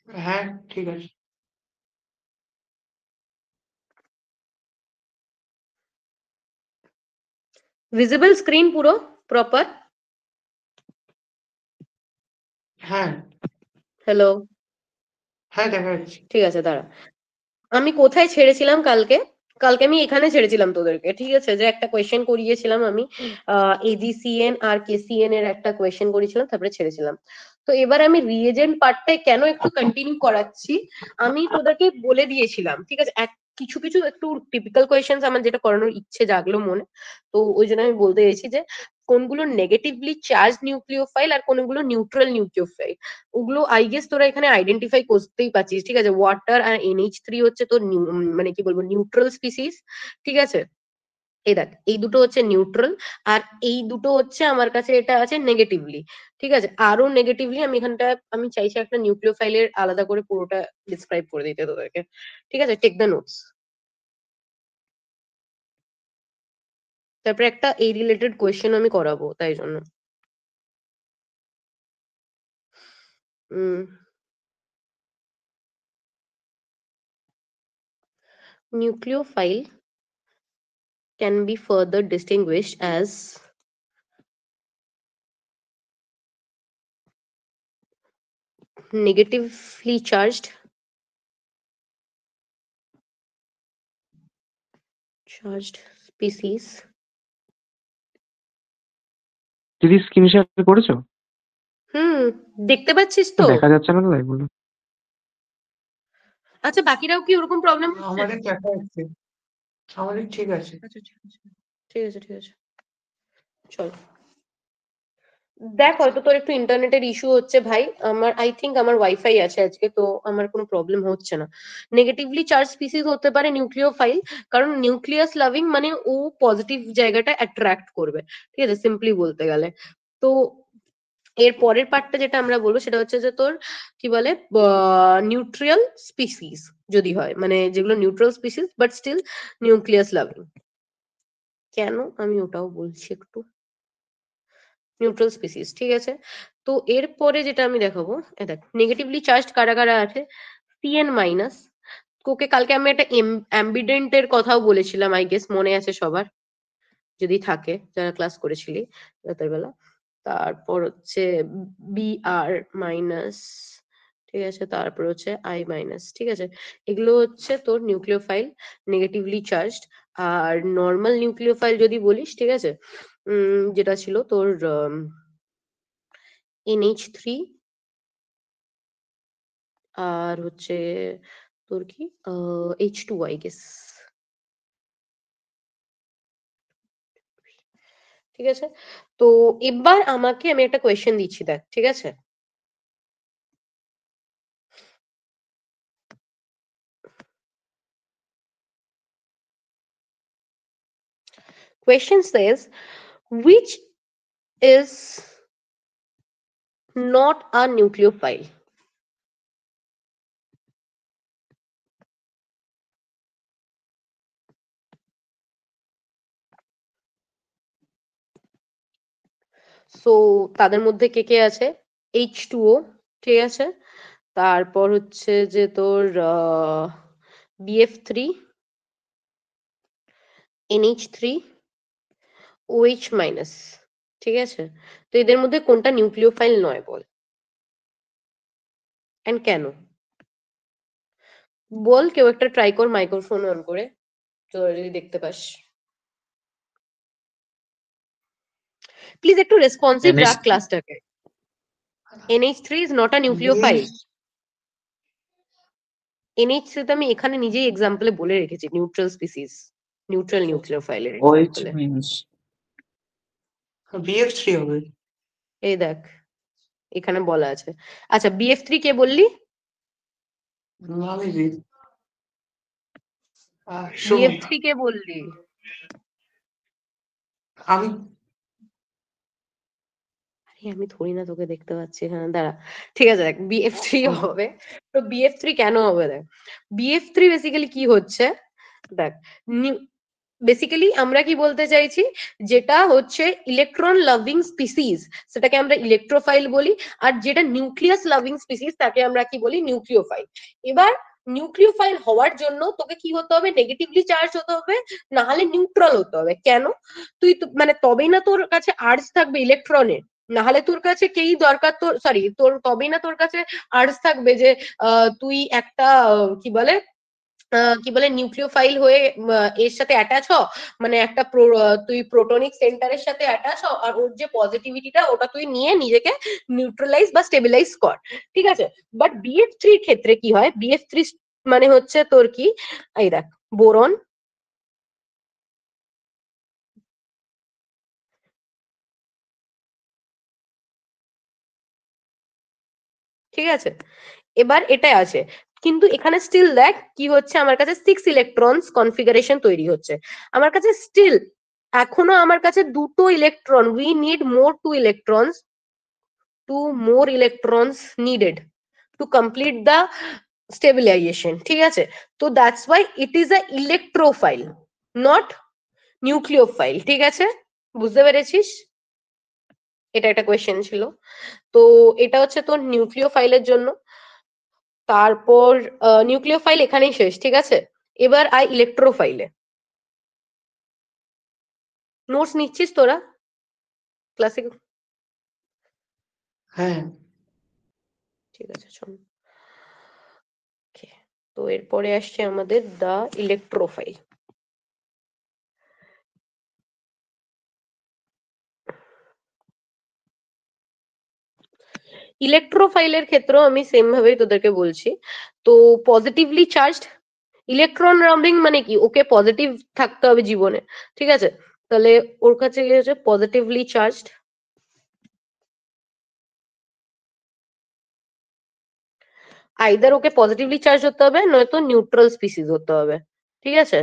হ্যাঁ, ঠিক আছে। ভিজিবল স্ক্রিন পুরো প্রপার? হ্যাঁ, হ্যালো? হ্যাঁ দেখা যাচ্ছে। ঠিক আছে, দাঁড়া। আমি কোথায় ছেড়েছিলাম কালকে? কালকে আমি এখানে ছেড়েছিলাম তোদেরকে, ঠিক আছে? যে একটা কোয়েশ্চেন করিয়েছিলাম আমি, এজিসিএন আর কেসিএন এর একটা কোয়েশ্চেন করেছিলাম, তারপরে ছেড়েছিলাম। তো এবার আমি রিএজেন্ট পার্টটাই কেন একটু কন্টিনিউ করাচ্ছি, আমি তোদেরকে বলে দিয়েছিলাম, ঠিক আছে? কিছু কিছু একটু টিপিক্যাল কোয়েশ্চেন আমার যেটা করানোর ইচ্ছে জাগলো মনে, তো ওই জন্য আমি বলতে চাইছি যে কোনগুলো নেগেটিভলি চার্জ নিউক্লিওফাইল আর কোনগুলো নিউট্রাল নিউক্লিওফাইল, ওগুলো আই গেস তোরা এখানে আইডেন্টিফাই করতেই পারছিস, ঠিক আছে? ওয়াটার আর NH3 হচ্ছে তোর মানে কি বলবো, নিউট্রাল স্পিসিস, ঠিক আছে? এই দেখ, এই দুটো হচ্ছে নিউট্রাল, আর এই দুটো হচ্ছে আমার কাছে এটা আছে নেগেটিভলি, ঠিক আছে? আরো নেগেটিভলি আমি এখানটা আমি চাইছি একটা নিউক্লিওফাইলের আলাদা করে পুরোটা ডিসক্রাইব করে দিতে তোদেরকে, ঠিক আছে? Take the notes. তারপরে একটা এই রিলেটেড কোয়েশ্চেন আমি করাবো, তাই জন্য nucleophile can be further distinguished as negatively charged species. দিদি স্ক্রিন শেয়ার করেছো? দেখতে পাচ্ছিস তো? দেখা যাচ্ছে না তো তাই বললাম। আচ্ছা, বাকিরাও কি ওরকম প্রবলেম হচ্ছে? আমাদের দেখা যাচ্ছে। আমাদের ঠিক আছে। আচ্ছা, ঠিক আছে, ঠিক আছে, ঠিক আছে, চল। দেখ, হয়তো তোর একটু ইন্টারনেটের ইস্যু হচ্ছে ভাই। আমার আই থিঙ্ক আমার ওয়াইফাই আছে আজকে, তো আমার কোনো প্রবলেম হচ্ছে না। নেগেটিভলি চার্জ স্পিসিস হতে পারে নিউক্লিওফাইল, কারণ নিউক্লিয়াস লাভিং মানে ও পজিটিভ জায়গাটা অ্যাট্রাক্ট করবে, ঠিক আছে, সিম্পলি বলতে গেলে। তো এর পরের পার্টটা যেটা আমরা বলবো সেটা হচ্ছে যে তোর কি বলে, নিউট্রিয়াল স্পিসিস যদি হয়, মানে যেগুলো neutral species but still nucleus loving. কেন আমি ওটাও বলছি একটু, নিউট্রাল স্পিসিস, ঠিক আছে? তো এরপরে যেটা আমি দেখাবো, দেখ নেগেটিভলি চার্জড কারা কারা আছে। CN মাইনাস, ওকে কালকে আমি একটা অ্যাম্বিডেন্ট এর কথাও বলেছিলাম, আই গেস মনে আছে সবার, যদি থাকে যারা ক্লাস করেছিলি রাতের বেলা। তারপর হচ্ছে BR মাইনাস, ঠিক আছে? তারপর হচ্ছে I মাইনাস, ঠিক আছে? এগুলো হচ্ছে তোর নিউক্লিওফাইল, নেগেটিভলি চার্জড। আর নর্মাল নিউক্লিওফাইল যদি বলিস, ঠিক আছে, যেটা ছিল তোর NH3, আর হচ্ছে তোর কি H2 আই গেস, ঠিক আছে? তো এবার আমাকে আমি একটা কোয়েশ্চেন দিচ্ছি, দেখ, ঠিক আছে? Question says, which is not a nucleophile? So তাদের মধ্যে কে কে আছে? H2O, ঠিক আছে? তারপর হচ্ছে যে তোর BF3, NH3, OH মাইনাস, ঠিক আছে? তো এদের মধ্যে কোনটা নিউক্লিওফাইল নয় বল, এন্ড কেন? বল, কেউ একটা ট্রাই কর মাইক্রোফোন অন করে, তোরা যদি দেখতে পাস। প্লিজ একটু রেসপন্সিভ রাখ ক্লাসটাকে। NH3 is not a nucleophile. NH3 তো আমি এখানে নিজেই এক্সাম্পলে বলে রেখেছি নিউট্রাল স্পিসিস, নিউট্রাল নিউক্লিওফাইলের OH এক্সাম্পলে। means BF3 হবে। এই দেখ, এখানে বলা আছে। আচ্ছা, BF3 কে বললি? আমি সুমিত। BF3 কে বললি? আমি আমি থোড়ি না তোকে দেখতে পাচ্ছি এখানে, দাঁড়া। ঠিক আছে, দেখ BF3 হবে। তো BF3 কেন হবে, দেখ BF3 বেসিক্যালি কি হচ্ছে, দেখ বেসিক্যালি আমরা কি বলতে চাইছি, যেটা হচ্ছে ইলেকট্রন লাভিং স্পিসিস সেটাকে আমরা ইলেকট্রোফাইল বলি, আর যেটা নিউক্লিয়াস লাভিং স্পিসিস তাকে আমরা কি বলি, নিউক্লিওফাইল। এবার নিউক্লিওফাইল হওয়ার জন্য তোকে কি হতে হবে, নেগেটিভলি চার্জ হতে হবে, না হলে নিউট্রাল হতে হবে। কেন? মানে তবেই না তোর কাছে আর্জ থাকবে ইলেকট্রনের, না হলে তোর কাছে কেই দরকার, তোর সরি তোর তবেই না তোর কাছে আর্জ থাকবে যে তুই একটা কি বলে নিউক্লিওফাইল হয়ে এর সাথে অ্যাটাচ হ, মানে একটা তুই প্রোটনিক সেন্টারের সাথে অ্যাটাচ হ, আর ওর যে পজিটিভিটিটা ওটা তুই নিয়ে নিজেকে নিউট্রালাইজ বা স্টেবিলাইজ কর, ঠিক আছে। বাট BF3 ক্ষেত্রে কি হয়, BF3 মানে হচ্ছে তোর কি, এই দেখ, বোরন, ঠিক আছে। এবার এটা আছে, কিন্তু এখানে স্টিল দেখ কি হচ্ছে, আমার কাছে 6 ইলেকট্রনস কনফিগারেশন তৈরি হচ্ছে। আমার কাছে স্টিল এখনো আমার কাছে দুটো electron, we need more 2 electrons, 2 more electrons needed to complete the stabilization, ঠিক আছে। তো that's why it is a electrophile, not nucleophile, ঠিক আছে, বুঝতে পেরেছিস? এটা একটা কোয়েশ্চেন ছিল। তো এটা হচ্ছে তোর নিউক্লিওফাইলের জন্য। তারপর নিউক্লিওফাইল এখানেই শেষ, ঠিক আছে। এবার আই ইলেকট্রোফাইলে। নোটস নিচ্ছিস তোরা ক্লাসিক? হ্যাঁ, ঠিক আছে, শোন। Okay, তো এরপরে আসছে আমাদের দা ইলেকট্রোফাইল। ইলেকট্রোফাইলের ক্ষেত্রেও আমি সেম ভাবেই তোদেরকে বলছি। তো পজিটিভলি চার্জড ইলেকট্রন রাউন্ডিং মানে কি, ওকে পজিটিভ থাকতে হবে জীবনে, ঠিক আছে। তাহলে ওর কাছে কি হচ্ছে, পজিটিভলি চার্জড, আইদার ওকে পজিটিভলি চার্জ হতে হবে, নয়তো নিউট্রাল স্পিসিস হতে হবে, ঠিক আছে।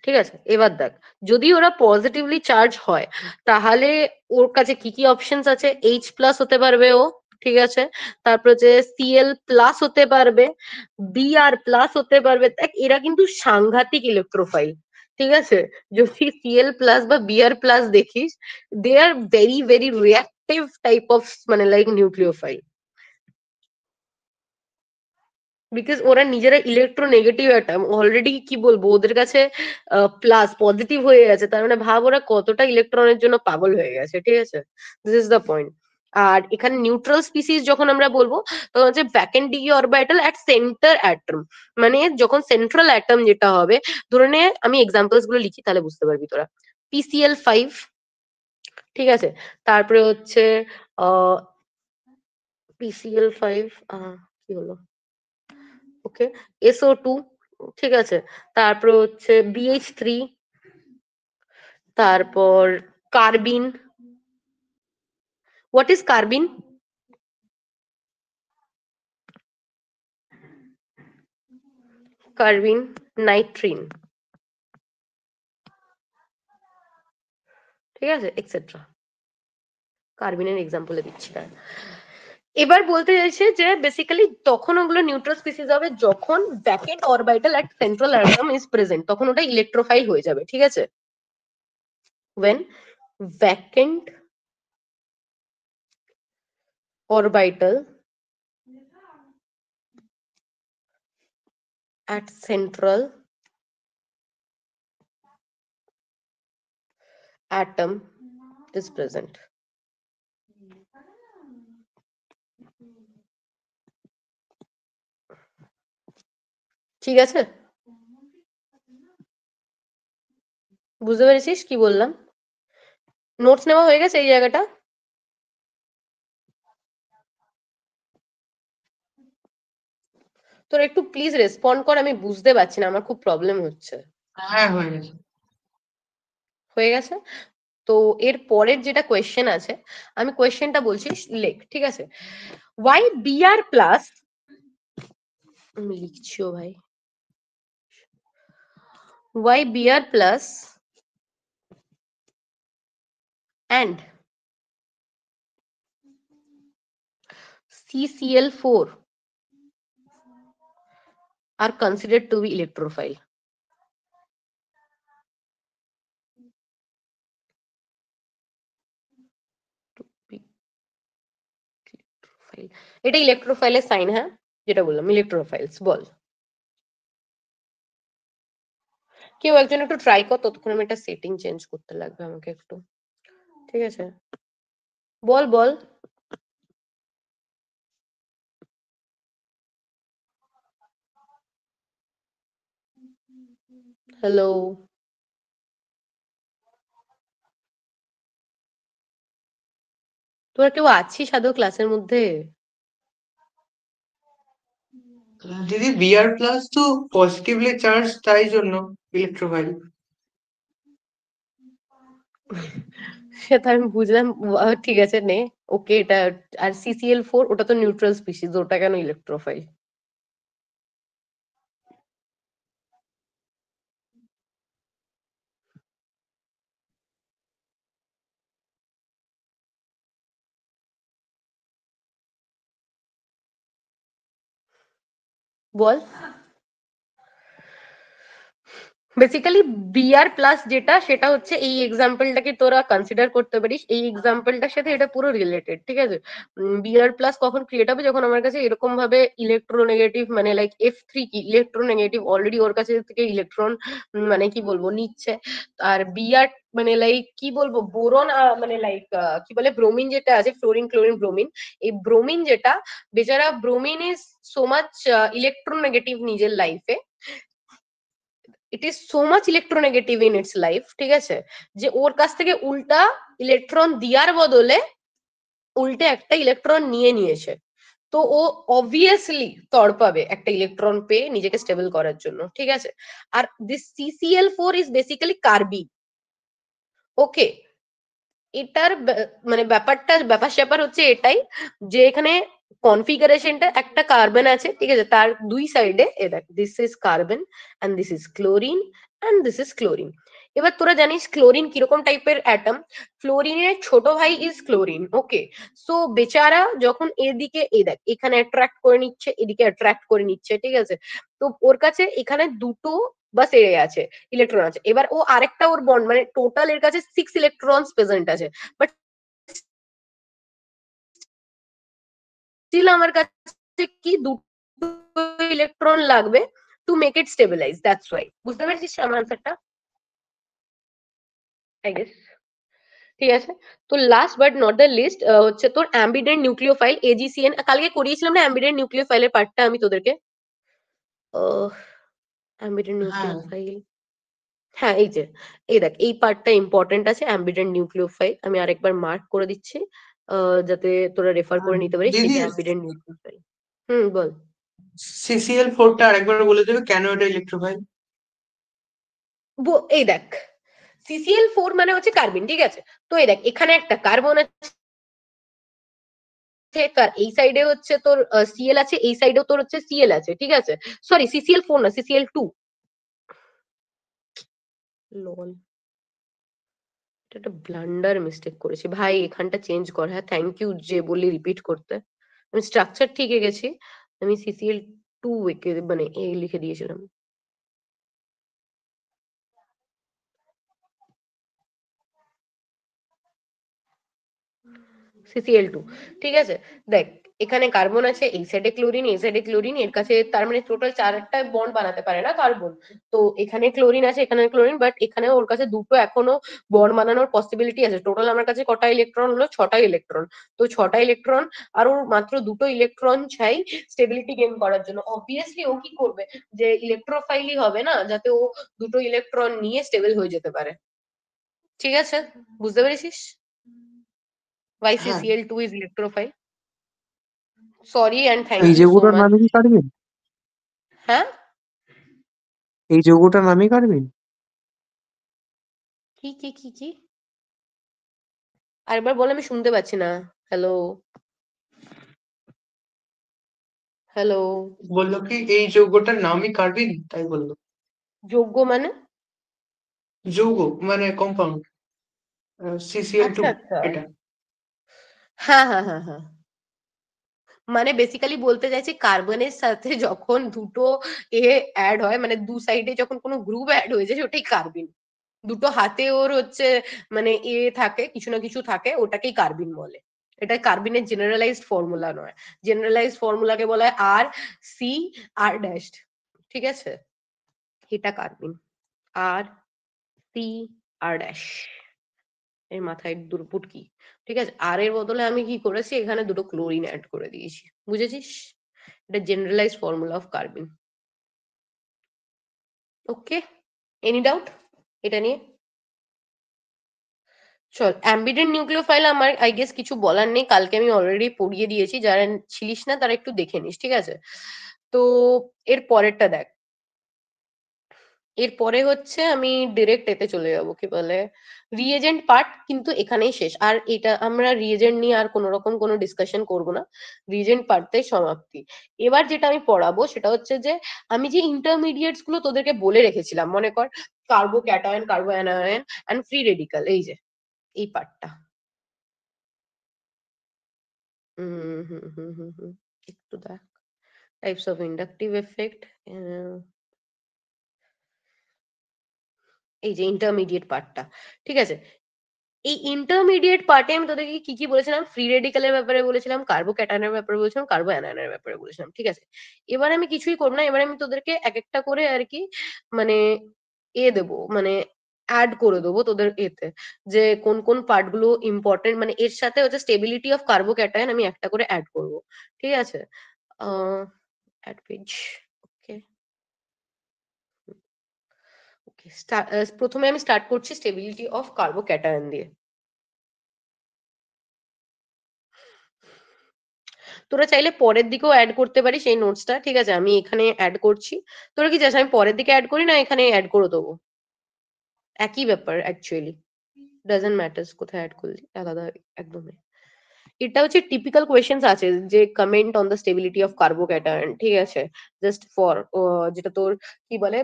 ঠিক আছে, এবার দেখ, যদি ওরা পজিটিভলি চার্জ হয় তাহলে ওর কাছে কি কি অপশনস আছে, H+ হতে পারবে ও, ঠিক আছে। তারপর হচ্ছে Cl+ হতে পারবে, Br+ হতে পারবে। দেখ এরা কিন্তু সাংঘাতিক ইলেকট্রোফাইল, ঠিক আছে। যদি Cl+ বা Br+ দেখিস, they are very very reactive type of, মানে লাইক নিউক্লিওফাইল, বিকজ ওরা নিজেরা ইলেকট্রোনেগেটিভ অ্যাটম, অলরেডি কি বলবো, ওদের কাছে প্লাস পজিটিভ হয়ে গেছে, তার মানে ভাব ওরা কতটা ইলেকট্রনের জন্য পাগল হয়ে গেছে, ঠিক আছে। This is the point. আর এখানে নিউট্রাল স্পিসিস যখন আমরা বলবো, তখন হচ্ছে vacant d orbital at center atom, মানে যখন সেন্ট্রাল অ্যাটম যেটা হবে, ধরে নে, আমি এক্সাম্পলস গুলো লিখি তাহলে বুঝতে পারবি তোরা। PCl5, ঠিক আছে। তারপরে হচ্ছে আহ PCl5, কি হলো, ওকে, SO2, ঠিক আছে। তারপর হচ্ছে BH3, তারপর কার্বিন। What is কার্বিন? কার্বিন, নাইট্রিন, ঠিক আছে, এক্সেট্রা। কার্বিনের এক্সাম্পলে দিচ্ছি না। এবার বলতে চাইছে যে বেসিক্যালি তখন ওগুলো নিউট্রাল স্পিসিস হবে যখন vacant orbital at central atom is present, তখন ওটা ইলেকট্রোফাইল হয়ে যাবে, ঠিক আছে। when vacant orbital at central atom is present. ঠিক আছে, বুঝতে পেরেছিস কি বললাম? নোটস নেওয়া হয়ে গেছে এই জায়গাটা? তোর একটু প্লিজ রেসপন্ড কর, আমি বুঝতে পারছি না, আমার খুব প্রবলেম হচ্ছে। হ্যাঁ হয়ে গেছে। হয়ে গেছে। তো এর পরের যেটা কোয়েশ্চেন আছে, আমি কোয়েশ্চেনটা বলছি, লেখ, ঠিক আছে। ওয়াই Br+, আমি লিখছিও ভাই, Y Br+ and CCl4 are considered to be electrophile. এটা ইলেকট্রোফাইলের সাইন, হ্যাঁ যেটা বললাম ইলেকট্রোফাইলস। বল কেউ একজন একটু ট্রাই কর, ততক্ষণ আমি একটা সেটিং চেঞ্জ করতে লাগবে আমাকে একটু, ঠিক আছে? বল বল। হ্যালো, তোরা কেউ আছিস আদৌ ক্লাসের মধ্যে? দিদি বিআর প্লাস তো পজিটিভলি চার্জ, তাই জন্য ইলেকট্রোফাইল। সেটা আমি বুঝলাম, ঠিক আছে নে, ওকে এটা। আর CCl4 ওটা তো নিউট্রাল স্পিসিস, ওটা কেন ইলেকট্রোফাইল? বল। বেসিক্যালি বিআর প্লাস যেটা, সেটা হচ্ছে এই এক্সাম্পলটাকে তোরা কনসিডার করতে পারিস, এই এক্সাম্পলটার সাথে এটা পুরো রিলেটেড, ঠিক আছে? বিআর প্লাস কখন ক্রিয়েট হবে? যখন আমার কাছে এরকম ভাবে ইলেকট্রোনেগেটিভ, মানে লাইক F3 কি ইলেকট্রোনেগেটিভ, অলরেডি ওর কাছে থেকে ইলেকট্রন মানে কি বলবো নিচ্ছে। আর বিআর মানে লাইক কি বলবো, বোরন মানে লাইক কি বলে, ব্রোমিন যেটা আছে, ফ্লোরিন ক্লোরিন ব্রোমিন, এই ব্রোমিন যেটা, বেচারা bromine is so much electronegative নিজের লাইফে, it is so much electronegative in it's life, ঠিক আছে? যে ওর কাছ থেকে উল্টা ইলেকট্রন দেওয়ার বদলে উল্টে একটা ইলেকট্রন নিয়ে নিয়েছে। তো ও অবভিয়াসলি তড়পাবে একটা ইলেকট্রন পেয়ে নিজেকে স্টেবল করার জন্য, ঠিক আছে? আর দিস CCl4 ইজ বেসিক্যালি কার্বিন, ওকে? এটার মানে ব্যাপার স্যাপার হচ্ছে এটাই, যে এখানে কনফিগারেশনটা একটা কার্বন আছে, ঠিক আছে? তার দুই সাইডে এ দেখ, this is carbon and this is chlorine and this is chlorine. এবার তোরা জানিস ক্লোরিন কিরকম টাইপের অ্যাটম? ফ্লোরিনের ছোট ভাই ইজ ক্লোরিন, ওকে? সো বেচারা যখন এদিকে এই দেখ এখানে অ্যাট্রাক্ট করে নিচ্ছে, এদিকে অ্যাট্রাক্ট করে নিচ্ছে, ঠিক আছে? তো ওর কাছে এখানে দুটো বাস এ আছে, ইলেকট্রন আছে। এবার ও আরেকটা ওর বন্ড, মানে টোটাল এর কাছে 6 ইলেকট্রনস প্রেজেন্ট আছে, বাট স্টিল আমার কাছে কি দুটো ইলেকট্রন লাগবে to make it stabilise, that's why. বুঝতে পেরেছিস আমার আনসারটা? I guess. ঠিক আছে, তো last but not the least হচ্ছে তোর অ্যাম্বিডেন্ট নিউক্লিওফাইল, AGCN। কালকে করিয়েছিলাম না অ্যাম্বিডেন্ট নিউক্লিওফাইলের পার্টটা আমি তোদেরকে? অ্যাম্বিডেন্ট হ্যাঁ, নিউক্লিওফাইল, হ্যাঁ এই যে, এই দেখ এই পার্টটা ইম্পর্টেন্ট আছে, অ্যাম্বিডেন্ট নিউক্লিওফাইল। আমি আরেকবার মার্ক করে দিচ্ছি যাতে তোরা রেফার করে নিতে পারিস। এই দিদি যে অ্যাম্বিডেন্ট নিউক্লিওফাইল। হুম বল। CCl4টা আরেকবার বলে দেবে কেন এটা ইলেকট্রোফাইল? এই দেখ, CCl4 মানে হচ্ছে কার্বন, ঠিক আছে? তো এই দেখ এখানে একটা কার্বন আছে, এই সাইডে হচ্ছে তোর Cl আছে, এই সাইডেও তোর হচ্ছে Cl আছে, ঠিক আছে? সরি CCl4 না, CCl2। লল, এটা একটা ব্লান্ডার মিস্টেক করেছি ভাই, এখানটা চেঞ্জ কর। হ্যাঁ থ্যাংক ইউ যে বললি রিপিট করতে, আমি স্ট্রাকচার ঠিক গেছি, আমি CCl2 মানে এ লিখে দিয়েছিলাম। CCl2, ঠিক আছে? দেখ এখানে কার্বন আছে, এই সাইডে ক্লোরিন, এই সাইডে ক্লোরিন, এর কাছে তার মানে টোটাল 4টা বন্ড বানাতে পারে না কার্বন। তো এখানে ক্লোরিন আছে, এখানে ক্লোরিন, বাট এখানে ওর কাছে দুটো এখনো বন্ড বানানোর পসিবিলিটি আছে। টোটাল আমার কাছে কটা ইলেকট্রন হলো? 6টা ইলেকট্রন। তো 6টা ইলেকট্রন আর ওর মাত্র দুটো ইলেকট্রন চাই স্টেবিলিটি গেইন করার জন্য। অবভিয়াসলি ও কি করবে, যে ইলেকট্রোফাইলই হবে না, যাতে ও দুটো ইলেকট্রন নিয়ে স্টেবল হয়ে যেতে পারে, ঠিক আছে? বুঝতে পেরেছিস why হ্যাঁ, CCl2 is electrophile? Sorry and thank এই ইউ সো যৌগটার মাচ। নামই কি কার্বিন? হ্যাঁ এই যৌগটার নামই কার্বিন? কি কি কি কি আরেকবার বল, আমি শুনতে পাচ্ছি না। Hello, hello. বললো কি এই যৌগটার নামই কার্বিন, তাই বললো। যোগ্য মানে? যৌগ মানে কম্পাউন্ড, CCl2 আচ্ছা আচ্ছা, এটা। হ্যাঁ হ্যাঁ হ্যাঁ হ্যাঁ। মানে বেসিক্যালি বলতে চাইছি কার্বনের সাথে যখন দুটো এ অ্যাড হয়, মানে দু সাইডে যখন কোনো গ্রুপ অ্যাড হয়ে যায় ওটাই কার্বিন। দুটো হাতে ওর হচ্ছে মানে এ থাকে, কিছু না কিছু থাকে, ওটাকেই কার্বিন বলে। এটা কার্বিনের জেনারেলাইজড ফর্মুলা নয়, জেনারেলাইজড ফর্মুলাকে বলা হয় আর সি আর ড্যাশ, ঠিক আছে? এটা কার্বিন, আর সি আর ড্যাশ, এর মাথায় দুটো পুটকি, ঠিক আছে? আর এর বদলে আমি কি করেছি, এখানে দুটো ক্লোরিন অ্যাড করে দিয়েছি, বুঝেছিস? এটা generalized formula of carbene. Okay, any doubt এটা নিয়ে? চল, অ্যাম্বিডেন্ট নিউক্লিওফাইল আমার আই গেস কিছু বলার নেই, কালকে আমি অলরেডি পড়িয়ে দিয়েছি, যারা ছিলিস না তারা একটু দেখে নিস, ঠিক আছে? তো এর পরেরটা দেখ, এরপরে হচ্ছে আমি ডিরেক্ট এতে চলে যাব, কি বলে, রিএজেন্ট পার্ট কিন্তু এখানেই শেষ। আর এটা আমরা রিএজেন্ট নিয়ে আর কোনো রকম কোনো ডিসকাশন করব না, রিএজেন্ট পার্টটাই সমাপ্তি। এবার যেটা আমি পড়াবো সেটা হচ্ছে যে আমি যে ইন্টারমিডিয়েটস গুলো তোদেরকে বলে রেখেছিলাম, মনে কর carbo cation, carbo anion and free radical, এই যে এই পার্টটা। একটু দেখ, টাইপস অফ ইন্ডাকটিভ এফেক্ট, এই যে ইন্টারমিডিয়েট পার্টটা, ঠিক আছে? এই ইন্টারমিডিয়েট পার্টে আমি তোদেরকে কি কি বলেছিলাম, ফ্রি রেডিক্যালের ব্যাপারে বলেছিলাম, কার্বো ক্যাটায়নের ব্যাপারে বলেছিলাম, কার্বো অ্যানায়নের ব্যাপারে বলেছিলাম, ঠিক আছে? এবার আমি কিছুই করবো না, এবার আমি তোদেরকে এক একটা করে আর কি মানে দেবো, মানে অ্যাড করে দেবো তোদের এতে, যে কোন কোন পার্ট গুলো ইম্পর্টেন্ট, মানে এর সাথে হচ্ছে স্টেবিলিটি অফ কার্বো ক্যাটায়ন আমি একটা করে অ্যাড করবো, ঠিক আছে? অ্যাড পেজ, ওকে ওকে। প্রথমে আমি স্টার্ট করছি স্টেবিলিটি অফ কার্বো ক্যাটায়ন দিয়ে। তোরা চাইলে পরের দিকেও অ্যাড করতে পারিস এই নোটসটা, ঠিক আছে? আমি এখানে অ্যাড করছি, তোরা কি চাস আমি পরের দিকে অ্যাড করি না এখানে অ্যাড করে দেবো? একই ব্যাপার অ্যাকচুয়ালি, ডাজন্ট ম্যাটার্স কোথায় অ্যাড করলি, আলাদা একদমই। এটা হচ্ছে টিপিক্যাল কোয়েশ্চেন্স আছে যে comment on the stability of carbocation, ঠিক আছে? জাস্ট ফর যেটা তোর কি বলে,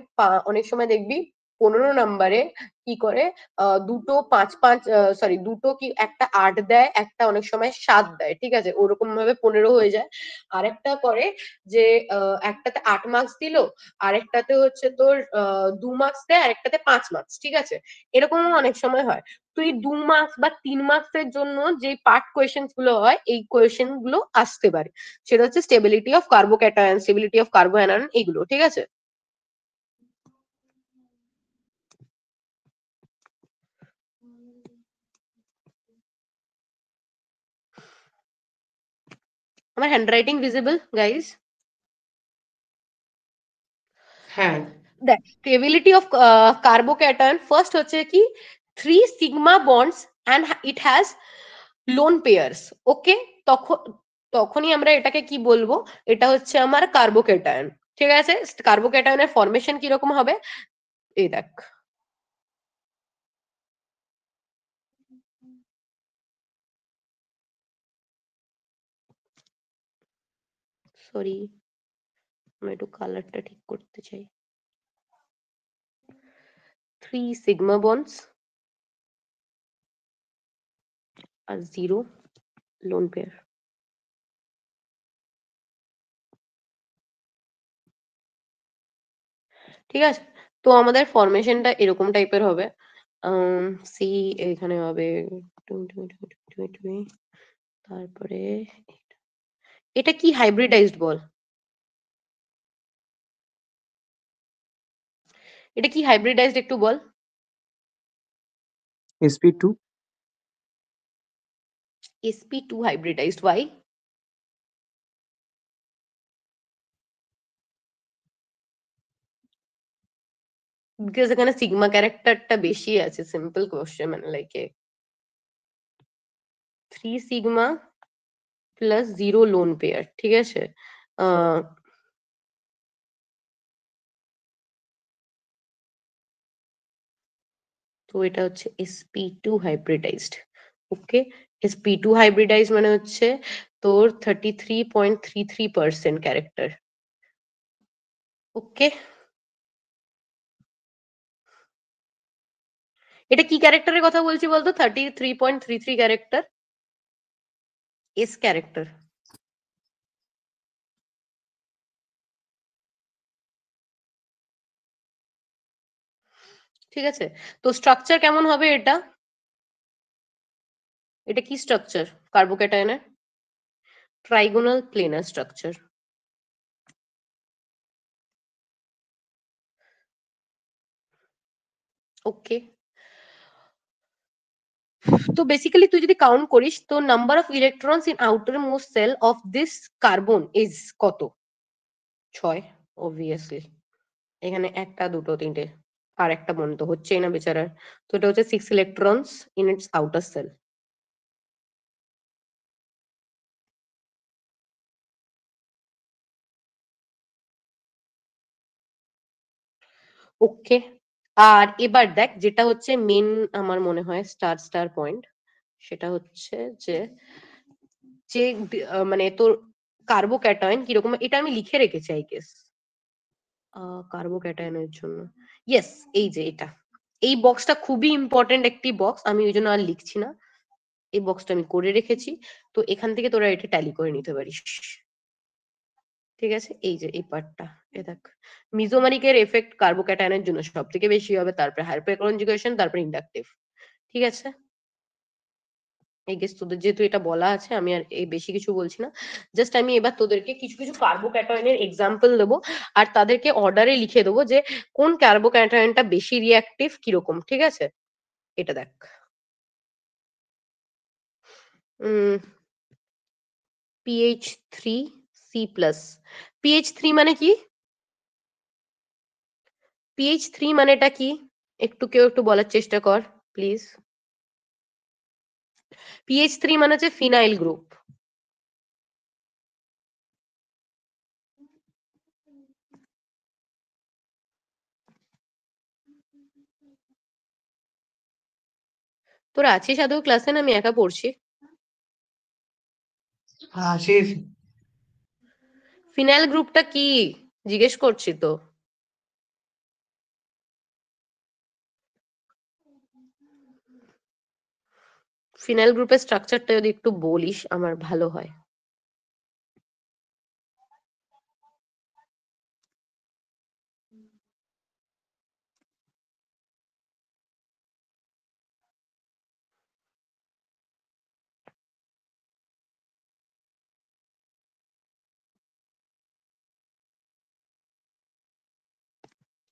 অনেক সময় দেখবি 15 নম্বরে কি করে, দুটো 5 5, সরি দুটো কি একটা 8 দেয়, একটা অনেক সময় 7 দেয়, ঠিক আছে? ওরকম ভাবে 15 হয়ে যায়। আরেকটা করে যে একটাতে 8 মার্কস দিল, আরেকটাতে হচ্ছে তোর 2 মার্কস দেয়, আরেকটাতে 5 মার্কস, ঠিক আছে? এরকমও অনেক সময় হয়। তুই 2 মার্কস বা 3 মার্কস এর জন্য যে পার্ট কোয়েশ্চেন্স গুলো হয়, এই কোয়েশ্চেন গুলো আসতে পারে, সেটা হচ্ছে stability of carbocation, stability of কার্বো anion, এইগুলো, ঠিক আছে? আমার হ্যান্ডরাইটিং ভিজিবল গাইস? হ্যাঁ, দেখ, স্টেবিলিটি অফ কার্বোক্যাটায়ন ফার্স্ট হচ্ছে কি 3 sigma bonds and it has lone pairs, okay? তখন তখনই আমরা এটাকে কি বলবো, এটা হচ্ছে আমার কার্বোক্যাটায়ন, ঠিক আছে? কার্বোক্যাটায়নের ফরমেশন কিরকম হবে, এই দেখ, সরি আমি একটু কালারটা ঠিক করতে চাই। 3 sigma bonds আর 0 lone pair, ঠিক আছে? তো আমাদের ফরমেশনটা এরকম টাইপের হবে, সি এখানে হবে 20, তারপরে এটা কি হাইব্রিডাইজড বল, এটা কি হাইব্রিডাইজড একটু বল? sp2 sp2 hybridized, why? Because এখানে সিগমা ক্যারেক্টারটা বেশি আছে, সিম্পল কোশ্চেন, মানে like 3 sigma plus 0 lone pair, ঠিক আছে? তো এটা হচ্ছে sp2 হাইব্রিডাইজড, ওকে? sp2 হাইব্রিডাইজড মানে হচ্ছে তোর 33.33% ক্যারেক্টার, ওকে? এটা কি ক্যারেক্টারের কথা বলছি বলতো, 33.33 ক্যারেক্টার? এস ক্যারেক্টার, ঠিক আছে, তো স্ট্রাকচার কেমন হবে এটা? এটা কি স্ট্রাকচার কার্বোক্যাটায়নের? Trigonal planar structure. ওকে, তো বেসিক্যালি তুই যদি কাউন্ট করিস তো number of electrons in outermost shell of this carbon is কত? 6 অবভিয়াসলি। এখানে একটা দুটো তিনটে আর একটা মনে তো হচ্ছেই না বেচারার, তো এটা হচ্ছে 6 electrons in its outer shell. Okay, আর এবার দেখ যেটা হচ্ছে মেন আমার মনে হয় স্টার স্টার পয়েন্ট, সেটা হচ্ছে যে যে মানে তোর কার্বোক্যাটায়ন কিরকম, এটা আমি লিখে রেখেছি আই গেস কার্বোক্যাটায়নের জন্য। ইয়েস, এই যে এটা, এই বক্সটা খুবই ইম্পর্টেন্ট একটি বক্স, আমি ওই জন্য আর লিখছি না, এই বক্সটা আমি করে রেখেছি, তো এখান থেকে তোরা এটা ট্যালি করে নিতে পারিস। ঠিক আছে, এই যে এই পার্টটা, এ দেখ মিজোমারিকের এফেক্ট কার্বোক্যাটায়নের জন্য সব থেকে বেশি হবে, তারপরে হাইপার কনজুগেশন, তারপরে ইন্ডাকটিভ। ঠিক আছে, এই গেস তোদের যেহেতু এটা বলা আছে আমি আর এই বেশি কিছু বলছি না, জাস্ট আমি এবার তোদেরকে কিছু কিছু কার্বোক্যাটায়নের এক্সাম্পল দেবো আর তাদেরকে অর্ডারে লিখে দেবো যে কোন কার্বোক্যাটায়নটা বেশি রিঅ্যাক্টিভ কিরকম। ঠিক আছে, এটা দেখ PH3C+, PH3 মানে কি? PH3 মানেটা কি? একটু কেউ একটু বলার চেষ্টা কর প্লিজ। PH3 মানে হচ্ছে ফিনাইল গ্রুপ। তোরা আছিস আদৌ ক্লাসে না আমি একা পড়ছি? আশিস, ফিনাইল গ্রুপটা কি জিজ্ঞেস করছি তো। ফিনাইল গ্রুপের স্ট্রাকচারটা যদি একটু বলিস আমার ভালো হয়।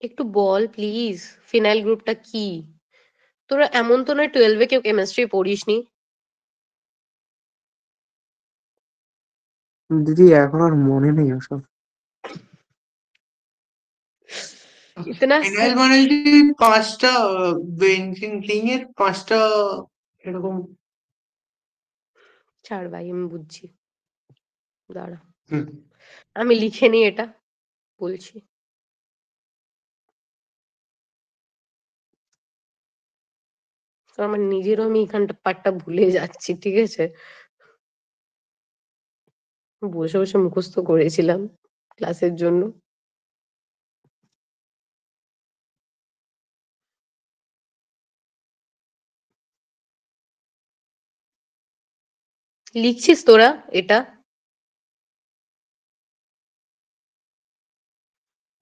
একটু বল প্লিজ, ফিনাইল গ্রুপটা কি? তোরা এমন তো নয় 12-এ কেউ কেমিস্ট্রি পড়িসনি। দিদি এখন আর মনে নেই ওসব। ইতনা ফিনাইল মানে যে 5টা বেঞ্জিন রিং এর 5টা এরকম। ছাড় ভাই, আমি বুঝছি, দাঁড়া হুম। আমি লিখে নি এটা বলছি। তো আমার নিজেরও আমি এখানটা পার্টটা ভুলে যাচ্ছি। ঠিক আছে, বসে বসে মুখস্থ করেছিলাম ক্লাসের জন্য। লিখছিস তোরা এটা?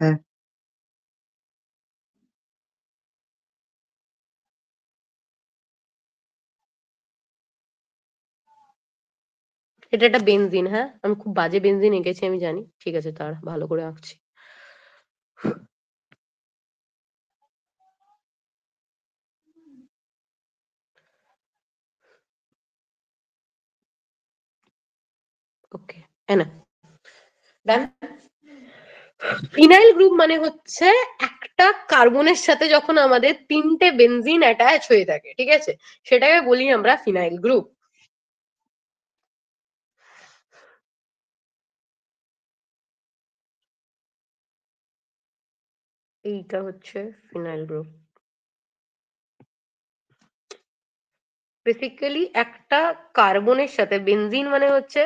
হ্যাঁ, এটা একটা বেনজিন, হ্যাঁ আমি খুব বাজে বেনজিন এঁকেছি আমি জানি, ঠিক আছে তার ভালো করে আঁকছি। ওকে, এনা ডান। ফিনাইল গ্রুপ মানে হচ্ছে একটা কার্বনের সাথে যখন আমাদের 3টে বেনজিন অ্যাটাচ হয়ে থাকে, ঠিক আছে, সেটাকে বলি আমরা ফিনাইল গ্রুপ। এইটা হচ্ছে ফিনাইল গ্রুপ। বেসিক্যালি একটা কার্বনের সাথে বেনজিন মানে হচ্ছে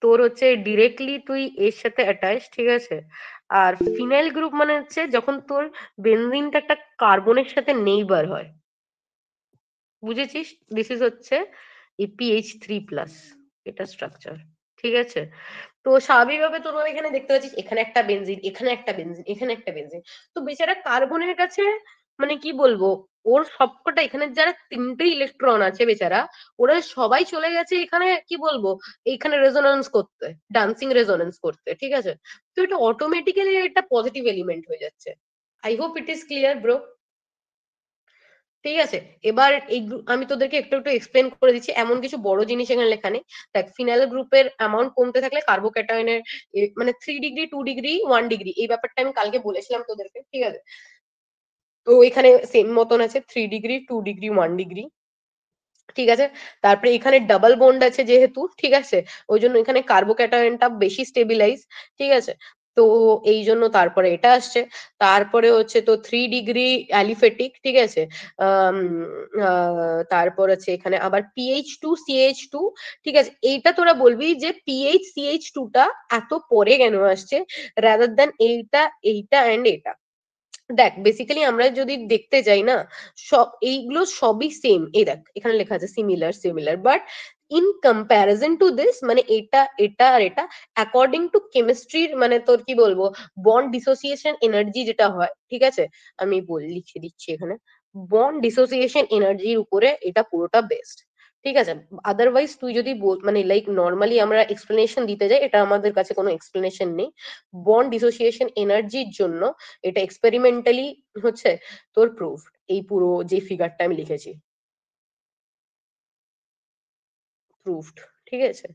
তোর হচ্ছে ডিরেক্টলি তুই এর সাথে অ্যাটাচ, ঠিক আছে, আর ফিনাইল গ্রুপ মানে হচ্ছে যখন তোর বেনজিনটা একটা কার্বনের সাথে নেইবার হয়। বুঝেছিস? দিস ইজ হচ্ছে এই PH3+, এটা স্ট্রাকচার। ঠিক আছে, তো স্বাভাবিকভাবে তোর এখানে দেখতে পাচ্ছিস এখানে একটা বেনজিন, এখানে একটা বেনজিন, এখানে একটা বেনজিন, তো বেচারা কার্বনের কাছে মানে কি বলবো, ওর সবকটা এখানে যারা তিনটে ইলেকট্রন আছে বেচারা, ওরা সবাই চলে গেছে এখানে, কি বলবো, এখানে রেজোনেন্স করতে, ডান্সিং রেজোনেন্স করতে, ঠিক আছে? তো এটা অটোমেটিক্যালি একটা পজিটিভ এলিমেন্ট হয়ে যাচ্ছে। I hope it is clear bro. ঠিক আছে, এবার আমি তোদেরকে একটু একটু এক্সপ্লেন করে দিচ্ছি, এমন কিছু বড় জিনিস এখানে লেখা নেই। দেখ, ফিনাইল গ্রুপের অ্যামাউন্ট কমতে থাকলে কার্বোক্যাটায়নের মানে 3 ডিগ্রি, 2 ডিগ্রি, 1 ডিগ্রি, এই ব্যাপারটা আমি কালকে বলেছিলাম তোদেরকে, ঠিক আছে? তো এখানে সেম মতন আছে, 3 ডিগ্রি, 2 ডিগ্রি, 1 ডিগ্রি, ঠিক আছে? তারপরে এখানে ডাবল বন্ড আছে যেহেতু, ঠিক আছে, ওই জন্য এখানে কার্বোক্যাটায়নটা বেশি স্টেবিলাইজ, ঠিক আছে? তো এই জন্য তারপরে এটা আসছে। তারপরে হচ্ছে তো 3 ডিগ্রি অ্যালিফেটিক, ঠিক আছে? আম, তারপর আছে এখানে আবার PH2CH2, ঠিক আছে? এইটা তোরা বলবি যে PHCH2 টা এত পরে কেন আসছে, রাদার দ্যান এইটা, এইটা অ্যান্ড এটা। দেখ, বেসিক্যালি আমরা যদি দেখতে যাই না, সব এইগুলো সবই সেম। এই দেখ, এখানে লেখা আছে similar similar, but in comparison to this, মানে এটা, এটা আর এটা, অ্যাকর্ডিং টু কেমিস্ট্রির, মানে তোর কি বলবো, বন্ড ডিসোসিয়েশন এনার্জি যেটা হয়, ঠিক আছে, আমি লিখে দিচ্ছি এখানে, বন্ড ডিসোসিয়েশন এনার্জির উপরে এটা পুরোটা বেস্ট, ঠিক আছে? আদারওয়াইজ তুই যদি মানে লাইক নর্মালি আমরা এক্সপ্লেনেশন দিতে যাই, এটা আমাদের কাছে কোনো এক্সপ্লেনেশন নেই। বন্ড ডিসোসিয়েশন এনার্জির জন্য এটা এক্সপেরিমেন্টালি হচ্ছে তোর প্রুফ, এই পুরো যে ফিগারটা আমি লিখেছি, প্রুফড, ঠিক আছে?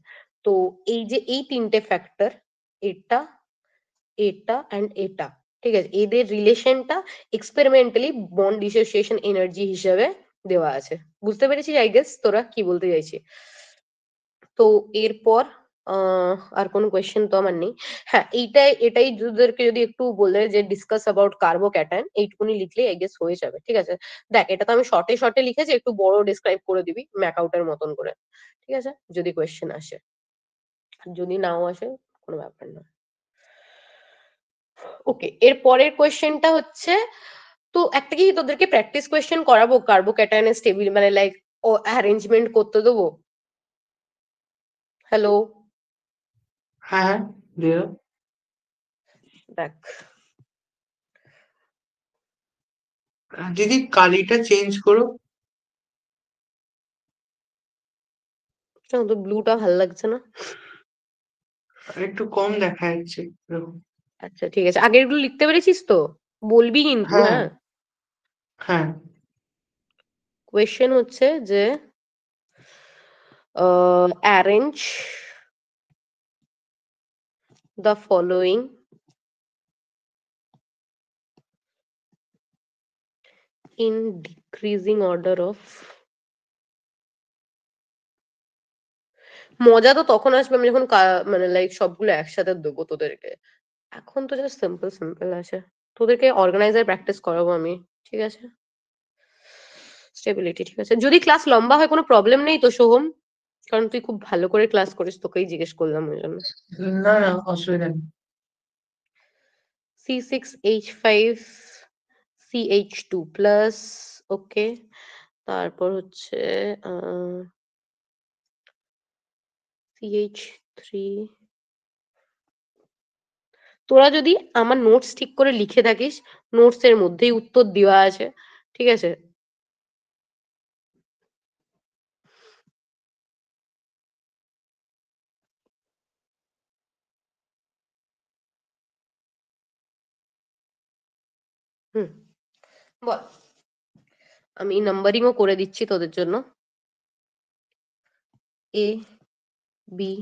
তো এই যে এই তিনটে ফ্যাক্টর, এটা, এটা অ্যান্ড এটা, ঠিক আছে, এদের রিলেশনটা এক্সপেরিমেন্টালি বন্ড ডিসোসিয়েশন এনার্জি হিসেবে দেওয়া আছে। বুঝতে পেরেছিস আই গেস তোরা কি বলতে চাইছি? তো এরপর আর কোনো কোয়েশ্চেন তো আমার নেই। হ্যাঁ, এটাই তোদেরকে যদি একটু বলে যে ডিসকাস অ্যাবাউট কার্বোক্যাটায়ন, এইটুকুনি লিখলে আই গেস হয়ে যাবে, ঠিক আছে? দেখ, এটা তো আমি শর্টে শর্টে লিখেছি, একটু বড় ডিসক্রাইব করে দিবি ম্যাকআউটের মতন করে, ঠিক আছে, যদি কোয়েশ্চেন আসে। যদি নাও আসে, কোনো ব্যাপার না। ওকে, এর পরের কোয়েশ্চেনটা হচ্ছে, তো একটা কি তোদেরকে প্র্যাকটিস কোয়েশ্চেন করাবো কার্বোক্যাটায়নের স্টেবিল, মানে লাইক ও অ্যারেঞ্জমেন্ট করতে দেবো? হ্যালো? হ্যাঁ হ্যাঁ, দিয়ে দাও। দেখ, দিদি কালিটা চেঞ্জ করো। তো ব্লুটা ভাল লাগছে না। আর একটু কম দেখা যাচ্ছে এরকম। আচ্ছা, ঠিক আছে, আগেরগুলো লিখতে পেরেছিস তো? বলবি কিন্তু, হ্যাঁ হ্যাঁ। হ্যাঁ। কোয়েশ্চেন হচ্ছে যে arrange the following in decreasing order of. মজা তো তখন আসবে আমি যখন মানে লাইক সবগুলো একসাথে দেবো তোদেরকে। এখন তো জাস্ট সিম্পল সিম্পল আছে। তোদেরকে অর্গানাইজার প্র্যাকটিস করাবো আমি, ঠিক আছে? স্টেবিলিটি, ঠিক আছে। যদি ক্লাস লম্বা হয় কোনো প্রবলেম নেই তো সোহম, কারণ তুই খুব ভালো করে ক্লাস করিস, তোকেই জিজ্ঞেস করলাম ওই জন্য। না না, অসুবিধা নেই। C6H5 CH2 প্লাস, ওকে। তারপর হচ্ছে CH3। তোরা যদি আমার নোটস ঠিক করে লিখে থাকিস, নোটস এর মধ্যেই উত্তর দেওয়া আছে, ঠিক আছে? হুম, বল। আমি নাম্বারিংও করে দিচ্ছি তোদের জন্য, ABCD,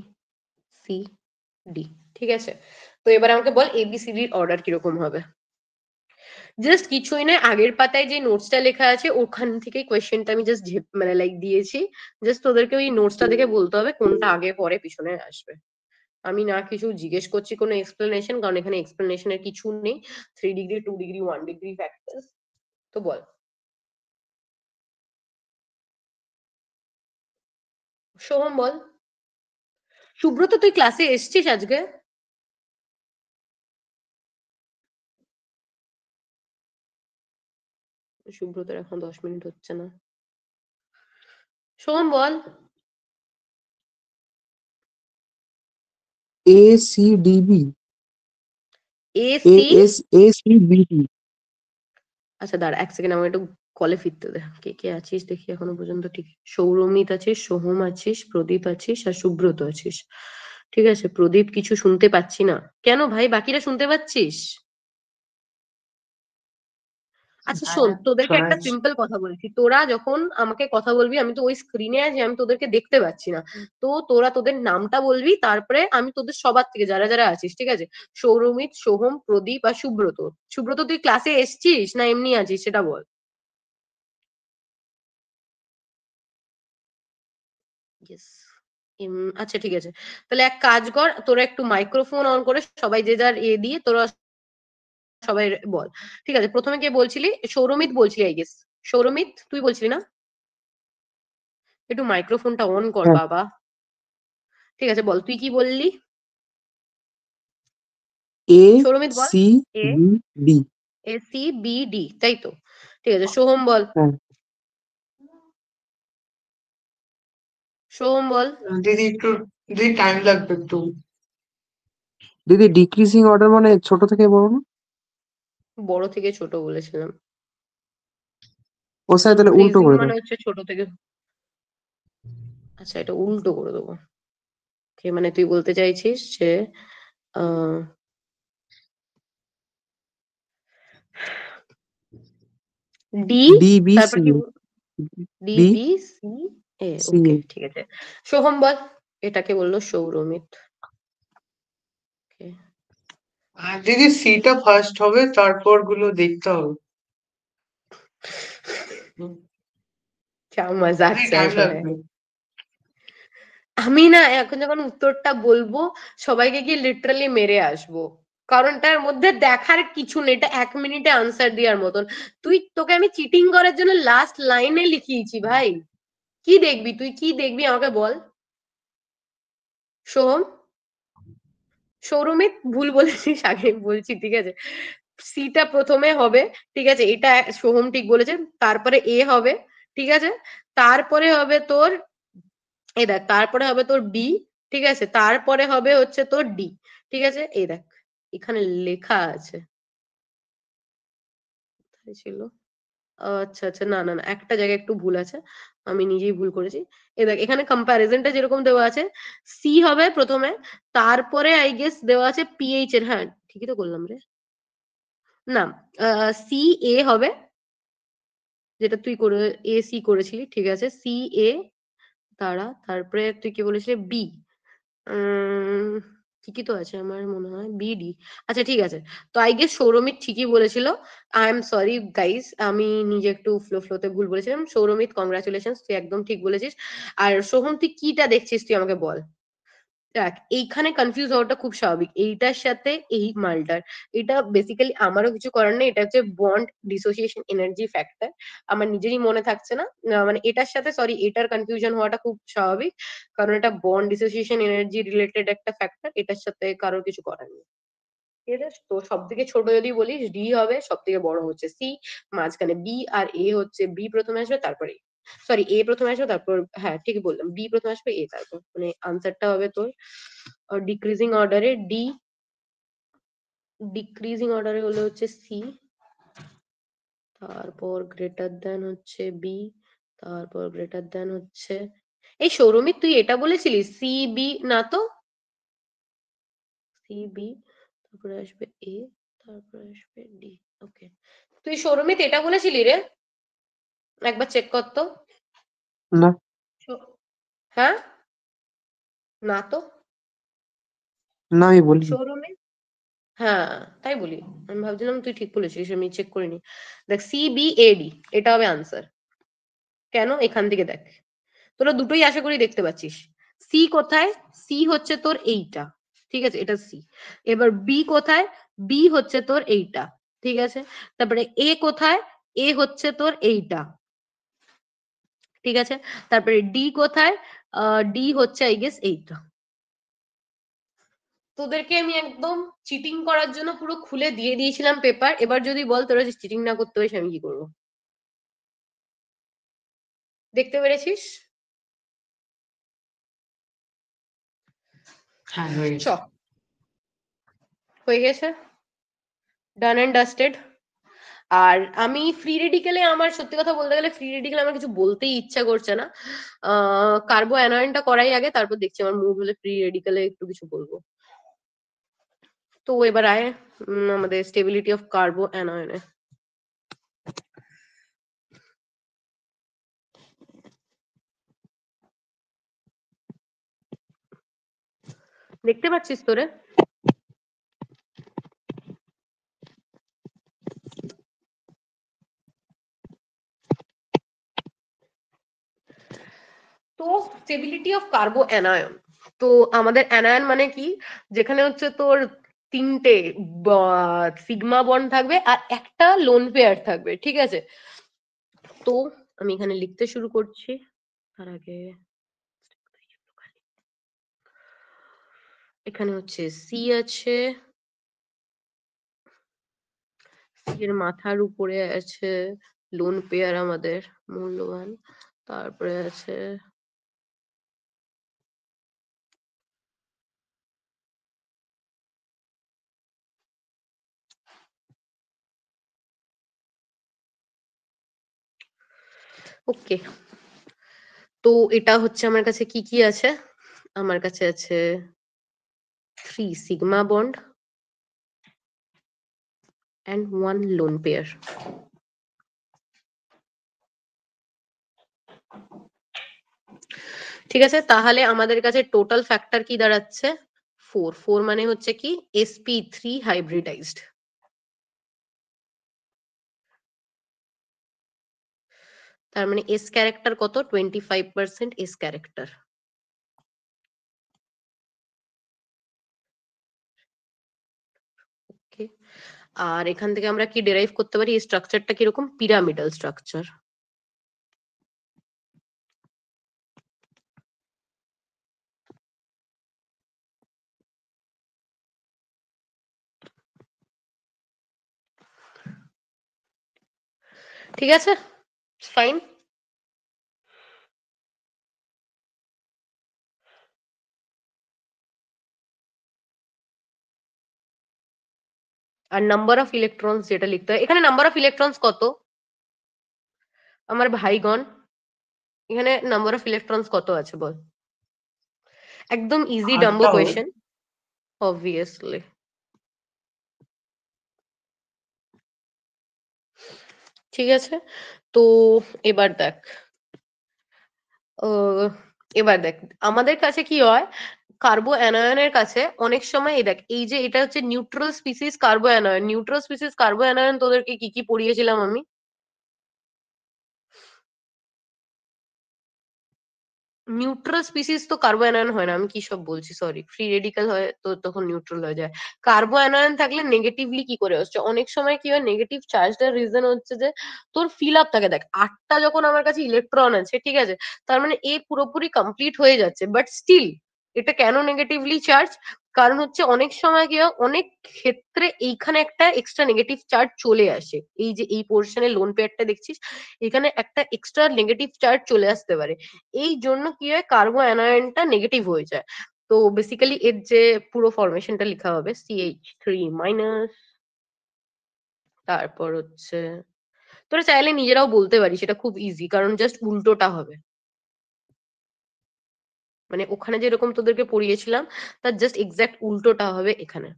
ঠিক আছে? তো এবার আমাকে বল ABCD এর অর্ডার কিরকম হবে। জাস্ট কিছুই না, আগের পাতায় যে নোটসটা লেখা আছে ওখান থেকে কোয়েশ্চেনটা আমি জাস্ট মানে লাইক দিয়েছি। জাস্ট তোদেরকে ওই নোটসটা দেখে বলতে হবে কোনটা আগে পরে পিছনে আসবে। আমি না কিছু জিজ্ঞেস করছি কোনো এক্সপ্লেনেশন, কারণ এখানে এক্সপ্লেনেশনের কিছু নেই। 3 ডিগ্রি, 2 ডিগ্রি, 1 ডিগ্রি ফ্যাক্টর। তো বল সোহম, বল। সুব্রত, তুই ক্লাসে এসছিস আজকে? সুব্রতের এখন 10 মিনিট হচ্ছে না। সোহম, বল। ACDB, AC, ACBD, আচ্ছা দাঁড়া এক সেকেন্ড, আমাকে একটু কলে ফিরতে দে। কে কে আছিস দেখি এখনো পর্যন্ত। ঠিক, সৌরমিত আছিস, সোহম আছিস, প্রদীপ আছিস আর সুব্রত আছিস। ঠিক আছে, প্রদীপ কিছু শুনতে পাচ্ছি না। কেন ভাই, বাকিরা শুনতে পাচ্ছিস? আচ্ছা শোন, হ্যাঁ, তোদেরকে শোনা একটা যাচ্ছে। সিম্পল কথা বলছি, তোরা যখন আমাকে কথা বলবি আমি তো ওই স্ক্রিনে আছি, আমি তোদেরকে দেখতে পাচ্ছি না। তো তোরা তোদের নামটা বলবি, তারপরে আমি তোদের সবার থেকে যারা যারা আছিস, ঠিক আছে, সৌরমিত, সোহম, প্রদীপ আর সুব্রত। সুব্রত তুই ক্লাসে এসছিস না এমনি আছিস সেটা বল। Yes. আচ্ছা ঠিক আছে, তাহলে এক কাজ কর, তোরা একটু মাইক্রোফোন অন করে সবাই যে যার দিয়ে তোরা সবাই বল। ঠিক আছে, প্রথমে কে বলছিলি? সৌরমিত বলছিলি আই গেস। সৌরমিত তুই বলছিলি না? একটু মাইক্রোফোনটা অন কর হ্যাঁ, বাবা। ঠিক আছে বল, তুই কি বললি? এ সৌরমিত বল। C A, B D. A C B D, তাই তো? ঠিক আছে, সোহম বল। হ্যাঁ, সোহম বল। দিদি একটু, দিদি টাইম লাগবে একটু। দিদি ডিক্রিজিং অর্ডার মানে ছোট থেকে বড় না? বড় থেকে ছোট বলেছিলাম। ও স্যার তাহলে উল্টো ইনক্রিজিং করে মানে দাও। হচ্ছে ছোট থেকে। আচ্ছা এটা উল্টো করে দেবো। মানে তুই বলতে চাইছিস যে আহ ডি, ডি বি তারপর সি কি? এ। ডি বি বি সি এ, সি ওকে এ। ঠিক আছে। সোহম বল। এটাকে বললো সৌরমিত। Okay. আর দিদি সিটা ফার্স্ট হবে, তারপর গুলো দেখতে হবে। হুম, क्या मजाक দিদি चल টাইম रहा है। লাগবে। আমি না এখন যখন উত্তরটা বলবো সবাইকে গিয়ে লিটারালি মেরে আসবো, কারণ তার মধ্যে দেখার কিছু নেই, এটা 1 মিনিটে আনসার দেওয়ার মতন। তোকে আমি চিটিং করার জন্য লাস্ট লাইনে লিখিয়েছি ভাই। কি দেখবি তুই, কি দেখবি আমাকে বল। সোহম, সৌরমিত ভুল বলেছিস, আগে বলছি ঠিক আছে। সিটা প্রথমে হবে, ঠিক আছে, এটা সোহম ঠিক বলেছে। তারপরে এ হবে, ঠিক আছে। তারপরে হবে তোর, এই দেখ, তারপরে হবে তোর বি, ঠিক আছে। তারপরে হবে হচ্ছে তোর ডি, ঠিক আছে। এই দেখ এখানে লেখা আছে, কোথায় ছিল? আচ্ছা আচ্ছা, না না না, একটা জায়গায় একটু ভুল আছে, আমি নিজেই ভুল করেছি। এই দেখ এখানে কম্প্যারিজনটা যেরকম দেওয়া আছে, সি হবে প্রথমে, তারপরে আই গেস দেওয়া আছে পিএইচ এর। হ্যাঁ ঠিকই তো করলাম রে। না, সি এ হবে, যেটা তুই করে এ সি করেছিলি, ঠিক আছে। সি এ, তারপরে তুই কি বলেছিলি? বি। উম ঠিকই তো আছে আমার মনে হয়, বিডি। আচ্ছা ঠিক আছে, তো আই গেস সৌরমিত ঠিকই বলেছিল। আই এম সরি গাইস, আমি নিজে একটু ফ্লোতে ভুল বলেছিলাম। সৌরমিত কংগ্রাচুলেশন, তুই একদম ঠিক বলেছিস। আর সোহম তুই কিটা দেখছিস তুই আমাকে বল। দেখ এইখানে কনফিউজ হওয়াটা খুব স্বাভাবিক, এইটার সাথে এই মালটার। এটা বেসিক্যালি আমারও কিছু করার নেই, এটা হচ্ছে বন্ড ডিসোসিয়েশন এনার্জি ফ্যাক্টর। আমার নিজেরই মনে থাকছে না, মানে এটার সাথে সরি এটার কনফিউশন হওয়াটা খুব স্বাভাবিক, কারণ এটা বন্ড ডিসোসিয়েশন এনার্জি রিলেটেড একটা ফ্যাক্টর, এটার সাথে কারোর কিছু করার নেই। ঠিক আছে, তো সব থেকে ছোট যদি বলিস ডি হবে, সব থেকে বড় হচ্ছে সি, মাঝখানে বি আর এ হচ্ছে, বি প্রথমে আসবে তারপরে সরি এ প্রথমে আসবে তারপর, হ্যাঁ ঠিকই বললাম, বি প্রথমে আসবে এ তারপর, মানে আনসারটা হবে তোর ডিক্রিজিং অর্ডারে ডি, ডিক্রিজিং অর্ডারে হলে হচ্ছে সি, তারপর গ্রেটার দেন হচ্ছে বি, তারপর গ্রেটার দেন হচ্ছে, এই সৌরমিত তুই এটা বলেছিলিস সি বি? না তো, সি বি, তারপরে আসবে এ, তারপরে আসবে ডি। ওকে, তুই সৌরমিত এটা বলেছিলি রে? একবার চেক কর তো। না, হ্যাঁ, না তো না আমি বলিনি। সৌরমিত। হ্যাঁ তাই বলি, আমি ভাবছিলাম তুই ঠিক বলেছিস, আমি চেক করিনি। দেখ সি বি এ ডি, এটা হবে আনসার। কেন? এখান থেকে দেখ, তোরা দুটোই আশা করি দেখতে পাচ্ছিস। সি কোথায়? সি হচ্ছে তোর এইটা, ঠিক আছে, এটা সি। এবার বি কোথায়? বি হচ্ছে তোর এইটা, ঠিক আছে। তারপরে এ কোথায়? এ হচ্ছে তোর এইটা, ঠিক আছে। তারপরে ডি কোথায়? ডি হচ্ছে আই গেস এইটা। তোদেরকে আমি একদম চিটিং করার জন্য পুরো খুলে দিয়ে দিয়েছিলাম পেপার, এবার যদি বল তোরা চিটিং না করতে পারিস আমি কি করবো? দেখতে পেরেছিস? হ্যাঁ হয়ে চ, গেছে। হয়ে গেছে, ডান এন্ড ডাস্টেড। আর আমি ফ্রি রেডিকেলে আমার সত্যি কথা বলতে গেলে ফ্রি রেডিকেলে আমার কিছু বলতেই ইচ্ছা করছে না। কার্বো অ্যানায়নটা করাই আগে, তারপর দেখছি আমার মুড হলে ফ্রি রেডিকেলে একটু কিছু বলবো। তো এবার আয় আমাদের স্টেবিলিটি অফ কার্বো অ্যানায়নে। দেখতে পাচ্ছিস তোরে? তো স্টেবিলিটি অফ কার্বো অ্যানায়ন, তো আমাদের অ্যানায়ন মানে কি, যেখানে হচ্ছে তোর তিনটে সিগমা বন্ড থাকবে আর একটা লোন পেয়ার থাকবে, ঠিক আছে? তো আমি এখানে লিখতে শুরু করছি, তার আগে এখানে হচ্ছে সি আছে, সি এর মাথার উপরে আছে লোন পেয়ার আমাদের মূল্যবান, তারপরে আছে ওকে। তো এটা হচ্ছে আমার কাছে কি কি আছে, আমার কাছে আছে 3 sigma bond and 1 lone pair. ঠিক আছে, তাহলে আমাদের কাছে টোটাল ফ্যাক্টর কি দাঁড়াচ্ছে 4। 4 মানে হচ্ছে কি sp3 হাইব্রিডাইজড। তার মানে এস ক্যারেক্টার কত 25% এস ক্যারেক্টার। ওকে, আর এখান থেকে আমরা কি ডেরাইভ করতে পারি, এই স্ট্রাকচারটা কিরকম পিরামিডাল স্ট্রাকচার। ঠিক আছে, ফাইন। আর নাম্বার অফ ইলেকট্রনস যেটা লিখতে হয় এখানে, নাম্বার অফ ইলেকট্রনস কত আমার ভাইগণ, এখানে নাম্বার অফ ইলেকট্রনস কত আছে বল? একদম ইজি ডাম্বো 8টা হবে। Question, obviously. ঠিক আছে, তো এবার দেখ, এবার দেখ আমাদের কাছে কি হয়, কার্বো অ্যানায়নের কাছে অনেক সময় এই দেখ, এই যে এটা হচ্ছে neutral species কার্বো anion, neutral species কার্বো anion তোদেরকে কি কি পড়িয়েছিলাম আমি? নিউট্রাল স্পিসিস তো কার্বো অ্যানায়ন হয় না, আমি কি সব বলছি, সরি, ফ্রি রেডিকাল হয় তো তখন নিউট্রাল হয়ে যায়। কার্বো অ্যানায়ন থাকলে নেগেটিভলি কি করে আসছে, অনেক সময় কি হয় নেগেটিভ চার্জটার রিজন হচ্ছে যে তোর ফিল আপ থাকে, দেখ 8টা যখন আমার কাছে ইলেকট্রন আছে, ঠিক আছে, তার মানে এ পুরোপুরি কমপ্লিট হয়ে যাচ্ছে, বাট স্টিল এটা কেন নেগেটিভলি চার্জ, কারণ হচ্ছে অনেক সময় কি হয়, অনেক ক্ষেত্রে এইখানে একটা এক্সট্রা নেগেটিভ চার্জ চলে আসে, এই যে এই পোর্শনে লোন পেয়ারটা দেখছিস, এখানে একটা এক্সট্রা নেগেটিভ চার্জ চলে আসতে পারে, এই জন্য কি হয় কার্বো অ্যানায়নটা নেগেটিভ হয়ে যায়। তো বেসিক্যালি এর যে পুরো ফরমেশনটা লেখা হবে CH3-, তারপর হচ্ছে তোরা চাইলে নিজেরাও বলতে পারিস, সেটা খুব ইজি, কারণ জাস্ট উল্টোটা হবে, মানে ওখানে যেরকম তোদেরকে পড়িয়েছিলাম তার জাস্ট এক্সাক্ট উল্টোটা হবে এখানে।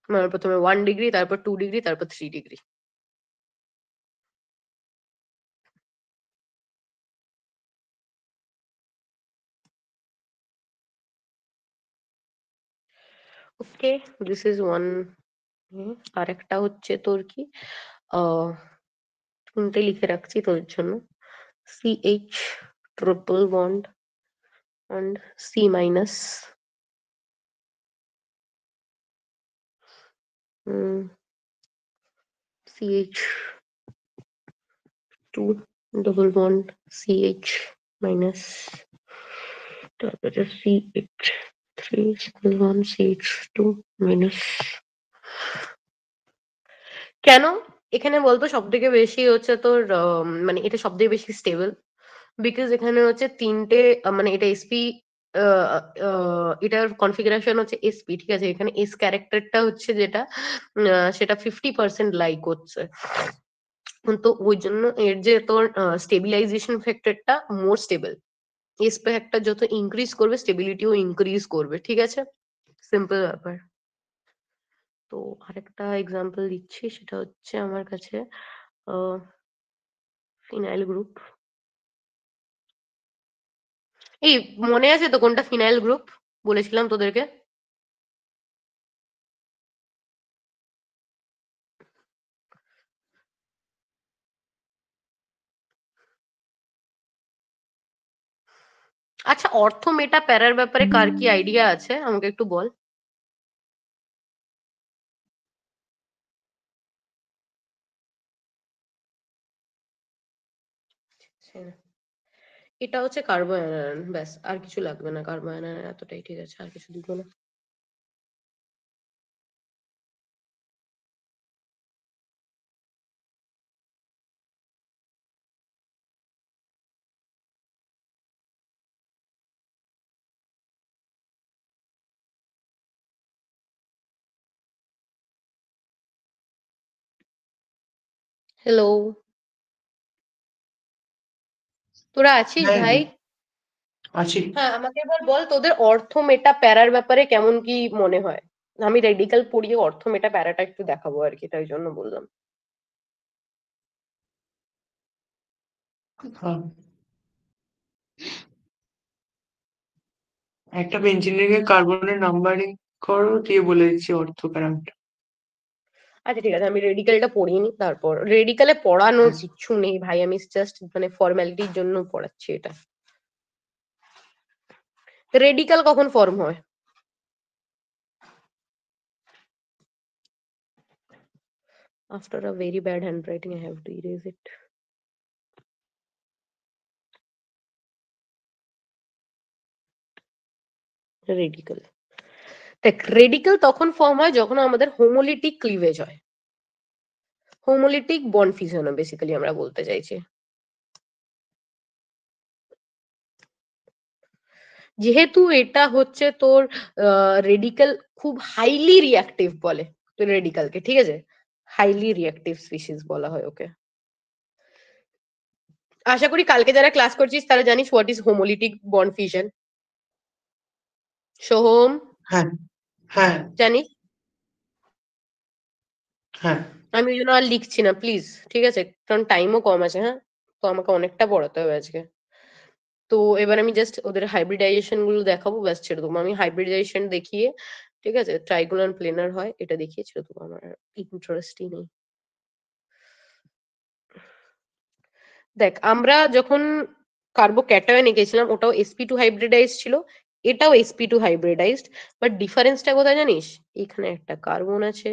মানে প্রথমে 1 ডিগ্রি, তারপর 2 ডিগ্রি, তারপর 3 degree. Okay, this is one. আর একটা হচ্ছে তোর কি, আহ শুনতে লিখে রাখছি তোর জন্য, CH triple bond and C-, CH2 double bond CH minus, তারপরে CH3 single bond CH2 minus। কেন এখানে বলতো সব থেকে বেশি হচ্ছে তোর মানে এটা সব থেকে বেশি স্টেবল, বিকজ এখানে হচ্ছে তিনটে মানে এটা sp এটার কনফিগারেশন হচ্ছে এসপি, ঠিক আছে? এখানে এস ক্যারেক্টারটা হচ্ছে যেটা সেটা 50% লাই করছে। তো ওই জন্য এর যে তোর স্টেবিলাইজেশন ফ্যাক্টরটা মোর স্টেবল। এস ফ্যাক্টর যত ইনক্রিজ করবে স্টেবিলিটিও ইনক্রিজ করবে, ঠিক আছে? সিম্পল ব্যাপার। তো আরেকটা এক্সাম্পল দিচ্ছি, সেটা হচ্ছে আমার কাছে ফিনাইল গ্রুপ। এই মনে আছে তো কোনটা ফিনাইল গ্রুপ বলেছিলাম তোদেরকে? আচ্ছা, অর্থ মেটা প্যারার ব্যাপারে কার কি আইডিয়া আছে আমাকে একটু বল। হ্যাঁ, এটা হচ্ছে কার্বো অ্যানায়ন, ব্যাস আর কিছু লাগবে না। কার্বো অ্যানায়ন এতটাই, ঠিক আছে? আর কিছু দিব না। হ্যালো, তোরা আছিস হ্যাঁ ভাই? আছি। হ্যাঁ, আমাকে এবার বল তোদের অর্থ মেটা প্যারার ব্যাপারে কেমন কি মনে হয়। আমি রেডিক্যাল পড়িয়ে অর্থ মেটা প্যারাটা একটু দেখাবো আর কি, তাই জন্য বললাম। হ্যাঁ, একটা ইঞ্জিনিয়ারিং এর কার্বনের নাম্বারিং করো, দিয়ে বলে দিচ্ছি অর্থ প্যারামিটার। আচ্ছা ঠিক আছে, আমি রেডিক্যালটা পড়িনি। তারপর রেডিক্যালে পড়ানোর কিচ্ছু নেই ভাই, আমি জাস্ট মানে ফর্মালিটির জন্য পড়াচ্ছি এটা। রেডিক্যাল কখন ফর্ম হয়? After a very bad handwriting, I have to erase it. Radical, দেখ রেডিক্যাল তখন ফর্ম হয় যখন আমাদের হোমোলিটিক ক্লিভেজ হয়। হোমোলিটিক বন্ড ফিউশন বেসিক্যালি আমরা বলতে চাইছি। যেহেতু এটা হচ্ছে তোর রেডিক্যাল খুব হাইলি রিঅ্যাক্টিভ বলে রেডিক্যালকে, ঠিক আছে? হাইলি রিঅ্যাক্টিভ স্পিসিস বলা হয় ওকে। আশা করি কালকে যারা ক্লাস করছিস তারা জানিস what is homolytic bond fission. Soham, হ্যাঁ হ্যাঁ জানিস? হ্যাঁ। আমি ওই জন্য আর লিখছি না প্লিজ, ঠিক আছে? কারণ টাইমও কম আছে। হ্যাঁ, তো আমাকে অনেকটা পড়াতে হবে আজকে। তো এবার আমি জাস্ট ওদের হাইব্রিডাইজেশন গুলো দেখাবো, ব্যাস ছেড়ে দেবো। আমি হাইব্রিডাইজেশন দেখিয়ে, ঠিক আছে, ট্রাইগোনাল প্লেনার হয় এটা দেখিয়ে ছেড়ে দেবো। আমার ইন্টারেস্টই নেই। দেখ আমরা যখন কার্বোক্যাটায়ন এঁকেছিলাম ওটাও sp2 হাইব্রিডাইজড ছিল, এটাও sp2 হাইব্রিডাইজড। বাট ডিফারেন্সটা কোথায় জানিস? এখানে একটা কার্বন আছে,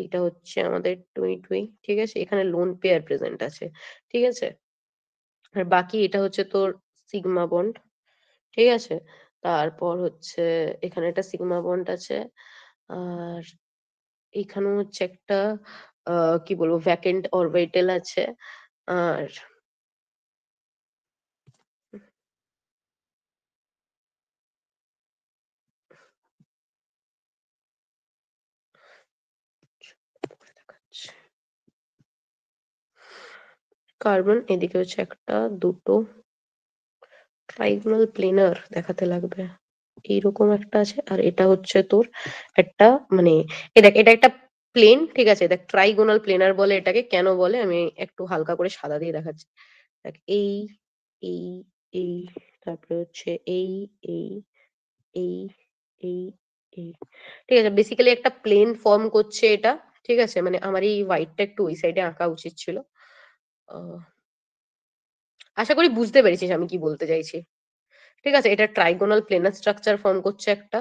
এটা হচ্ছে আমাদের টুই টুই, ঠিক আছে? এখানে লোন পেয়ার প্রেজেন্ট আছে, ঠিক আছে? আর বাকি এটা হচ্ছে তোর সিগমা বন্ড, ঠিক আছে? তারপর হচ্ছে এখানে একটা সিগমা বন্ড আছে, আর এখানেও হচ্ছে একটা কি বলবো ভ্যাকেন্ট অরবিটাল আছে। আর কার্বন এদিকে হচ্ছে একটা, দুটো ট্রাইগোনাল প্লেনার দেখাতে লাগবে। এইরকম একটা আছে, আর এটা হচ্ছে তোর একটা মানে এই দেখ এটা একটা প্লেন, ঠিক আছে? দেখ ট্রাইগোনাল প্লেনার বলে এটাকে। কেন বলে আমি একটু হালকা করে সাদা দিয়ে দেখাচ্ছি। দেখ এই এই এই, তারপরে হচ্ছে এই এই এই এই এই, ঠিক আছে? বেসিক্যালি একটা প্লেন ফর্ম করছে এটা, ঠিক আছে? মানে আমার এই হোয়াইটটা একটু ওই সাইডে আঁকা উচিত ছিল। আহ, আশা করি বুঝতে পেরেছিস আমি কি বলতে চাইছি, ঠিক আছে? এটা ট্রাইগোনাল প্লেনার স্ট্রাকচার ফর্ম করছে একটা।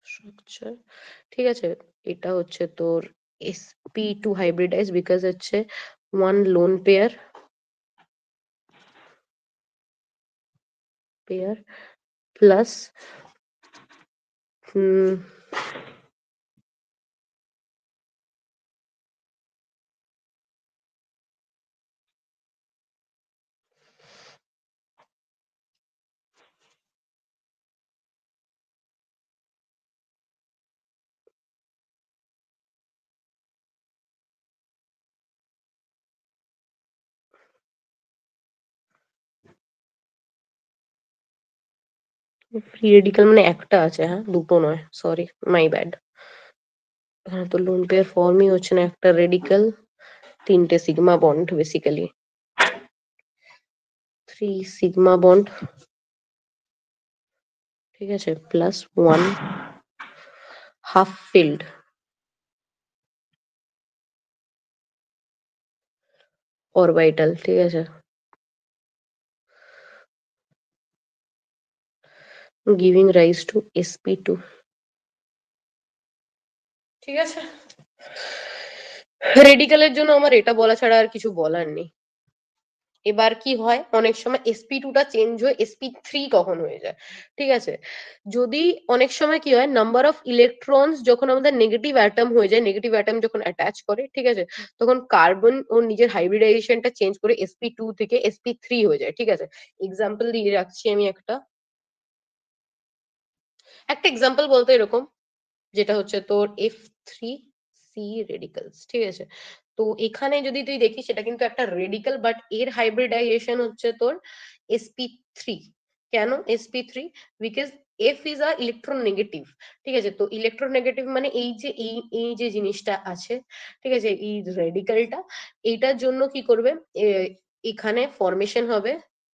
স্ট্রাকচার, ঠিক আছে? এটা হচ্ছে তোর sp2 হাইব্রিডাইজ বিকজ হচ্ছে one lone pair pair plus free radical মানে একটা আছে, হ্যাঁ, দুটো নয়, সরি, মাই ব্যাড। হ্যাঁ, তো লোন পেয়ার ফর্মই হচ্ছে না, একটা রেডিকাল, তিনটে sigma bond basically, 3 sigma bond, ঠিক আছে, প্লাস 1 হাফ ফিল্ড অরবিটাল, ঠিক আছে, গিভিং রাইজ টু sp2, ঠিক আছে। রেডিকালের জন্য আমার এটা বলা ছাড়া আর কিছু বলার নেই। এবার কি হয়, অনেক সময় sp2 টা চেঞ্জ হয়ে sp3 কখন হয়ে যায়, ঠিক আছে। যদি অনেক সময় কি হয়, নাম্বার অফ ইলেকট্রনস যখন আমাদের নেগেটিভ অ্যাটম হয়ে যায়, নেগেটিভ অ্যাটম যখন অ্যাটাচ করে, ঠিক আছে, তখন কার্বন ওর নিজের হাইব্রিডাইজেশনটা চেঞ্জ করে sp2 থেকে sp3 হয়ে যায়, ঠিক আছে। এক্সাম্পল দিয়ে রাখছি আমি একটা একটা এক্সাম্পল বলতে এরকম, যেটা হচ্ছে তোর F3C রেডিকালস, ঠিক আছে। তো এখানে যদি তুই দেখিস, সেটা কিন্তু একটা রেডিকাল, বাট এর হাইব্রিডাইজেশন হচ্ছে তোর sp3। কেন sp3? Because F is a electronegative, ঠিক আছে। তো ইলেকট্রোনেগেটিভ মানে এই যে এই যে জিনিসটা আছে, ঠিক আছে, এই রেডিকালটা, এইটার জন্য কি করবে, এখানে ফরমেশন হবে,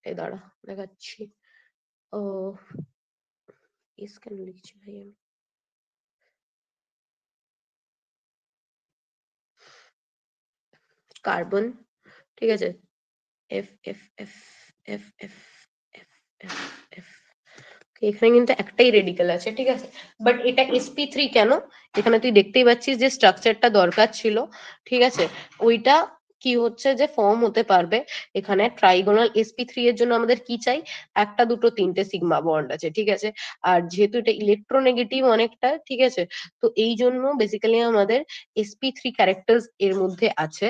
এই দাঁড়া দেখাচ্ছি, ও কেন লিখছি ভাই আমি, কার্বন, ঠিক আছে, F F F F F F F F, এখানে কিন্তু একটাই রেডিকাল আছে, ঠিক আছে, বাট এটা sp3 কেন, এখানে তুই দেখতেই পাচ্ছিস যে স্ট্রাকচারটা দরকার ছিল, ঠিক আছে, ওইটা কি হচ্ছে যে ফর্ম হতে পারবে এখানে ট্রাইগোনাল sp3 এর জন্য আমাদের কি চাই, একটা দুটো তিনটে সিগমা বন্ড আছে, ঠিক আছে। আর যেহেতু এটা ইলেকট্রোনেগেটিভ অনেকটা, ঠিক আছে, তো এই জন্য বেসিক্যালি আমাদের sp3 ক্যারেক্টার্স এর মধ্যে আছে,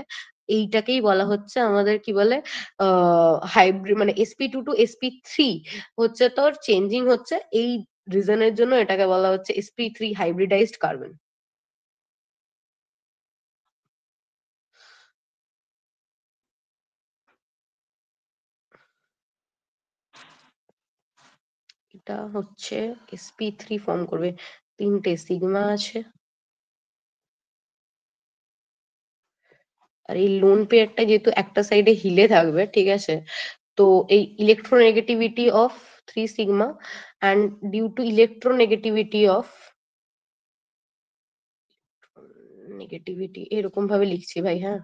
এইটাকেই বলা হচ্ছে আমাদের কি বলে, হাইব্রিড, মানে sp2 টু sp3 হচ্ছে তোর চেঞ্জিং হচ্ছে, এই রিজনের জন্য এটাকে বলা হচ্ছে sp3 হাইব্রিডাইজড কার্বন। এটা হচ্ছে sp3 ফর্ম করবে, তিনটে সিগমা আছে, আর এই লোন পেয়ারটা যেহেতু একটা সাইডে হিলে থাকবে, ঠিক আছে, তো এই electronegativity of 3 sigma and due to electronegativity of negativity, এরকম ভাবে লিখছি ভাই, হ্যাঁ,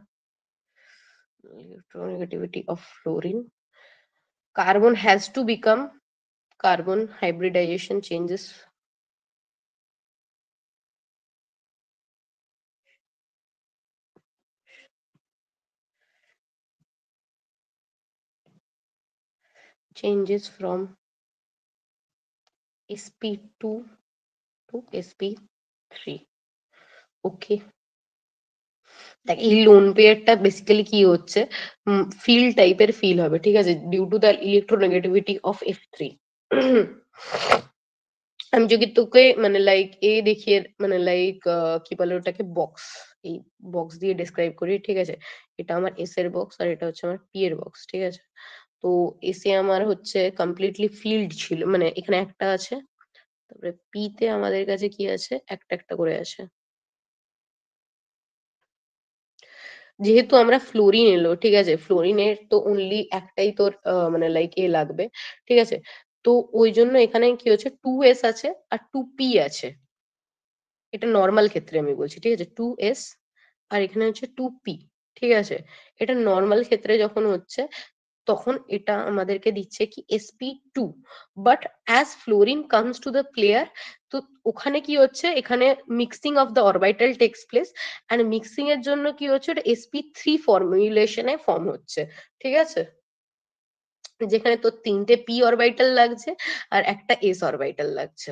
electronegativity of fluorine, carbon has to become, carbon hybridization changes, changes from sp2 to sp3, ওকে। দেখ, এই লোন পেয়ারটা বেসিক্যালি কি হচ্ছে, ফিল টাইপের ফিল হবে, ঠিক আছে, due to the electronegativity of f3। আমি যদি তোকে মানে লাইক এ দেখিয়ে, মানে লাইক কি বলে ওটাকে, বক্স, এই বক্স দিয়ে ডেসক্রাইব করি, ঠিক আছে, এটা আমার এস এর বক্স আর এটা হচ্ছে আমার পি এর বক্স, ঠিক আছে। তো এস এ আমার হচ্ছে কমপ্লিটলি ফিল্ড ছিল, মানে এখানে একটা আছে, তারপরে পি তে আমাদের কাছে কি আছে, একটা একটা করে আছে। যেহেতু আমরা ফ্লোরিন এলো, ঠিক আছে, ফ্লোরিনের তো অনলি একটাই তোর মানে লাইক এ লাগবে, ঠিক আছে। তো ওই জন্য এখানে কি হচ্ছে, 2s আছে আর 2p আছে, এটা নর্মাল ক্ষেত্রে আমি বলছি, ঠিক আছে, 2s আর এখানে হচ্ছে 2p, ঠিক আছে। এটা নর্মাল ক্ষেত্রে যখন হচ্ছে, তখন এটা আমাদেরকে দিচ্ছে কি sp2, but as fluorine comes to the player, তো ওখানে কি হচ্ছে, এখানে mixing of the orbital takes place, and mixing এর জন্য কি হচ্ছে, এটা sp3 ফর্মুলেশনে ফর্ম হচ্ছে, ঠিক আছে, যেখানে তোর তিনটে p অরবিটাল লাগছে আর একটা s অরবিটাল লাগছে।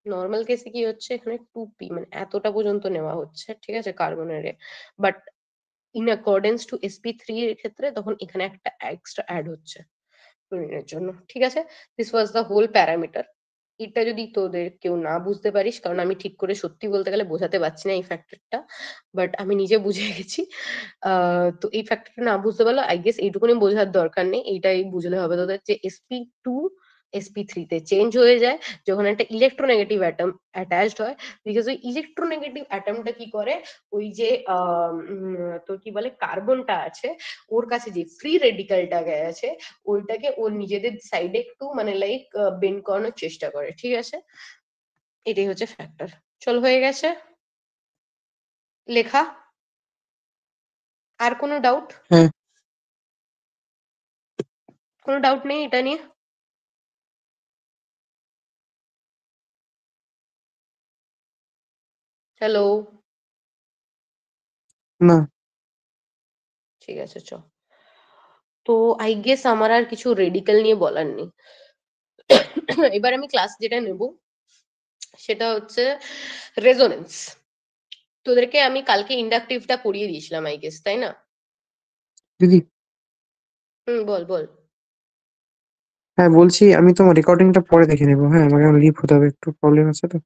নর্মাল কেসে কি হচ্ছে, এখানে 2p মানে এতটা পর্যন্ত নেওয়া হচ্ছে, ঠিক আছে, কার্বনের, but in accordance two sp3 এর ক্ষেত্রে তখন এখানে একটা এক্সট্রা অ্যাড হচ্ছে ফ্লোরিনের জন্য, ঠিক আছে। This was the whole parameter. এটা যদি তোদের কেউ না বুঝতে পারিস, কারণ আমি ঠিক করে সত্যি বলতে গেলে বোঝাতে পারছি না এই ফ্যাক্টরটা, বাট আমি নিজে বুঝে গেছি, তো এই ফ্যাক্টরটা না বুঝতে পারলে আই গেস এইটুকুনি বোঝার দরকার নেই, এইটাই বুঝলে হবে তোদের, যে sp2 sp3 তে চেঞ্জ হয়ে যায় যখন একটা ইলেকট্রোনেগেটিভ অ্যাটম অ্যাটাচড হয়, বিকজ ওই ইলেকট্রোনেগেটিভ অ্যাটমটা কি করে, ওই যে তোর কি বলে কার্বনটা আছে ওর কাছে যে ফ্রি রেডিকালটা আছে ওইটাকে ওর নিজেদের সাইডে একটু মানে লাইক বেন্ড করানোর চেষ্টা করে, ঠিক আছে? এটাই হচ্ছে ফ্যাক্টর। চল, হয়ে গেছে লেখা। আর কোনো ডাউট? হ্যাঁ কোনো ডাউট নেই এটা নিয়ে? হ্যালো? না ঠিক আছে, চ। তো আই গেস আমার আর কিছু রেডিক্যাল নিয়ে বলার নেই। এবার আমি ক্লাস যেটা নেব সেটা হচ্ছে রেজোনেন্স। তোদেরকে আমি কালকে ইন্ডাকটিভটা পড়িয়ে দিয়েছিলাম আই গেস, তাই না? দিদি, বল বল। হ্যাঁ বলছি আমি তোমার রেকর্ডিংটা পরে দেখে নেবো। হ্যাঁ আমাকে এখন লিভ হতে হবে, একটু প্রবলেম আছে তো।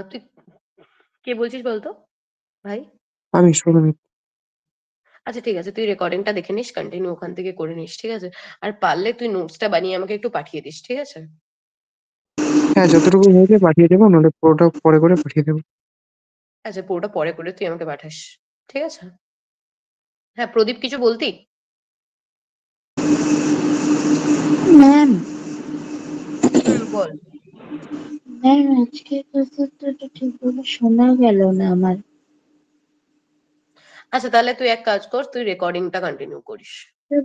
তুই কে বলছিস বলতো ভাই? আমি সৌরমিত। আচ্ছা ঠিক আছে, তুই রেকর্ডিংটা দেখে নিস, কন্টিনিউ ওখান থেকে করে নিস, ঠিক আছে? আর পারলে তুই নোটসটা বানিয়ে আমাকে একটু পাঠিয়ে দিস, ঠিক আছে? হ্যাঁ যতটুকু হয়েছে পাঠিয়ে দেবো, নাহলে পুরোটা পরে করে পাঠিয়ে দেবো। আচ্ছা, পুরোটা পরে করে তুই আমাকে পাঠাস, ঠিক আছে? হ্যাঁ, প্রদীপ কিছু বলতি? ম্যাম বল। ম্যাম আজকে ক্লাসে তো এটা ঠিকভাবে শোনা গেল না আমার। আচ্ছা তাহলে তুই এক কাজ কর, তুই রেকর্ডিংটা কন্টিনিউ করিস।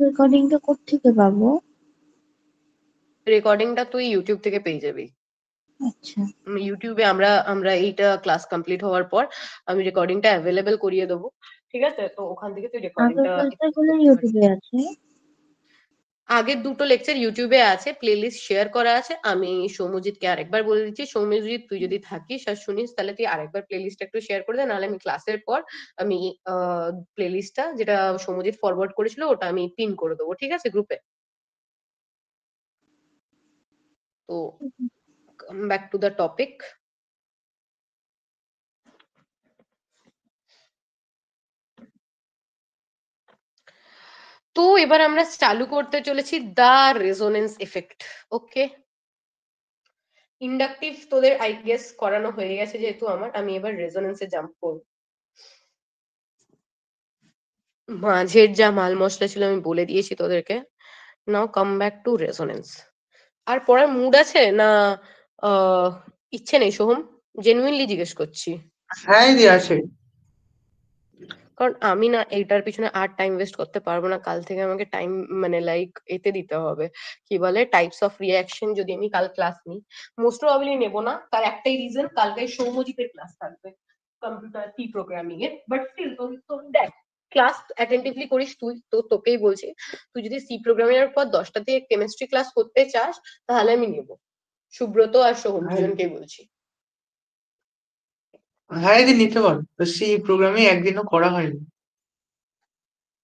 রেকর্ডিংটা কোত্থেকে পাবো? রেকর্ডিংটা তুই ইউটিউব থেকে পেয়ে যাবি। আচ্ছা, ইউটিউবে আমরা আমরা এইটা ক্লাস কমপ্লিট হওয়ার পর আমি রেকর্ডিংটা অ্যাভেলেবেল করিয়ে দেবো, ঠিক আছে? তো ওখান থেকে তুই আগের রেকর্ডিংটা ক্লাসটা গুলো ইউটিউবে আছে? আগের দুটো লেকচার ইউটিউবে আছে, প্লেলিস্ট শেয়ার করা আছে। আমি সৌম্যজিৎকে আরেকবার বলে দিচ্ছি, সৌম্যজিৎ তুই যদি থাকিস আর শুনিস তাহলে তুই আরেকবার প্লেলিস্ট একটু শেয়ার করে দে, নাহলে আমি ক্লাসের পর আমি প্লেলিস্টটা যেটা সৌম্যজিৎ ফরওয়ার্ড করেছিল ওটা আমি পিন করে দেবো, ঠিক আছে, গ্রুপে। তো come back to the topic. তো এবার আমরা চালু করতে চলেছি the resonance effect. Okay, inductive তোদের আই গেস করানো হয়ে গেছে যেহেতু আমার, আমি এবার রেজোনেন্সে জাম্প করব। মাঝের যা মাল মশলা ছিল আমি বলে দিয়েছি তোদেরকে। নাও কাম ব্যাক টু রেজোনেন্স। আর পড়ার মুড আছে না? আহ ইচ্ছে নেই সোহম? জেনুইনলি জিজ্ঞেস করছি, হ্যাঁ দিদি আছে। কারণ আমি না এইটার পিছনে আর টাইম ওয়েস্ট করতে পারবো না। কাল থেকে আমাকে টাইম মানে লাইক এতে দিতে হবে, কি বলে টাইপস অফ রিয়াকশন। যদি আমি কাল ক্লাস নিই, মোস্ট প্রবাবলি নেব না, তার একটাই রিজন, কালকে সৌম্যজিতের ক্লাস থাকবে কম্পিউটার সি প্রোগ্রামিং এর। বাট স্টিল তোর দেখ, ক্লাস অ্যাটেন্টিভলি করিস তুই, তো তোকেই বলছি, তুই যদি সি প্রোগ্রামিং এর পর 10টা থেকে কেমিস্ট্রি ক্লাস করতে চাস তাহলে আমি নেব। সুব্রত আর সোহম হ্যাঁ দুজনকেই বলছি। হ্যাঁ দিদি নিতে পারো, সি প্রোগ্রামিং একদিনও করা হয়নি।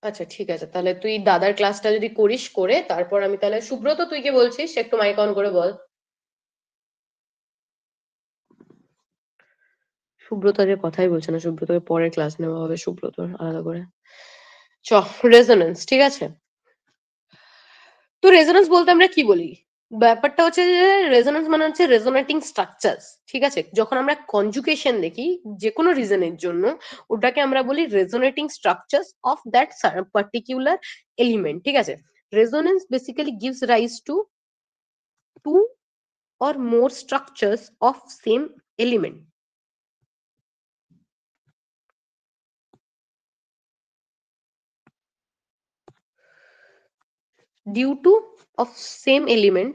আচ্ছা ঠিক আছে, তাহলে তুই দাদার ক্লাসটা যদি করিস করে তারপর আমি তাহলে, সুব্রত তুই কে বলছিস একটু মাইক অন করে বল। সুব্রত আজকে কথাই বলছে না, সুব্রতকে পরে ক্লাস নেওয়া হবে সুব্রতর আলাদা করে। চ, রেজোনেন্স, ঠিক আছে? তো রেজোনেন্স বলতে আমরা কি বলি? ব্যাপারটা হচ্ছে যে রেজোনেন্স মানে হচ্ছে রেজোনেটিং স্ট্রাকচার, ঠিক আছে? যখন আমরা কনজুগেশন দেখি যে কোনো রিজনের জন্য, ওটাকে আমরা বলি resonating structure of that particular element, ঠিক আছে? Resonance basically gives rise to to or more structures of same element due to of same element।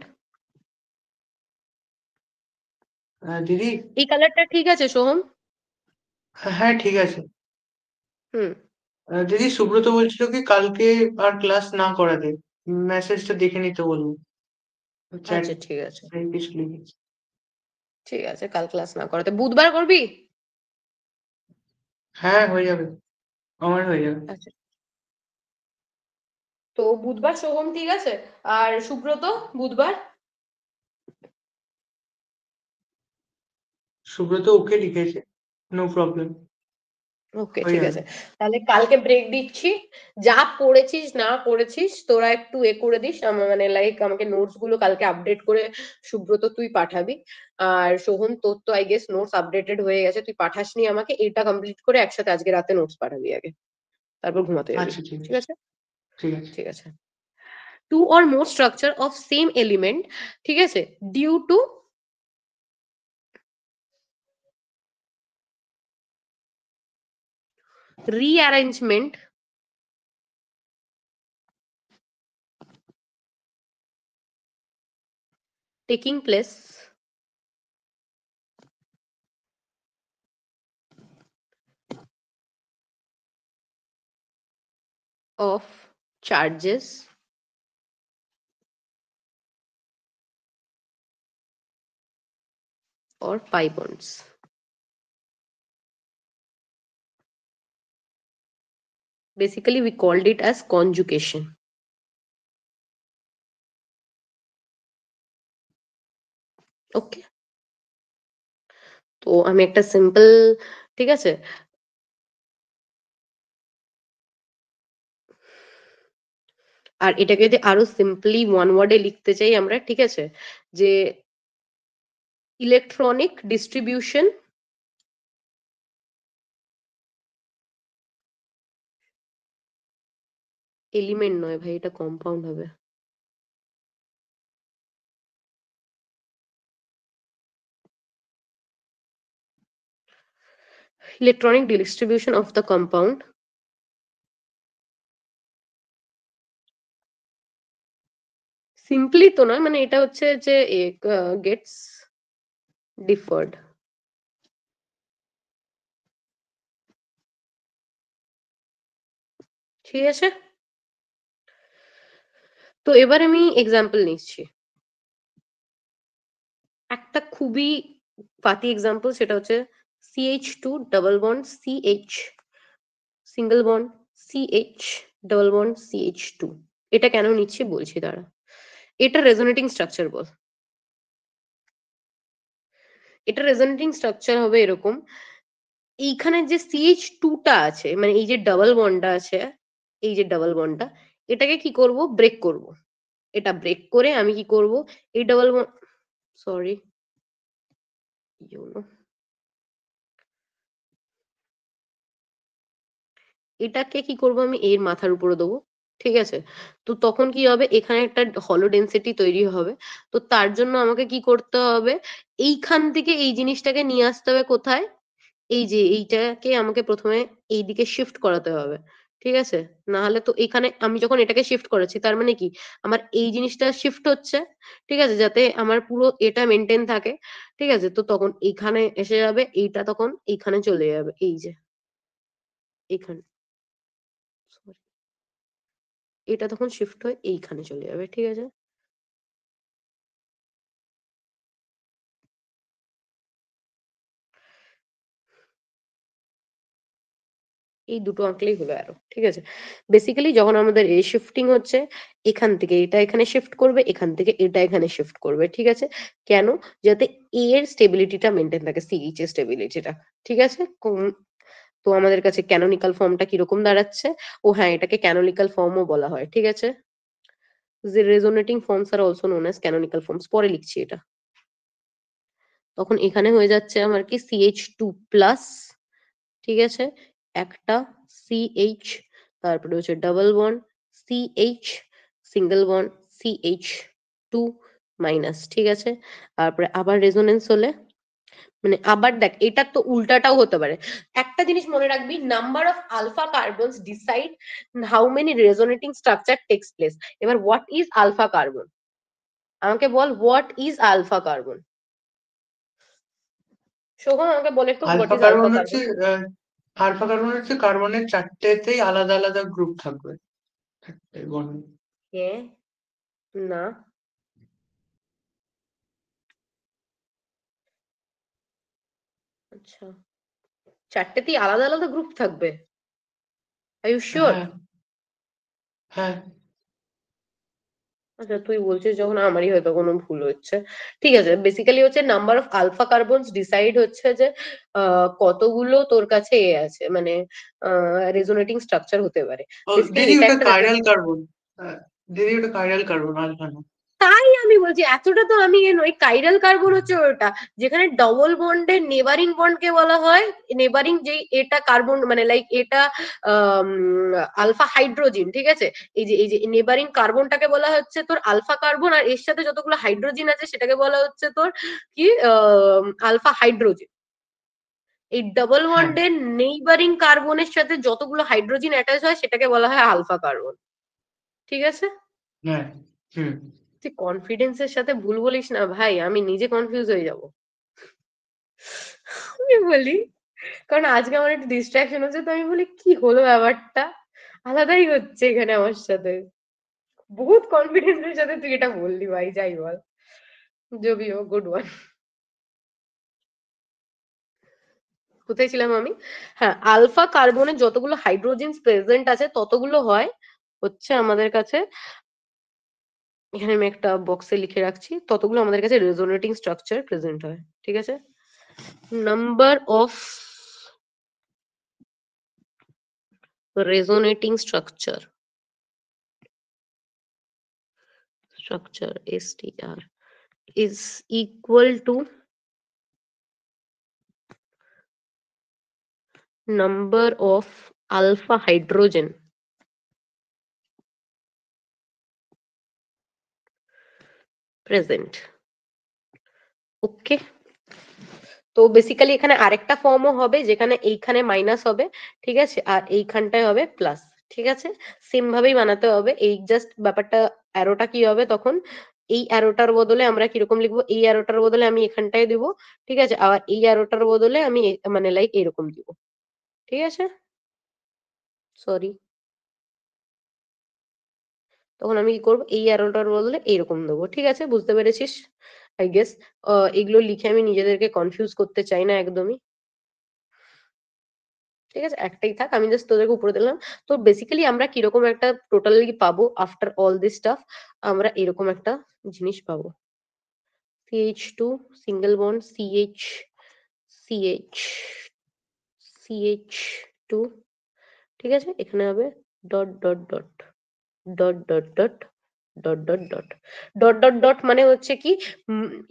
দিদি এই কালারটা ঠিক আছে সোহম? হ্যাঁ ঠিক আছে। হুম। দিদি সুব্রত বলছিল কি কালকে আর ক্লাস না করাতে, মেসেজটা দেখে নিতে বলবো, চ্যাট আচ্ছা ঠিক আছে, কিছু লিখেছে। ঠিক আছে, কাল ক্লাস না করাতে বুধবার করবি? হ্যাঁ হয়ে যাবে, আমার হয়ে যাবে। আচ্ছা, তো বুধবার সোহম ঠিক আছে, আর সুব্রত বুধবার? সুব্রত ওকে লিখেছে, নো প্রবলেম। ওকে, হয়ে ঠিক যাবে। আছে। তাহলে কালকে ব্রেক দিচ্ছি, যা পড়েছিস না পড়েছিস তোরা একটু করে দিস, মানে লাইক আমাকে নোটস গুলো কালকে আপডেট করে সুব্রত তুই পাঠাবি। আর সোহন, তোর তো আই গেস নোটস আপডেটেড হয়ে গেছে, তুই পাঠাসনি আমাকে, এটা কমপ্লিট করে একসাথে আজকে রাতে নোটস পাঠাবি আগে, তারপর ঘুমাতে যাবি। আচ্ছা, ঠিক ঠিক আছে, আছে, ঠিক আছে। ঠিক আছে। Two or more structure of same element, ঠিক আছে, due to rearrangement taking place of charges or pi bonds. Basically, we called it as conjugation. ওকে, তো আমি একটা সিম্পল, ঠিক আছে, আর এটাকে যদি আরো সিম্পলি ওয়ান ওয়ার্ডে লিখতে চাই আমরা, ঠিক আছে, যে ইলেকট্রনিক ডিস্ট্রিবিউশন এলিমেন্ট নয় ভাই, এটা কম্পাউন্ড হবে। Electronic distribution of the compound simply তো নয়, মানে এটা হচ্ছে যে গেটস ডিফার্ড। ঠিক আছে, তো এবার আমি এক্সাম্পল নিচ্ছি, একটা খুবই পাতি এক্সাম্পল, সেটা হচ্ছে CH2 double bond CH single bond CH double bond CH2। এটা কেন নিচ্ছি বলছি দাঁড়া। এটা রেজোনেটিং স্ট্রাকচার বল। এটা রেজোনেটিং স্ট্রাকচার হবে এরকম, এইখানে যে CH2 টা আছে, মানে এই যে ডাবল বন্ডটা আছে, এই যে ডাবল বন্ডটা, এটাকে কি করব, ব্রেক করব। এটা ব্রেক করে আমি কি করব, এই ডাবল বন্ড, সরি, এটাকে কি করব, আমি এর মাথার উপরে দেবো। ঠিক আছে, তো তখন কি হবে, এখানে একটা হলো ডেন্সিটি তৈরি হবে। তো তার জন্য আমাকে কি করতে হবে, এইখান থেকে এই জিনিসটাকে নিয়ে আসতে হবে কোথায়, এই যে এইটাকে আমাকে প্রথমে এইদিকে শিফট করাতে হবে। ঠিক আছে, না হলে তো এখানে আমি যখন এটাকে শিফট করেছি, তার মানে কি আমার এই জিনিসটা শিফট হচ্ছে। ঠিক আছে, যাতে আমার পুরো এটা মেনটেন থাকে। ঠিক আছে, তো তখন এইখানে এসে যাবে, এইটা তখন এইখানে চলে যাবে, এই যে এইখানে, sorry, এটা তখন শিফট হয়ে এইখানে চলে যাবে। ঠিক আছে, এই দুটো আঁকলেই হলো অ্যারো। ঠিক আছে, বেসিক্যালি যখন আমাদের এ শিফটিং হচ্ছে, এখান থেকে এটা এখানে শিফট করবে, এখান থেকে এটা এখানে শিফট করবে। ঠিক আছে, কেন, যাতে এ এর স্টেবিলিটিটা মেনটেন থাকে, সিএইচ এর স্টেবিলিটিটা। ঠিক আছে, তো আমাদের কাছে ক্যানোনিকাল ফর্মটা কিরকম দাঁড়াচ্ছে, ও হ্যাঁ, এটাকে ক্যানোনিকাল ফর্মও বলা হয়। ঠিক আছে, যে resonating forms are also known as canonical forms, পরে লিখছি এটা। তখন এখানে হয়ে যাচ্ছে আমার কি CH2 প্লাস, ঠিক আছে, একটা CH, তারপরে হচ্ছে double bond CH, single bond CH2 minus. ঠিক আছে, তারপরে আবার রেজোনেন্স হলে, মানে আবার দেখ, এটা তো উল্টাটাও হতে পারে। একটা জিনিস মনে রাখবি, number of alpha carbons decide how many resonating structure takes place. এবার হোয়াট ইজ আলফা কার্বন, আমাকে বল, what is alpha carbon. Shovan, আমাকে বলে একটু what alpha is alpha carbon হচ্ছে কার্বন। আলফা কার্বন হচ্ছে কার্বনের চারটেতেই আলাদা আলাদা গ্রুপ থাকবে, চারটে বন্ধন। হ্যাঁ, না, আচ্ছা, চারটেতেই আলাদা আলাদা গ্রুপ থাকবে, আর ইউ শিওর? হ্যাঁ, হ্যাঁ, আচ্ছা তুই বলছিস যখন আমারই হয়তো কোনো ভুল হচ্ছে। ঠিক আছে, বেসিক্যালি হচ্ছে number of alpha carbons decide হচ্ছে যে কতগুলো তোর কাছে এ আছে, মানে রেজোনেটিং স্ট্রাকচার হতে পারে। ও বেসিক্যালি দিদি, এটা ওটা একটা কাইরাল কার্বন। দিদি, ওটা কাইরাল কার্বন, আলফা না। তাই আমি বলছি, এতটা তো আমি এ নই। কাইরাল কার্বন হচ্ছে ওটা যেখানে ডবল বন্ডের নেবারিং বন্ডকে বলা হয় নেবারিং, যে এটা কার্বন মানে লাইক এটা আলফা হাইড্রোজেন, ঠিক আছে। এই যে নেবারিং কার্বনটাকে বলা হচ্ছে তোর আলফা কার্বন, আর এর সাথে যতগুলো হাইড্রোজেন আছে সেটাকে বলা হচ্ছে তোর কি আলফা হাইড্রোজেন। এই ডাবল হ্যাঁ, বন্ডের নেইবারিং কার্বনের সাথে যতগুলো হাইড্রোজেন অ্যাটাচ হয় সেটাকে বলা হয় আলফা কার্বন, ঠিক আছে। হ্যাঁ। হুম। তুই কনফিডেন্সের সাথে ভুল বলিস না ভাই, আমি নিজে কনফিউজ হয়ে যাব। আমি বলি, কারণ আজকে আমার একটু ডিস্ট্রাকশন হচ্ছে, তো আমি বলি কি হলো ব্যাপারটা, আলাদাই হচ্ছে এখানে আমার সাথে। বহুত কনফিডেন্সের সাথে তুই এটা বললি ভাই, যাই বল, জবি ও গুড ওয়ান। কোথায় ছিলাম আমি? হ্যাঁ, আলফা কার্বনে যতগুলো হাইড্রোজেন প্রেজেন্ট আছে ততগুলো হয় হচ্ছে আমাদের কাছে, এখানে আমি একটা বক্সে লিখে রাখছি, ততগুলো আমাদের কাছে রেজোনেটিং স্ট্রাকচার প্রেজেন্ট হয়, ঠিক আছে। Number of resonating structure STR is equal to number of alpha hydrogen present. ওকে, তো বেসিক্যালি এখানে আরেকটা ফর্মও হবে যেখানে এইখানে মাইনাস হবে, ঠিক আছে, আর এইখানটায় হবে প্লাস, ঠিক আছে। সেম ভাবেই বানাতে হবে, এই জাস্ট ব্যাপারটা অ্যারোটা কি হবে তখন, এই অ্যারোটার বদলে আমরা কিরকম লিখবো, এই অ্যারোটার বদলে আমি এখানটায় দিব, ঠিক আছে, আবার এই অ্যারোটার বদলে আমি মানে লাইক এরকম দিব, ঠিক আছে। সরি, তখন আমি কি করবো, এই অ্যারোটার বদলে এইরকম দেবো, ঠিক আছে, বুঝতে পেরেছিস আই গেস। এগুলো লিখে আমি নিজেদেরকে কনফিউজ করতে চাই না একদমই, ঠিক আছে, একটাই থাক, আমি জাস্ট তোদেরকে উপরে দিলাম। তো বেসিক্যালি আমরা কিরকম একটা টোটালি পাবো আফটার অল দিস স্টাফ, আমরা এরকম একটা জিনিস পাবো, CH2 single bond CH CH2, ঠিক আছে, এখানে হবে dot dot dot dot dot dot dot dot dot dot dot dot মানে হচ্ছে কি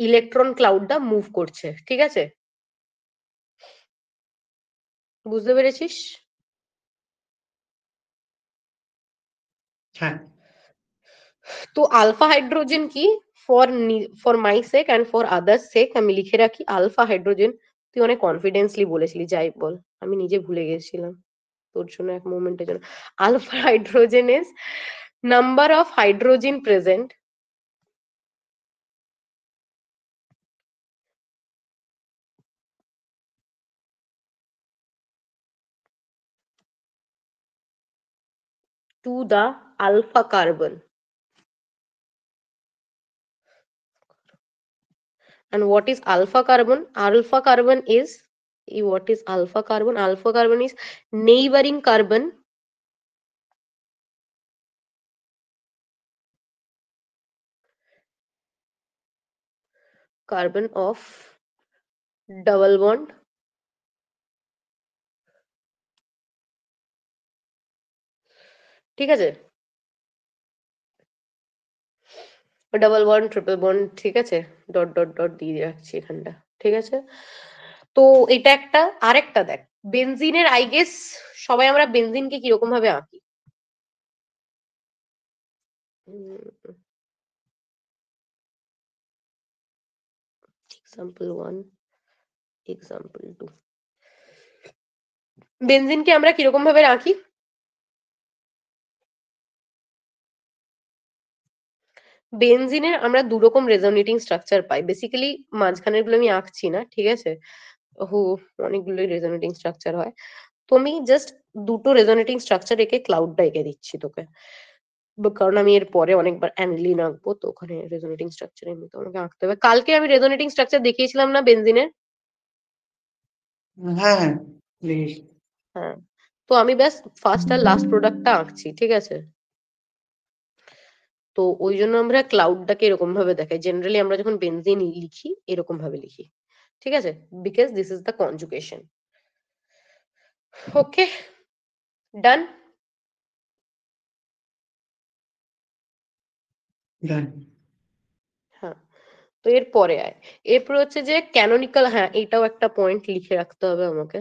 ইলেকট্রন ক্লাউডটা মুভ করছে, ঠিক আছে, বুঝতে পেরেছিস। হ্যাঁ। তো আলফা হাইড্রোজেন কি, for my sake and for others sake আমি লিখে রাখি আলফা হাইড্রোজেন। তুই অনেক কনফিডেন্সলি বলেছিলি, যাই বল, আমি নিজে ভুলে গেছিলাম তোর জন্য এক মোমেন্টের জন্য। Alpha hydrogen is number of hydrogen present to the alpha carbon. And what is alpha carbon? Alpha carbon is, what is alpha carbon? Alpha carbon is neighboring carbon of double bond ঠিক আছে, double bond triple bond, ঠিক আছে, dot dot dot দিয়ে রাখছি এখানটা, ঠিক আছে। তো এটা একটা, আরেকটা দেখ, বেনজিনের আই গেস সবাই আমরা বেনজিনকে কিরকম ভাবে আঁকি, এক্সাম্পল 1, এক্সাম্পল 2, বেনজিনকে আমরা কিরকম ভাবে রাখি, বেনজিনের আমরা দু রকম রেজোনেটিং স্ট্রাকচার পাই, বেসিক্যালি মাঝখানের গুলো আমি আঁকছি না, ঠিক আছে, অনেকগুলোই রেজোনেটিং স্ট্রাকচার হয়। তো আমি জাস্ট দুটো রেজোনেটিং স্ট্রাকচার এঁকে ক্লাউডটা এঁকে দিচ্ছি তোকে, কারণ আমি এর পরে অনেকবার অ্যানিলিন আঁকবো, তো ওখানে রেজোনেটিং স্ট্রাকচার এমনিতে আমাকে আঁকতে হবে। কালকে আমি রেজোনেটিং স্ট্রাকচার দেখিয়েছিলাম না বেনজিনের? হ্যাঁ, হ্যাঁ, দেখিস। হ্যাঁ, তো আমি ব্যাস ফার্স্ট আর লাস্ট প্রোডাক্টটা আঁকছি, ঠিক আছে। তো ওই জন্য আমরা ক্লাউডটাকে এরকম ভাবে দেখাই, জেনারেলি আমরা যখন বেনজিন লিখি এরকম ভাবে লিখি, ঠিক আছে, because this is the conjugation. Okay, done. Done. হ্যাঁ, তো এর পরে আয়, এরপরে হচ্ছে যে ক্যানোনিক্যাল, হ্যাঁ এটাও একটা পয়েন্ট লিখে রাখতে হবে আমাকে।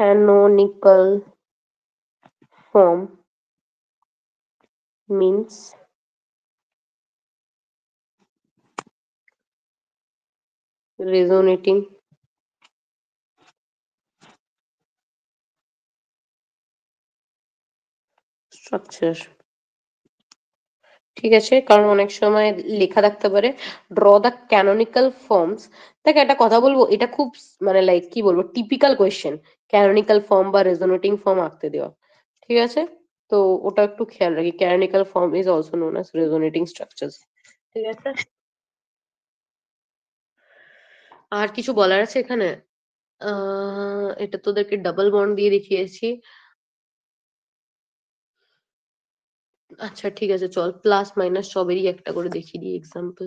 Canonical form means resonating structure, ঠিক আছে, কারণ অনেক সময় লেখা থাকতে পারে ড্র দ্য ক্যানোনিক্যাল ফর্মস। দেখ একটা কথা বলবো, এটা খুব মানে লাইক কি বলবো, টিপিক্যাল কোয়েশ্চেন, ক্যানোনিক্যাল ফর্ম বা রেজোনেটিং ফর্ম আঁকতে দেওয়া, ঠিক আছে, তো ওটা একটু খেয়াল রাখি। Canonical form is also known as resonating structures, ঠিক আছে। আর কিছু বলার আছে এখানে? এটা তোদেরকে ডাবল বন্ড দিয়ে দেখিয়েছি। আচ্ছা ঠিক আছে, চল প্লাস মাইনাস সবেরই একটা করে দেখিয়ে দিই এক্সাম্পল।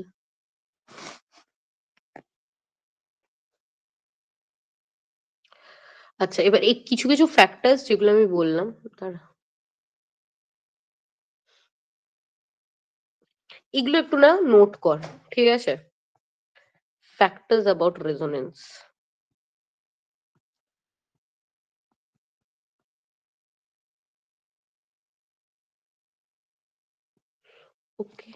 আচ্ছা এবার এই কিছু কিছু ফ্যাক্টরস যেগুলো আমি বললাম তার এগুলো একটু না নোট কর, ঠিক আছে। Factors about resonance. ওকে,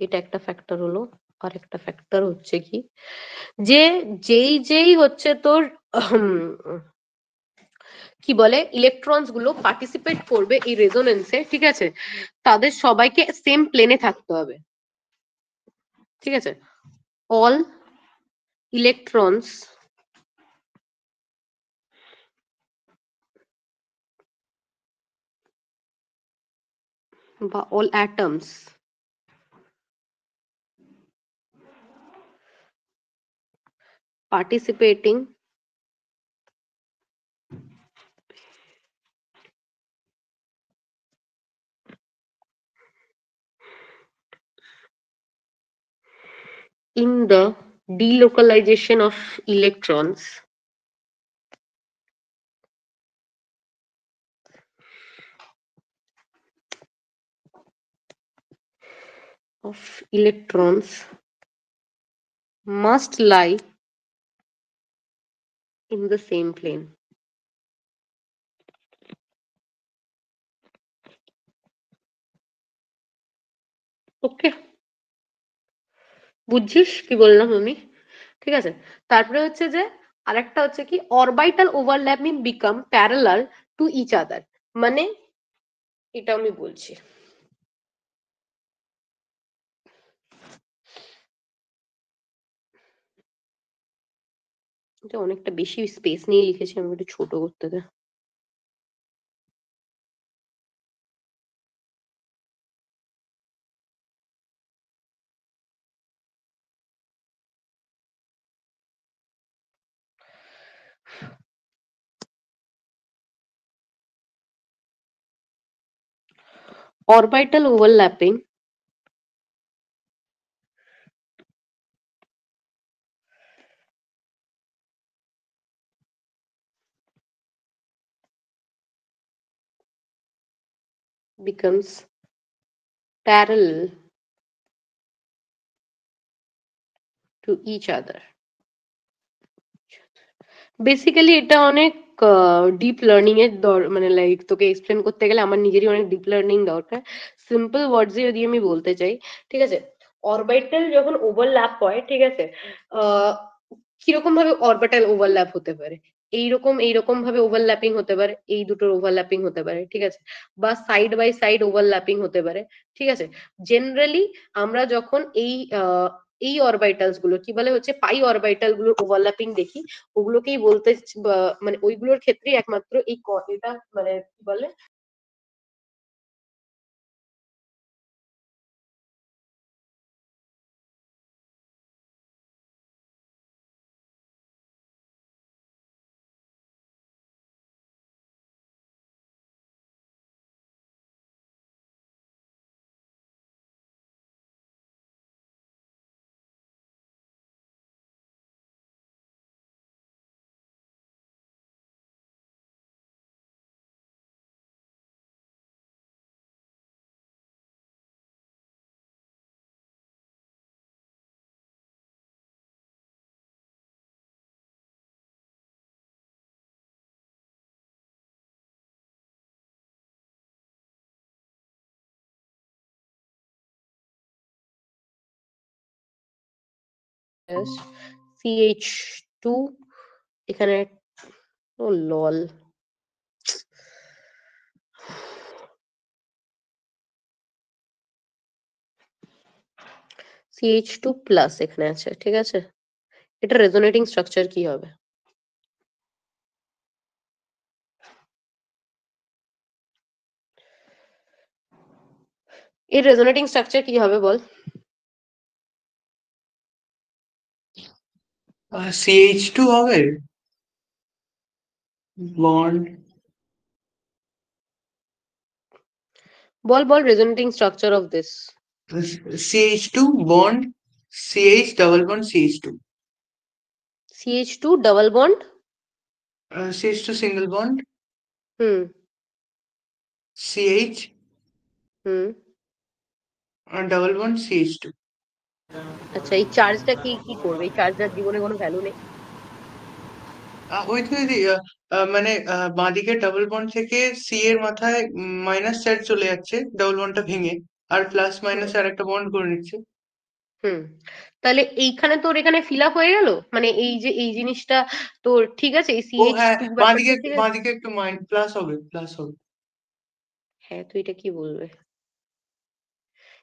এটা একটা ফ্যাক্টর হলো। আর একটা ফ্যাক্টর হচ্ছে কি, যে যেই হচ্ছে তোর কি বলে ইলেকট্রনস গুলো পার্টিসিপেট করবে এই রেজোনেন্সে, ঠিক আছে, তাদের সবাইকে সেম প্লেনে থাকতে হবে, ঠিক আছে। অল ইলেকট্রনস বা all atoms participating in the delocalization of electrons must lie in the same plane. ওকে, বুঝছিস কি বললাম আমি? ঠিক আছে, তারপরে হচ্ছে যে আরেকটা হচ্ছে কি orbital overlapping become parallel to each other, মানে এটা আমি বলছি, এটা অনেকটা বেশি স্পেস নিয়ে লিখেছি, আমি একটু ছোট করতে দে। Orbital overlapping becomes parallel to each other. Basically এটা অনেক ডিপ লার্নিং এর মানে লাইক তোকে এক্সপ্লেন করতে গেলে আমার নিজেরই অনেক ডিপ লার্নিং দরকার। সিম্পল ওয়ার্ডস যদি আমি বলতে চাই, ঠিক আছে, অরবিটাল যখন ওভারল্যাপ হয়, ঠিক আছে, আহ কিরকম ভাবে অরবিটাল ওভারল্যাপ হতে পারে, এইরকম ভাবে ওভারল্যাপিং হতে পারে, এই দুটোর ওভারল্যাপিং হতে পারে, ঠিক আছে, বা সাইড বাই সাইড ওভারল্যাপিং হতে পারে, ঠিক আছে। জেনারেলি আমরা যখন এই অরবিটালস গুলো কি বলে হচ্ছে পাই অরবিটাল গুলোর ওভারল্যাপিং দেখি, ওগুলোকেই বলতে মানে ওইগুলোর ক্ষেত্রেই একমাত্র এই এটা মানে কি বলে CH2 এখানে, ও লল, CH2 প্লাস এখানে আছে, ঠিক আছে, এটা রেজোনেটিং স্ট্রাকচার কি হবে? এর রেজোনেটিং স্ট্রাকচার কি হবে বল? CH2 হবে bond, ball ball resonating structure of this. CH2 bond CH double bond CH2, CH2 double bond, CH2 single bond hmm CH hmm. double bond CH2. আচ্ছা, এই চার্জটা কি কি করবে? এই চার্জটার জীবনে কোনো ভ্যালু নেই? ওই তো দিদি, মানে বাঁদিকে ডাবল বন্ড থেকে সি এর মাথায় মাইনাস চার্জ চলে যাচ্ছে ডাবল বন্ডটা ভেঙে, আর প্লাস হুম মাইনাস আর একটা বন্ড করে নিচ্ছে। হুম। তাহলে এইখানে তোর এখানে ফিল আপ হয়ে গেল, মানে এই যে এই জিনিসটা তোর ঠিক আছে, এই ও হ্যাঁ, CH2 বাঁদিকে ব্যাপারটা ঠিক আছে। বাঁদিকে একটু প্লাস হবে, প্লাস হবে। হ্যাঁ, তো এটা কি বলবে?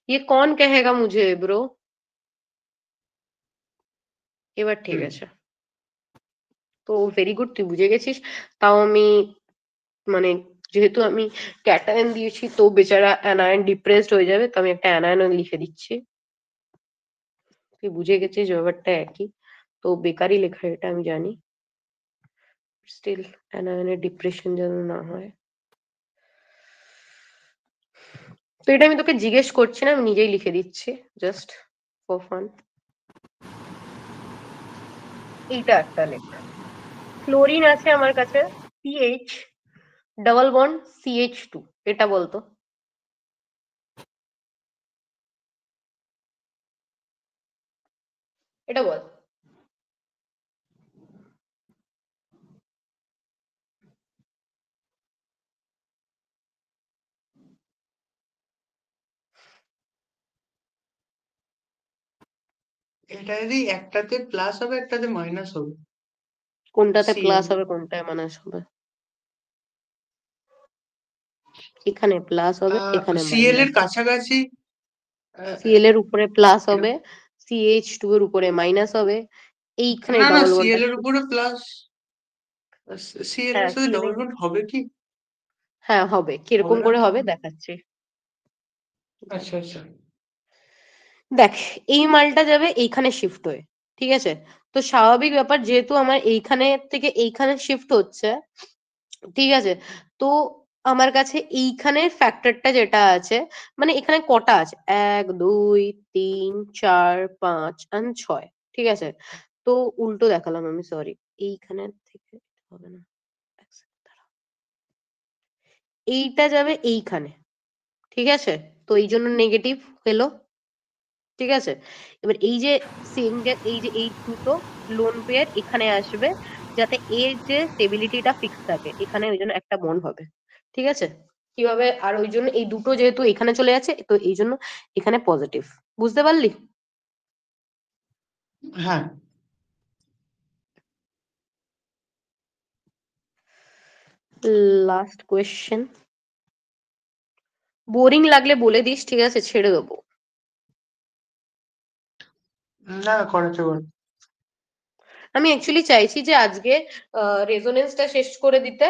ये कौन कहेगा मुझे ब्रो? এবার ঠিক হুম। আছে, তো ভেরি গুড, তুই বুঝে গেছিস। তাও আমি মানে যেহেতু আমি ক্যাটায়ন দিয়েছি তো বেচারা অ্যানায়ন ডিপ্রেসড হয়ে যাবে, তো আমি একটা অ্যানায়ন লিখে দিচ্ছি। তুই বুঝে গেছিস ব্যাপারটা একই, তো বেকারই লেখা এটা আমি জানি, স্টিল অ্যানায়নের ডিপ্রেশন যেন না হয়। তো এটা আমি তোকে জিজ্ঞেস করছি না, আমি নিজেই লিখে দিচ্ছি জাস্ট ফর ফান। এইটা একটা লেখ। ক্লোরিন আছে আমার কাছে, CH ডাবল বন্ড CH2, এটা বলতো। এটা বল। এটা যদি একটাতে প্লাস হবে একটাতে মাইনাস হবে। কোনটাতে Cl প্লাস হবে কোনটায় মাইনাস হবে? এখানে প্লাস হবে এখানে Cl এর মাইনাস। কাছাকাছি। Cl এর উপরে প্লাস হবে, CH2 এর উপরে মাইনাস হবে, এইখানে না না, ডাবল বন্ডটা। Cl এর উপরে প্লাস, Cl এর হ্যাঁ সাথে Cl ডবল এর, বন্ড হবে কি? হ্যাঁ হবে, হবে কিরকম না করে তো? হবে দেখাচ্ছি। আচ্ছা আচ্ছা। দেখ, এই মালটা যাবে এইখানে শিফট হয়ে, ঠিক আছে, তো স্বাভাবিক ব্যাপার যেহেতু আমার এইখানে থেকে এইখানে শিফট হচ্ছে, ঠিক আছে, তো আমার কাছে এইখানে ফ্যাক্টরটা যেটা আছে, মানে এখানে কটা আছে, 1 2 3 4 5 আর 6, ঠিক আছে, তো উল্টো দেখালাম আমি, সরি, এইখানে থেকে হবে না, এক second দাঁড়াও। এইটা যাবে এইখানে, ঠিক আছে, তো এই জন্য নেগেটিভ হলো, ঠিক আছে। এবার এই যে সিঙ্গেল, এই যে এই দুটো লোন পেয়ার এখানে আসবে, যাতে এর যে স্টেবিলিটিটা ফিক্স থাকে এখানে, ওই জন্য একটা বন্ড হবে, ঠিক আছে। কিভাবে? আর ওই জন্য এই দুটো যেহেতু এখানে চলে যাচ্ছে, তো এই জন্য এখানে পজিটিভ, বুঝতে পারলি? হ্যাঁ। লাস্ট কোয়েশ্চেন, বোরিং লাগলে বলে দিস, ঠিক আছে, ছেড়ে দেবো। না, করাতে পারো। আমি অ্যাকচুয়ালি চাইছি যে আজকে রেজোনেন্সটা শেষ করে দিতে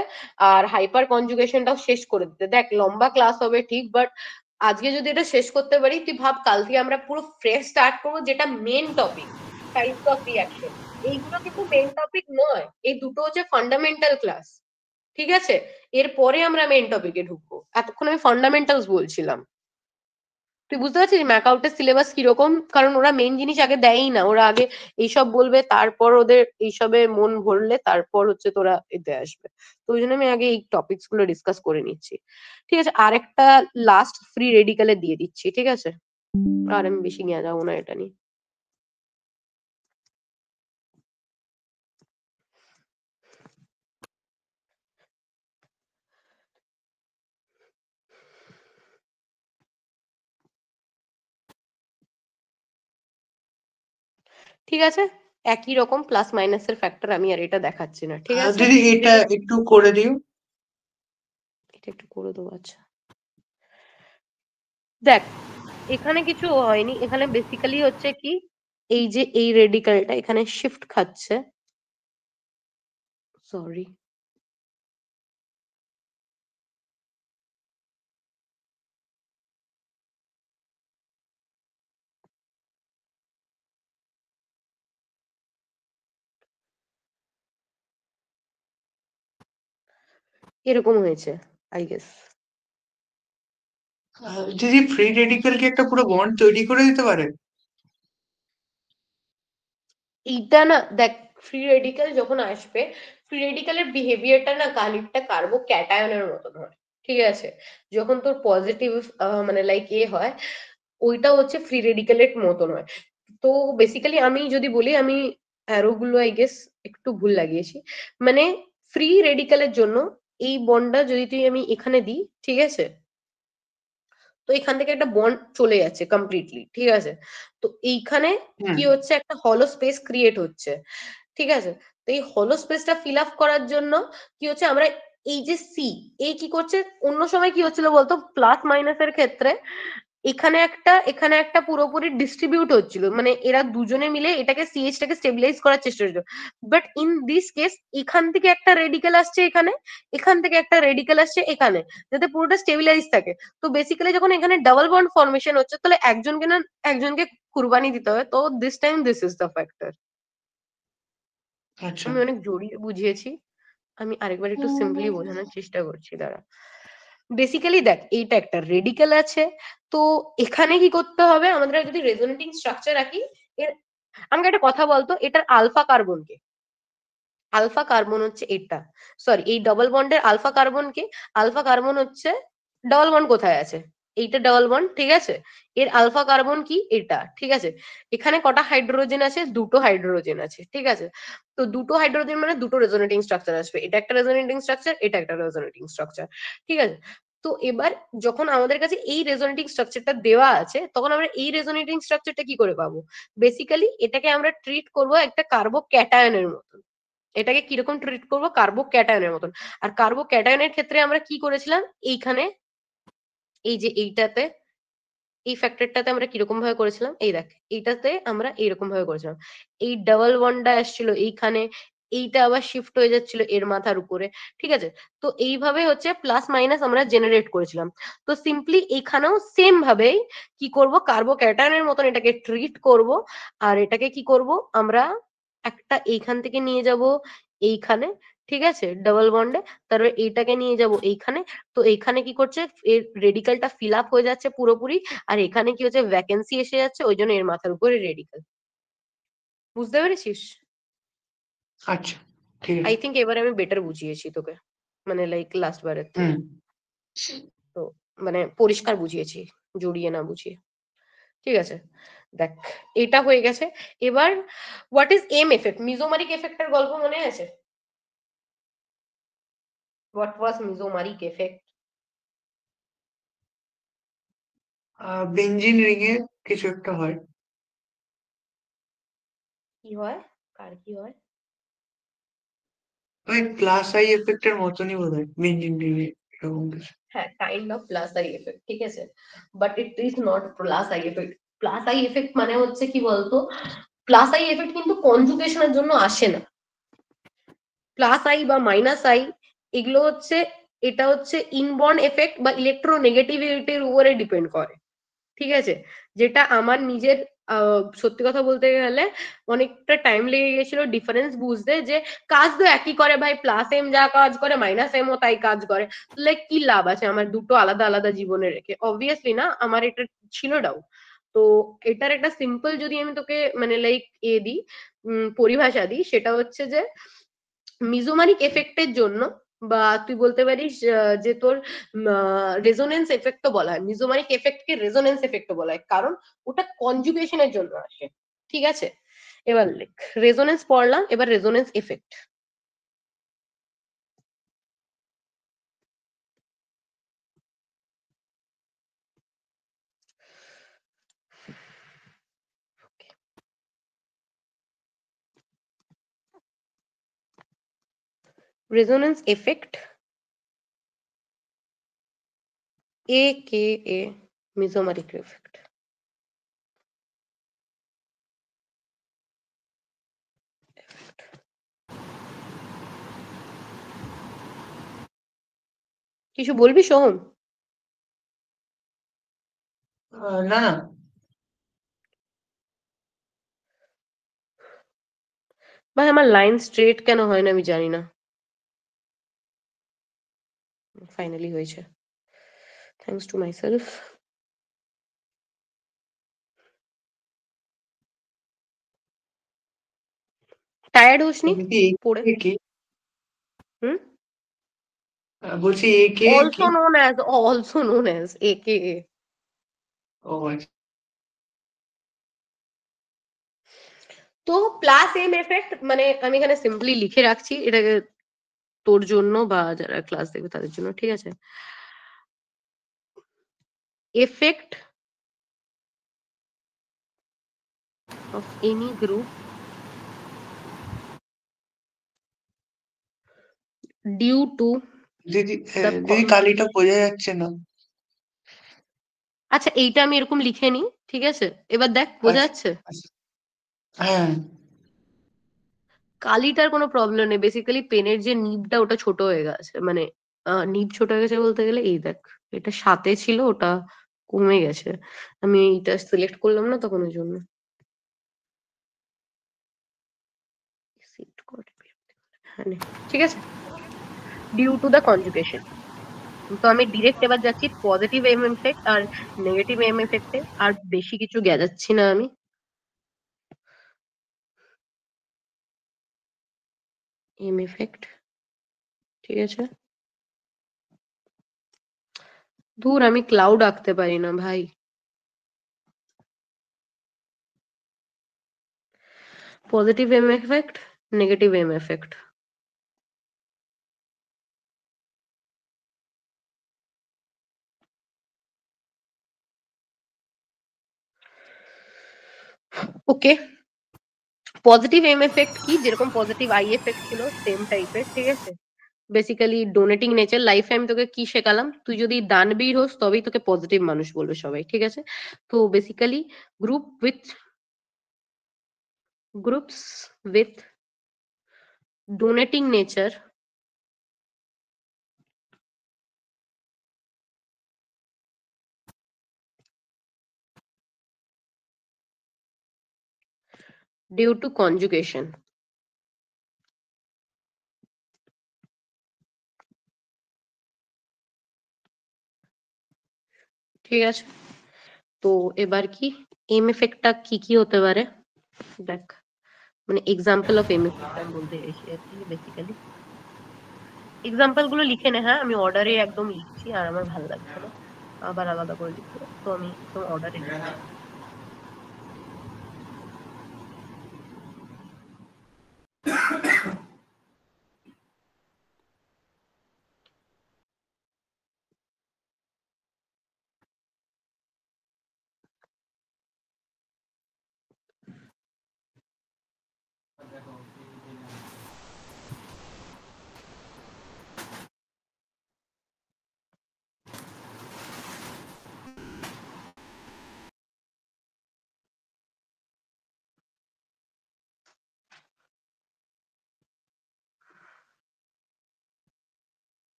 আর হাইপার কনজুগেশনটাও শেষ করে দিতে। দেখ লম্বা ক্লাস হবে ঠিক, বাট আজকে যদি এটা শেষ করতে পারি তুই ভাব কাল থেকে আমরা পুরো ফ্রেশ স্টার্ট করবো, যেটা main topic types of reaction. এইগুলো কিন্তু মেন টপিক নয়, এই দুটো হচ্ছে ফান্ডামেন্টাল ক্লাস, ঠিক আছে? এরপরে আমরা মেন টপিকে ঢুকবো, এতক্ষণ আমি ফান্ডামেন্টালস বলছিলাম। তুই বুঝতে পারছিস ম্যাকআউটের সিলেবাস কিরকম? কারণ ওরা মেন জিনিস আগে দেয়ই না, ওরা আগে এইসব বলবে, তারপর ওদের এইসবে মন ভরলে তারপর হচ্ছে তোরা এতে আসবে। তো ওই জন্য আমি আগে এই টপিকস গুলো ডিসকাস করে নিচ্ছি, ঠিক আছে? আরেকটা লাস্ট ফ্রি রেডিকালে দিয়ে দিচ্ছি, ঠিক আছে? আর আমি বেশি নিয়ে যাবো না এটা নিয়ে। ঠিক আছে, একই রকম প্লাস মাইনাসের ফ্যাক্টর আমি আর এটা দেখাচ্ছি না, ঠিক আছে? দিদি এটা একটু করে দিও। এটা একটু করে দেবো, আচ্ছা। দেখ এখানে কিছু হয়নি, এখানে বেসিক্যালি হচ্ছে কি, এই যে এই রেডিকালটা এখানে শিফট খাচ্ছে, সরি, এরকম হয়েছে আই গেস। দিদি ফ্রি রেডিকেল কি একটা পুরো বন্ড তৈরি করে দিতে পারে? এইটা না দেখ, ফ্রি রেডিকাল যখন আসবে, ফ্রি রেডিকালের বিহেভিয়ারটা না খানিকটা কার্বো ক্যাটায়নের মতন হয়, ঠিক আছে? যখন তোর পজিটিভ মানে লাইক এ হয়, ওইটা হচ্ছে ফ্রি রেডিকালের মতন হয়। তো বেসিক্যালি আমি যদি বলি, আমি অ্যারো গুলো আই গেস একটু ভুল লাগিয়েছি। মানে ফ্রি রেডিকালের জন্য এই বন্ডটা যদি তুই আমি এখানে দিই, ঠিক আছে, তো এখান থেকে একটা বন্ড চলে যাচ্ছে কমপ্লিটলি, ঠিক আছে? তো এইখানে হুম। কি হচ্ছে, একটা হলো স্পেস ক্রিয়েট হচ্ছে, ঠিক আছে? তো এই হলো স্পেসটা ফিল আপ করার জন্য কি হচ্ছে, আমরা এই যে সি, এই কি করছে, অন্য সময় কি হচ্ছিল বলতো প্লাস মাইনাসের ক্ষেত্রে, এখানে একটা পুরোপুরি ডিস্ট্রিবিউট হচ্ছিল, মানে এরা দুজনে মিলে এটাকে সিএইচ টাকে স্টেবিলাইজ করার চেষ্টা করছিল। বাট ইন দিস কেস এখান থেকে একটা রেডিকেল আসছে এখানে, এখান থেকে একটা রেডিকেল আসছে এখানে, যাতে পুরোটা স্টেবিলাইজ থাকে। তো বেসিক্যালি যখন এখানে ডাবল বন্ড ফর্মেশন হচ্ছে, তাহলে একজনকে না একজনকে কুরবানি দিতে হবে। তো this time this is the factor. আচ্ছা। আমি অনেক জড়িয়ে বুঝিয়েছি, আমি আরেকবার একটু সিম্পলি বোঝানোর চেষ্টা করছি, দাঁড়া। বেসিক্যালি দেখ এইটা একটা রেডিকেল আছে, তো এখানে কি করতে হবে, আমাদের যদি রেজোনেটিং স্ট্রাকচার রাখি, এর আমাকে একটা কথা বলতো, এটার আলফা কার্বন কে? আলফা কার্বন হচ্ছে এটা, সরি এই ডবল বন্ডের আলফা কার্বন কে? আলফা কার্বন হচ্ছে, ডবল বন্ড কোথায় আছে? এইটা ডবল বন্ড, ঠিক আছে? এর আলফা কার্বন কি? এটা, ঠিক আছে? এখানে কটা হাইড্রোজেন আছে? দুটো হাইড্রোজেন আছে, ঠিক আছে? তো দুটো হাইড্রোজেন মানে দুটো রেজোনেটিং স্ট্রাকচার আসবে, এটা একটা রেজোনেটিং স্ট্রাকচার, এটা একটা রেজোনেটিং স্ট্রাকচার, ঠিক আছে? তো এবার যখন আমাদের কাছে এই রেজোনেটিং স্ট্রাকচারটা দেওয়া আছে, তখন আমরা এই রেজোনেটিং স্ট্রাকচারটা কি করে পাবো? বেসিক্যালি এটাকে আমরা ট্রিট করব একটা কার্বো ক্যাটায়নের মতন। এটাকে কিরকম ট্রিট করবো? কার্বো ক্যাটায়নের মতন। আর কার্বো ক্যাটায়নের ক্ষেত্রে আমরা কি করেছিলাম, এইখানে এই যে এইটাতে, এই ফ্যাক্টরটাতে আমরা কিরকম ভাবে করেছিলাম, এই দেখ এইটাতে আমরা এইরকম ভাবে করেছিলাম, এই ডাবল বন্ডটা আসছিল এইখানে, এইটা আবার শিফট হয়ে যাচ্ছিল এর মাথার উপরে, ঠিক আছে? তো এইভাবে হচ্ছে প্লাস মাইনাস আমরা জেনারেট করেছিলাম। তো সিম্পলি এখানেও সেম ভাবেই কি করব, কার্বো ক্যাটায়নের মতন এটাকে ট্রিট করব। আর এটাকে কি করব আমরা, একটা এইখান থেকে নিয়ে যাব এইখানে, ঠিক আছে, ডাবল বন্ডে, তারপরে এইটাকে নিয়ে যাব এইখানে। তো এইখানে কি করছে, এর রেডিকালটা ফিল আপ হয়ে যাচ্ছে পুরোপুরি, আর এখানে কি হচ্ছে, ভ্যাকেন্সি এসে যাচ্ছে, ওই জন্য এর মাথার উপরে রেডিকাল। বুঝতে পেরেছিস? আচ্ছা, ঠিক আই আছে। থিঙ্ক এবারে আমি বেটার বুঝিয়েছি তোকে, মানে লাইক লাস্ট বারের থেকে। হুম। তো মানে পরিষ্কার বুঝিয়েছি, জড়িয়ে না বুঝিয়ে, ঠিক আছে? দেখ এটা হয়ে গেছে। এবার what is M effect, mesomeric এফেক্টের গল্প মনে আছে? What was mesomeric effect? Benzene ring এ কিছু একটা হয়। কি হয়, কার কি হয়? ওই প্লাস আই এফেক্টের মতনই বোধ হয় বেঞ্জিন রিং এ এরকম কিছু। হ্যাঁ, kind of plus I effect, ঠিক আছে? But it is not plus I effect. Plus I effect মানে হচ্ছে কি বলতো, প্লাস আই এফেক্ট কিন্তু কনজুগেশনের জন্য আসে না। প্লাস আই বা মাইনাস আই এগুলো হচ্ছে, এটা হচ্ছে ইনবর্ন এফেক্ট বা ইলেকট্রোনেগেটিভিটির উপরে ডিপেন্ড করে, ঠিক আছে? যেটা আমার নিজের সত্যি কথা বলতে গেলে অনেকটা টাইম লেগে গেছিল ডিফারেন্স বুঝতে, যে কাজ তো একই করে ভাই, প্লাস এম যা কাজ করে মাইনাস এমও তাই কাজ করে, লাইক কি লাভ আছে আমার দুটো আলাদা আলাদা জীবনে রেখে? অবভিয়াসলি না, আমার এটা ছিল ডাউট। তো এটার একটা সিম্পল যদি আমি তোকে মানে লাইক দিই, পরিভাষা দিই, সেটা হচ্ছে যে মিজোমারিক এফেক্টের জন্য, বা তুই বলতে পারিস যে তোর রেজোনেন্স এফেক্টও বলা হয়, মিজোমারিক এফেক্টকে রেজোনেন্স এফেক্টও বলা হয়, কারণ ওটা কনজুগেশনের জন্য আসে, ঠিক আছে? এবার লেখ, রেজোনেন্স পড়লাম, এবার resonance effect. Resonance effect AKA mesomeric effect. কিছু বলবি সোহম? না না, ভাই আমার লাইন স্ট্রেট কেন হয় না আমি জানি না, ফাইনালি হয়েছে, thanks to my self. Tired Hosni দিদি পড়ে? একে কি? হুম। বলছি একে কি? Also known as AKA। ও আচ্ছা। তো প্লাস এম এফেক্ট মানে আমি এখানে সিম্পলি লিখে রাখছি এটাকে তোর জন্য বা যারা ক্লাস দেখবে তাদের জন্য, ঠিক আছে? Effect of any group due to দিদি দ্য দিদি কালিটা বোঝা যাচ্ছে না। আচ্ছা এইটা আমি এরকম লিখে নিই, ঠিক আছে? এবার দেখ বোঝা আচ্ছা যাচ্ছে? আচ্ছা, হ্যাঁ কালিটার কোনো প্রবলেম নেই, বেসিক্যালি পেনের যে নিবটা ওটা ছোট হয়ে গেছে, মানে নিব ছোট হয়ে গেছে বলতে গেলে এই দেখ, এটা সাথে ছিল ওটা কমে গেছে, আমি এইটা সিলেক্ট করলাম না তখন ওই জন্য। হ্যাঁ নে, ঠিক আছে, ডিউ টু দ্য কনজুগেশন। তো আমি ডিরেক্ট এবার যাচ্ছি পজিটিভ এম এফেক্ট আর নেগেটিভ এম এফেক্টে, আর বেশি কিছু গেজাচ্ছি না আমি। এম এফেক্ট, ঠিক আছে? ধুর আমি ক্লাউড আঁকতে পারি না ভাই। Positive M effect, negative M effect. Okay, positive M effect কি, যেরকম পজিটিভ আই এফেক্ট ছিল সেম টাইপের, ঠিক আছে? Basically donating nature. লাইফে আমি তোকে কি শেখালাম, তুই যদি দানবীর হোস তবেই তোকে পজিটিভ মানুষ বলবে সবাই, ঠিক আছে? তো basically group with groups with donating nature due to conjugation. ঠিক আছে, তো এবার কি এম এফেক্টটা কি কি হতে পারে দেখ, মানে এক্সাম্পল অফ এম এফেক্ট আমি বলতে চাইছি আর কি। বেসিক্যালি এক্সাম্পল গুলো লিখে নে, হ্যাঁ আমি অর্ডারে একদম লিখছি, আর আমার ভালো লাগছে না আবার আলাদা করে লিখতে, তো আমি একদম অর্ডারে লিখছি।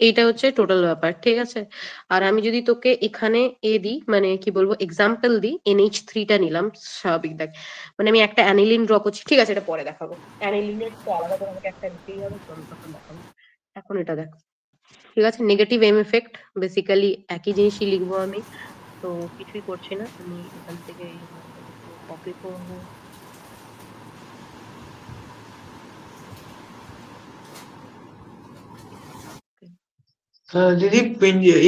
এইটা হচ্ছে টোটাল ব্যাপার, ঠিক আছে। আর আমি যদি তোকে এখানে দিই, মানে কি বলবো, এক্সাম্পল দিই, NH3টা নিলাম, স্বাভাবিক দেখ, মানে আমি একটা অ্যানিলিন ড্র করছি, ঠিক আছে, এটা পরে দেখাবো। অ্যানিলিনের তো আলাদা করে আমাকে একটা দিতেই হবে, তো আমি তখন দেখাবো। এখন এটা দেখ, ঠিক আছে। নেগেটিভ এম এফেক্ট, বেসিক্যালি একই জিনিসই লিখবো আমি, তো কিছুই করছি না, আমি এখান থেকে কপি করবো। দিদি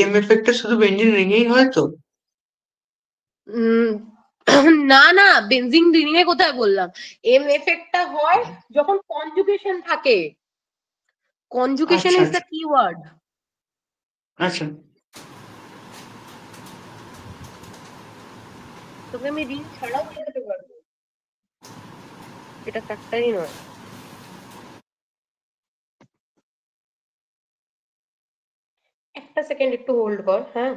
এম এফেক্টটা শুধু বেঞ্জিন রিঙেই হয় তো? উম, না না, বেনজিন রিং এ কোথায় বললাম? এম এফেক্টটা হয় যখন কনজুগেশন থাকে, কনজুগেশন আচ্ছা ইজ দ্য আচ্ছা কিওয়ার্ড। আচ্ছা। তোকে আমি রিং ছাড়াও দেখাতে পারবো, এটা ফ্যাক্টরি নয়। একটা সেকেন্ড একটু হোল্ড কর, হ্যাঁ।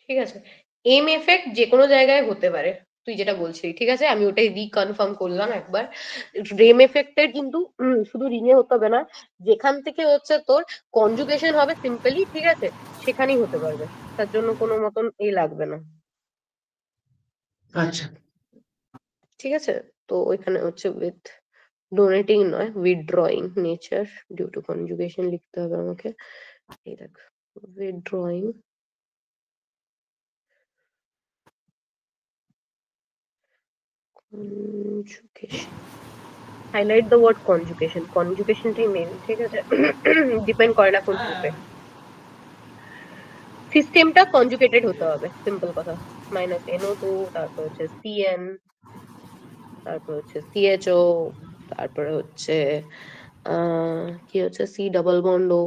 ঠিক আছে, এম এফেক্ট যে কোনো জায়গায় হতে পারে, তুই যেটা বলছিস, ঠিক আছে, আমি ওটাই রিকনফার্ম করলাম একবার। রেম এফেক্টের কিন্তু শুধু রিং এ হতে হবে না, যেখান থেকে হচ্ছে তোর কনজুগেশন হবে সিম্পলি, ঠিক আছে, সেখানেই হতে পারবে, তার জন্য কোনো মতন লাগবে না, আচ্ছা ঠিক আছে। তো ওইখানে হচ্ছে উইথ ডোনেটিং নয়, withdrawing nature due to conjugation লিখতে হবে আমাকে। এই দেখ, withdrawing conjugation, highlight the word conjugation, কনজুগেশনটাই মেন, ঠিক আছে। ডিপেন্ড করে না কোন গ্রুপে, সিস্টেমটা কনজুগেটেড হতে হবে, সিম্পল কথা। -NO2, তারপর হচ্ছে CN, তারপর হচ্ছে CHO, তারপরে হচ্ছে কি হচ্ছে C ডাবল বন্ড O।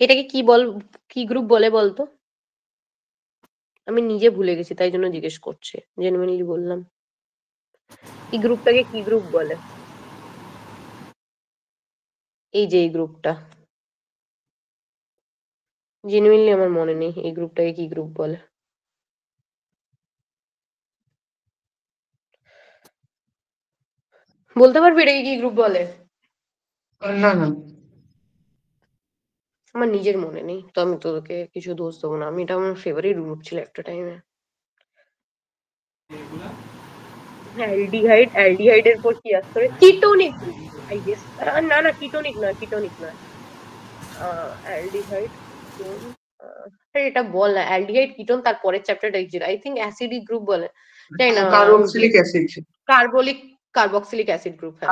এটাকে কি বল, কি গ্রুপ বলে বলতো? আমি নিজে ভুলে গেছি, তাই জন্য জিজ্ঞেস করছি, জেনুইনলি বললাম, এই গ্রুপটাকে কি গ্রুপ বলে? এই যে এই গ্রুপটা, জেনুইনলি আমার মনে নেই এই গ্রুপটাকে কি গ্রুপ বলে। বলতে পারবি এটাকে কি গ্রুপ বলে? না না আমার নিজের মনে নেই, তো আমি তোকে কিছু দোষ দেবো না, আমি এটা আমার ফেভারিট গ্রুপ ছিল একটা টাইমে। অ্যালডিহাইড, অ্যালডিহাইডের পর কি আসতে হবে? কিটোনিক গ্রুপ, আই গেস। না না, কিটোনিক নয়, কিটোনিক নয়, অ্যালডিহাইড কিটোন, এটা বল না, অ্যালডিহাইড কিটোন, তার পরের চ্যাপ্টারটা ছিল আই থিঙ্ক অ্যাসিডিক গ্রুপ বলে, জানি না। Carboxylic acid. Carbolic, carboxylic acid group, হ্যাঁ।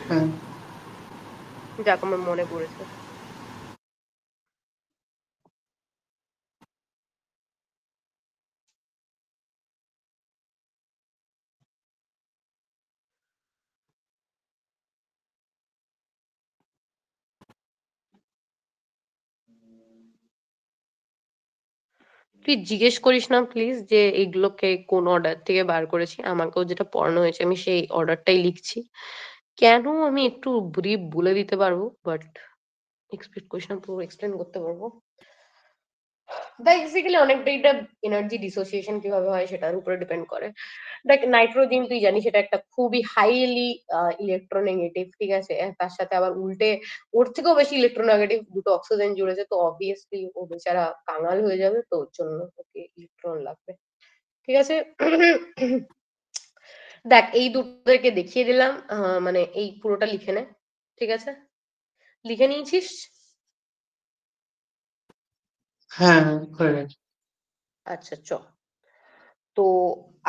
হ্যাঁ যাক, আমার মনে পড়েছে। তুই জিজ্ঞেস করিস না প্লিজ যে এইগুলোকে কোন অর্ডার থেকে বার করেছি, আমাকেও যেটা পড়ানো হয়েছে আমি সেই অর্ডারটাই লিখছি। কেন আমি একটু ব্রিফ বলে দিতে পারবো, বাট এক্সপেক্ট করিস না পুরো এক্সপ্লেন করতে পারবো। বেসিক্যালি অনেকটা এটা এনার্জি ডিসোসিয়েশন কিভাবে হয় সেটার উপরে ডিপেন্ড করে। দেখ নাইট্রোজেন তুই জানিস এটা একটা খুবই হাইলি ইলেকট্রোনেগেটিভ, ঠিক আছে? তার সাথে আবার উল্টে ওর থেকেও বেশি ইলেকট্রোনেগেটিভ দুটো অক্সিজেন জুড়েছে, তো অবভিয়াসলি ও বেচারা কাঙাল হয়ে যাবে, তো ওর জন্য ওকে ইলেকট্রন লাগবে, ঠিক আছে? দেখ এই দুটোকে দেখিয়ে দিলাম, মানে এই পুরোটা লিখে নে, ঠিক আছে? লিখে নিয়েছিস? হ্যাঁ, হয়ে গেছে। আচ্ছা চ। তো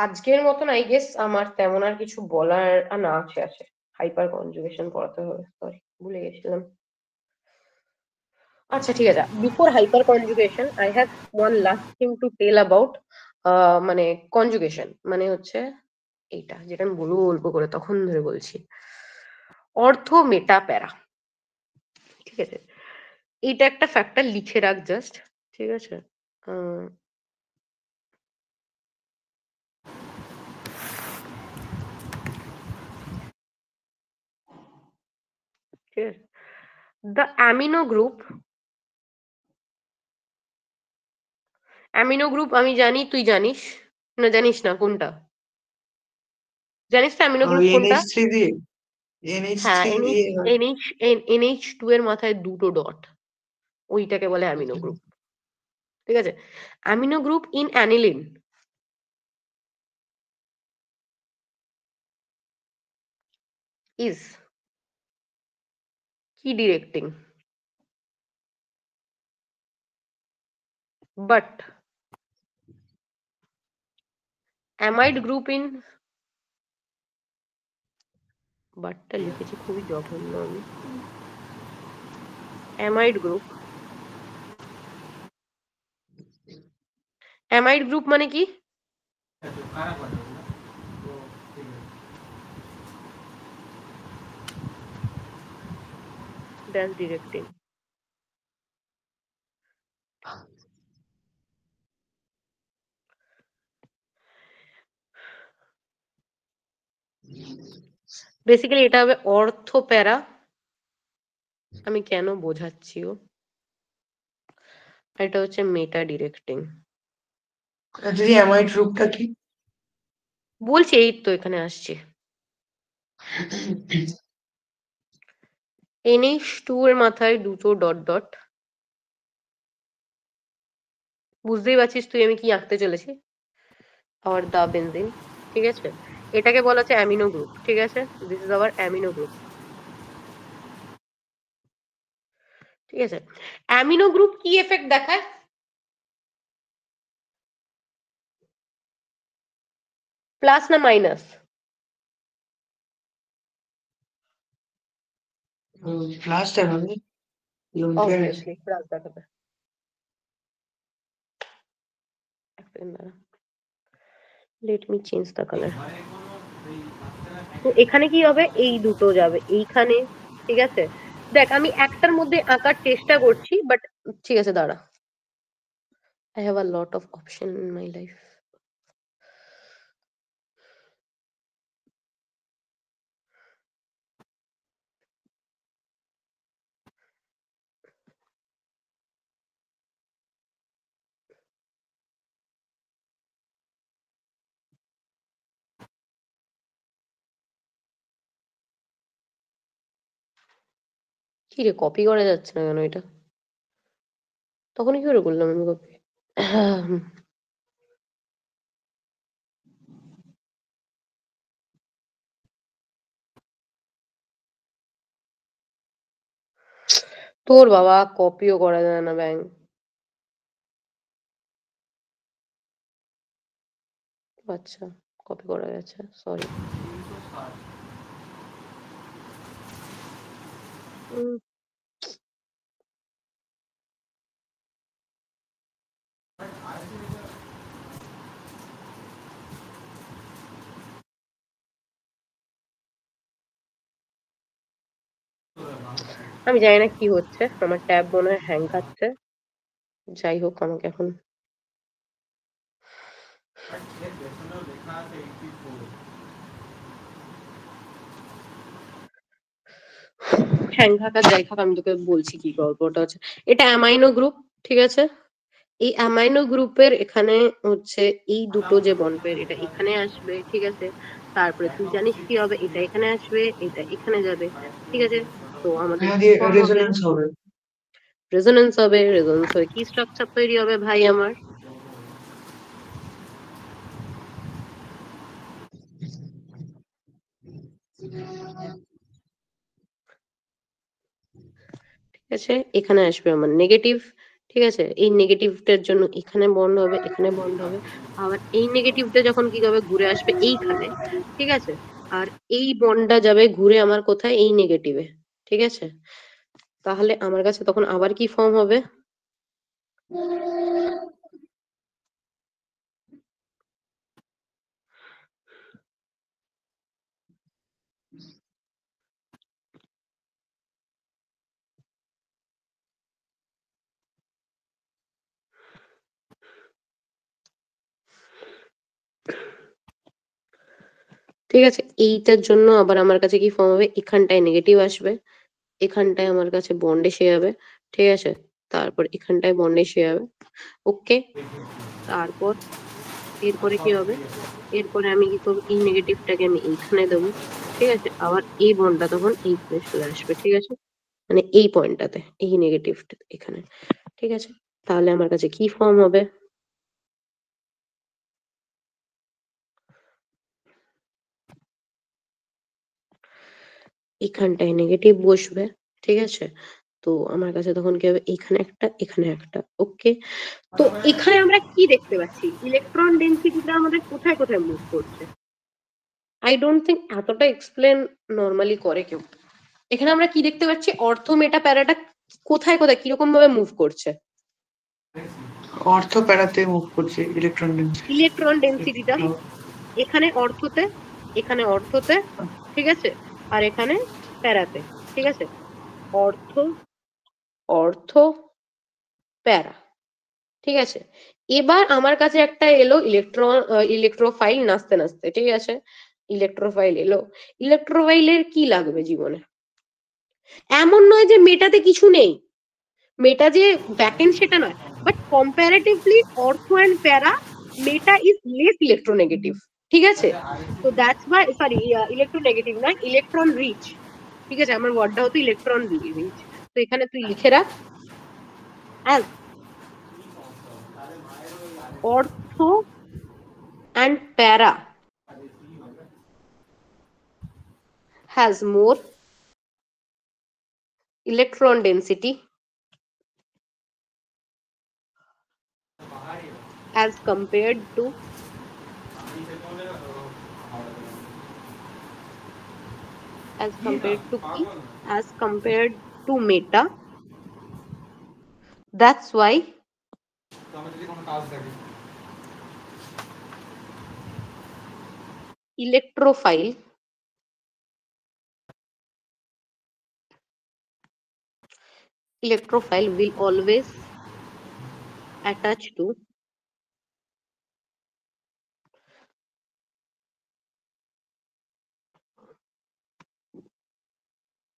আজকের মতন আই গেস আমার তেমন আর কিছু বলার না আছে। হাইপার কনজুগেশন পড়াতে হবে, সরি ভুলে গেছিলাম। আচ্ছা ঠিক আছে, before hyper conjugation I have one last thing to tell about মানে কনজুগেশন মানে হচ্ছে এইটা, যেটা আমি বলবো বলবো করে তখন ধরে বলছি, অর্থ মেটা প্যারা, ঠিক আছে? এটা একটা ফ্যাক্টর লিখে রাখ জাস্ট, ঠিক আছে? আহ, ঠিক আছে, দ্য অ্যামিনো গ্রুপ আমি জানি, তুই জানিস না? জানিস না কোনটা? জানিস তো অ্যামিনো গ্রুপ ওই কোনটা? NH3 দিয়ে এনএইচ হ্যাঁ, থ্রি এনএইচ দিয়ে হয়। এনএইচ এনএইচ টু এর মাথায় দুটো ডট, ওইটাকে বলে অ্যামিনো গ্রুপ, ঠিক আছে? Amino group in aniline is কি directing, but amide group in, বাটটা লিখেছি খুবই জঘন্য আমি। অ্যামাইড গ্রুপ, অ্যামাইড গ্রুপ মানে কি? ড্যাশ ডিরেক্টিং, বেসিক্যালি এটা হবে অর্থ প্যারা, আমি কেন বোঝাচ্ছিও, এটা হচ্ছে মেটা ডিরেক্টিং। দিদি অ্যামাইড রূপটা কি? বলছি এই তো এখানে আসছে, এনএইচ টু এর মাথায় দুটো ডট ডট, বুঝতেই পারছিস তুই আমি কি আঁকতে চলেছি, আর দা বেনজিন, ঠিক আছে? এটাকে বলা হচ্ছে অ্যামিনো গ্রুপ, ঠিক আছে? This is our amino group, ঠিক আছে? অ্যামিনো গ্রুপ কি এফেক্ট দেখায়? প্লাস না মাইনাস? প্লাস দেখাবে। অবভিয়াসলি প্লাস দেখাবে। Let me change the colour. তো এখানে কি হবে, এই দুটো যাবে এইখানে, ঠিক আছে? দেখ আমি একটার মধ্যে আঁকার চেষ্টা করছি, বাট ঠিক আছে দাঁড়া, I have a lot of option in my life. কি রে, কপি করা যাচ্ছে না কেন এটা? তখন কি করে করলাম আমি কপি? তোর বাবা, কপিও করা যায় না ব্যাং। আচ্ছা, কপি করা গেছে, সরি। আমি জানি না কি হচ্ছে, আমার ট্যাব মনে হয় হ্যাং খাচ্ছে। যাই হোক, আমাকে এখন হ্যাং থাকা যাই থাক, আমি তোকে বলছি কি গল্পটা হচ্ছে। এটা অ্যামাইনো গ্রুপ, ঠিক আছে? এই অ্যামাইনো গ্রুপের এখানে হচ্ছে এই দুটো যে বন্ড পেয়ার, এটা এখানে আসবে, ঠিক আছে। তারপরে তুই জানিস কি হবে, এটা এখানে আসবে, এটা এখানে যাবে, ঠিক আছে। তো আমাদের হ্যাঁ, কি দিয়ে ফর্ম হবে? রেজোনেন্স হবে। রেজোনেন্স হবে। রেজোনেন্স হয়ে কি স্ট্রাকচার তৈরি হবে ভাই আমার? ঠিক আছে, এখানে আসবে আমার নেগেটিভ, ঠিক আছে। এই নেগেটিভটার জন্য এখানে বন্ড হবে, এখানে বন্ড হবে। আবার এই নেগেটিভটা যখন কি হবে, ঘুরে আসবে এইখানে, ঠিক আছে। আর এই বন্ডটা যাবে ঘুরে আমার কোথায়, এই নেগেটিভে, ঠিক আছে। তাহলে আমার কাছে তখন আবার কি ফর্ম হবে? ঠিক আছে, এইটার জন্য আবার আমার কাছে কি ফর্ম হবে, এখানটায় নেগেটিভ আসবে, এখানটায় আমার কাছে বন্ড এসে যাবে, ঠিক আছে। তারপর এখানটায় বন্ড এসে যাবে, ওকে। তারপর এরপরে কি হবে, এরপরে আমি কি করবো, এই নেগেটিভটাকে আমি এইখানে দেবো, ঠিক আছে। আবার এই বন্ডটা তখন এইখানে চলে আসবে, ঠিক আছে। মানে এই পয়েন্টটাতে, এই নেগেটিভটা এখানে, ঠিক আছে। তাহলে আমার কাছে কি ফর্ম হবে? এখানটায় নেগেটিভ বসবে, ঠিক আছে। তো আমার কাছে তখন কি হবে, এখানে একটা, এখানে একটা, ওকে। তো এখানে আমরা কি দেখতে পাচ্ছি, ইলেকট্রন ডেনসিটিটা আমাদের কোথায় কোথায় মুভ করছে? আই ডোন্ট থিঙ্ক এতটা এক্সপ্লেন নর্মালি করে কেউ। এখানে আমরা কি দেখতে পাচ্ছি, অর্থ মেটা প্যারাটা কোথায় কোথায় কিরকম ভাবে মুভ করছে? অর্থ প্যারাতে মুভ করছে ইলেকট্রন ডেন্সিটি। ইলেকট্রন ডেনসিটিটা এখানে অর্থতে, এখানে অর্থতে, ঠিক আছে। আর এখানে প্যারাতে, ঠিক আছে। অর্থ, অর্থ, প্যারা, ঠিক আছে। এবার আমার কাছে একটা এলো ইলেকট্রন, ইলেকট্রোফাইল নাচতে নাচতে, ঠিক আছে। ইলেকট্রোফাইল এলো। ইলেকট্রোফাইলের কি লাগবে জীবনে? এমন নয় যে মেটাতে কিছু নেই, মেটা যে ভ্যাকেন্ট সেটা নয়, বাট কম্পারেটিভলি অর্থো এন্ড প্যারা, মেটা ইজ লেস ইলেকট্রোনেগেটিভ, ঠিক আছে। তো দ্যাটস ওয়াই, সরি, ইলেকট্রোনেগেটিভ নয়, ইলেকট্রন রিচ, ঠিক আছে। আমার ওয়ার্ডটা হতো ইলেকট্রন রিচ। তো এখানে তুই লিখে রাখ, as অর্থো and para has more electron density as compared to কি, as compared to meta. That's why electrophile will always attach to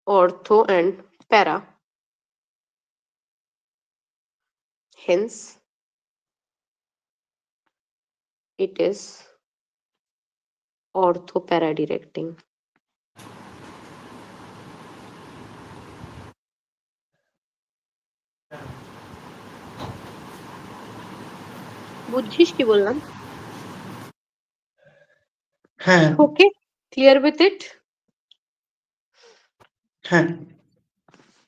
ortho and para, hence it is ortho para directing. বুঝছিস কি বললাম? হ্যাঁ, ওকে, ক্লিয়ার উইথ ইট? হ্যাঁ।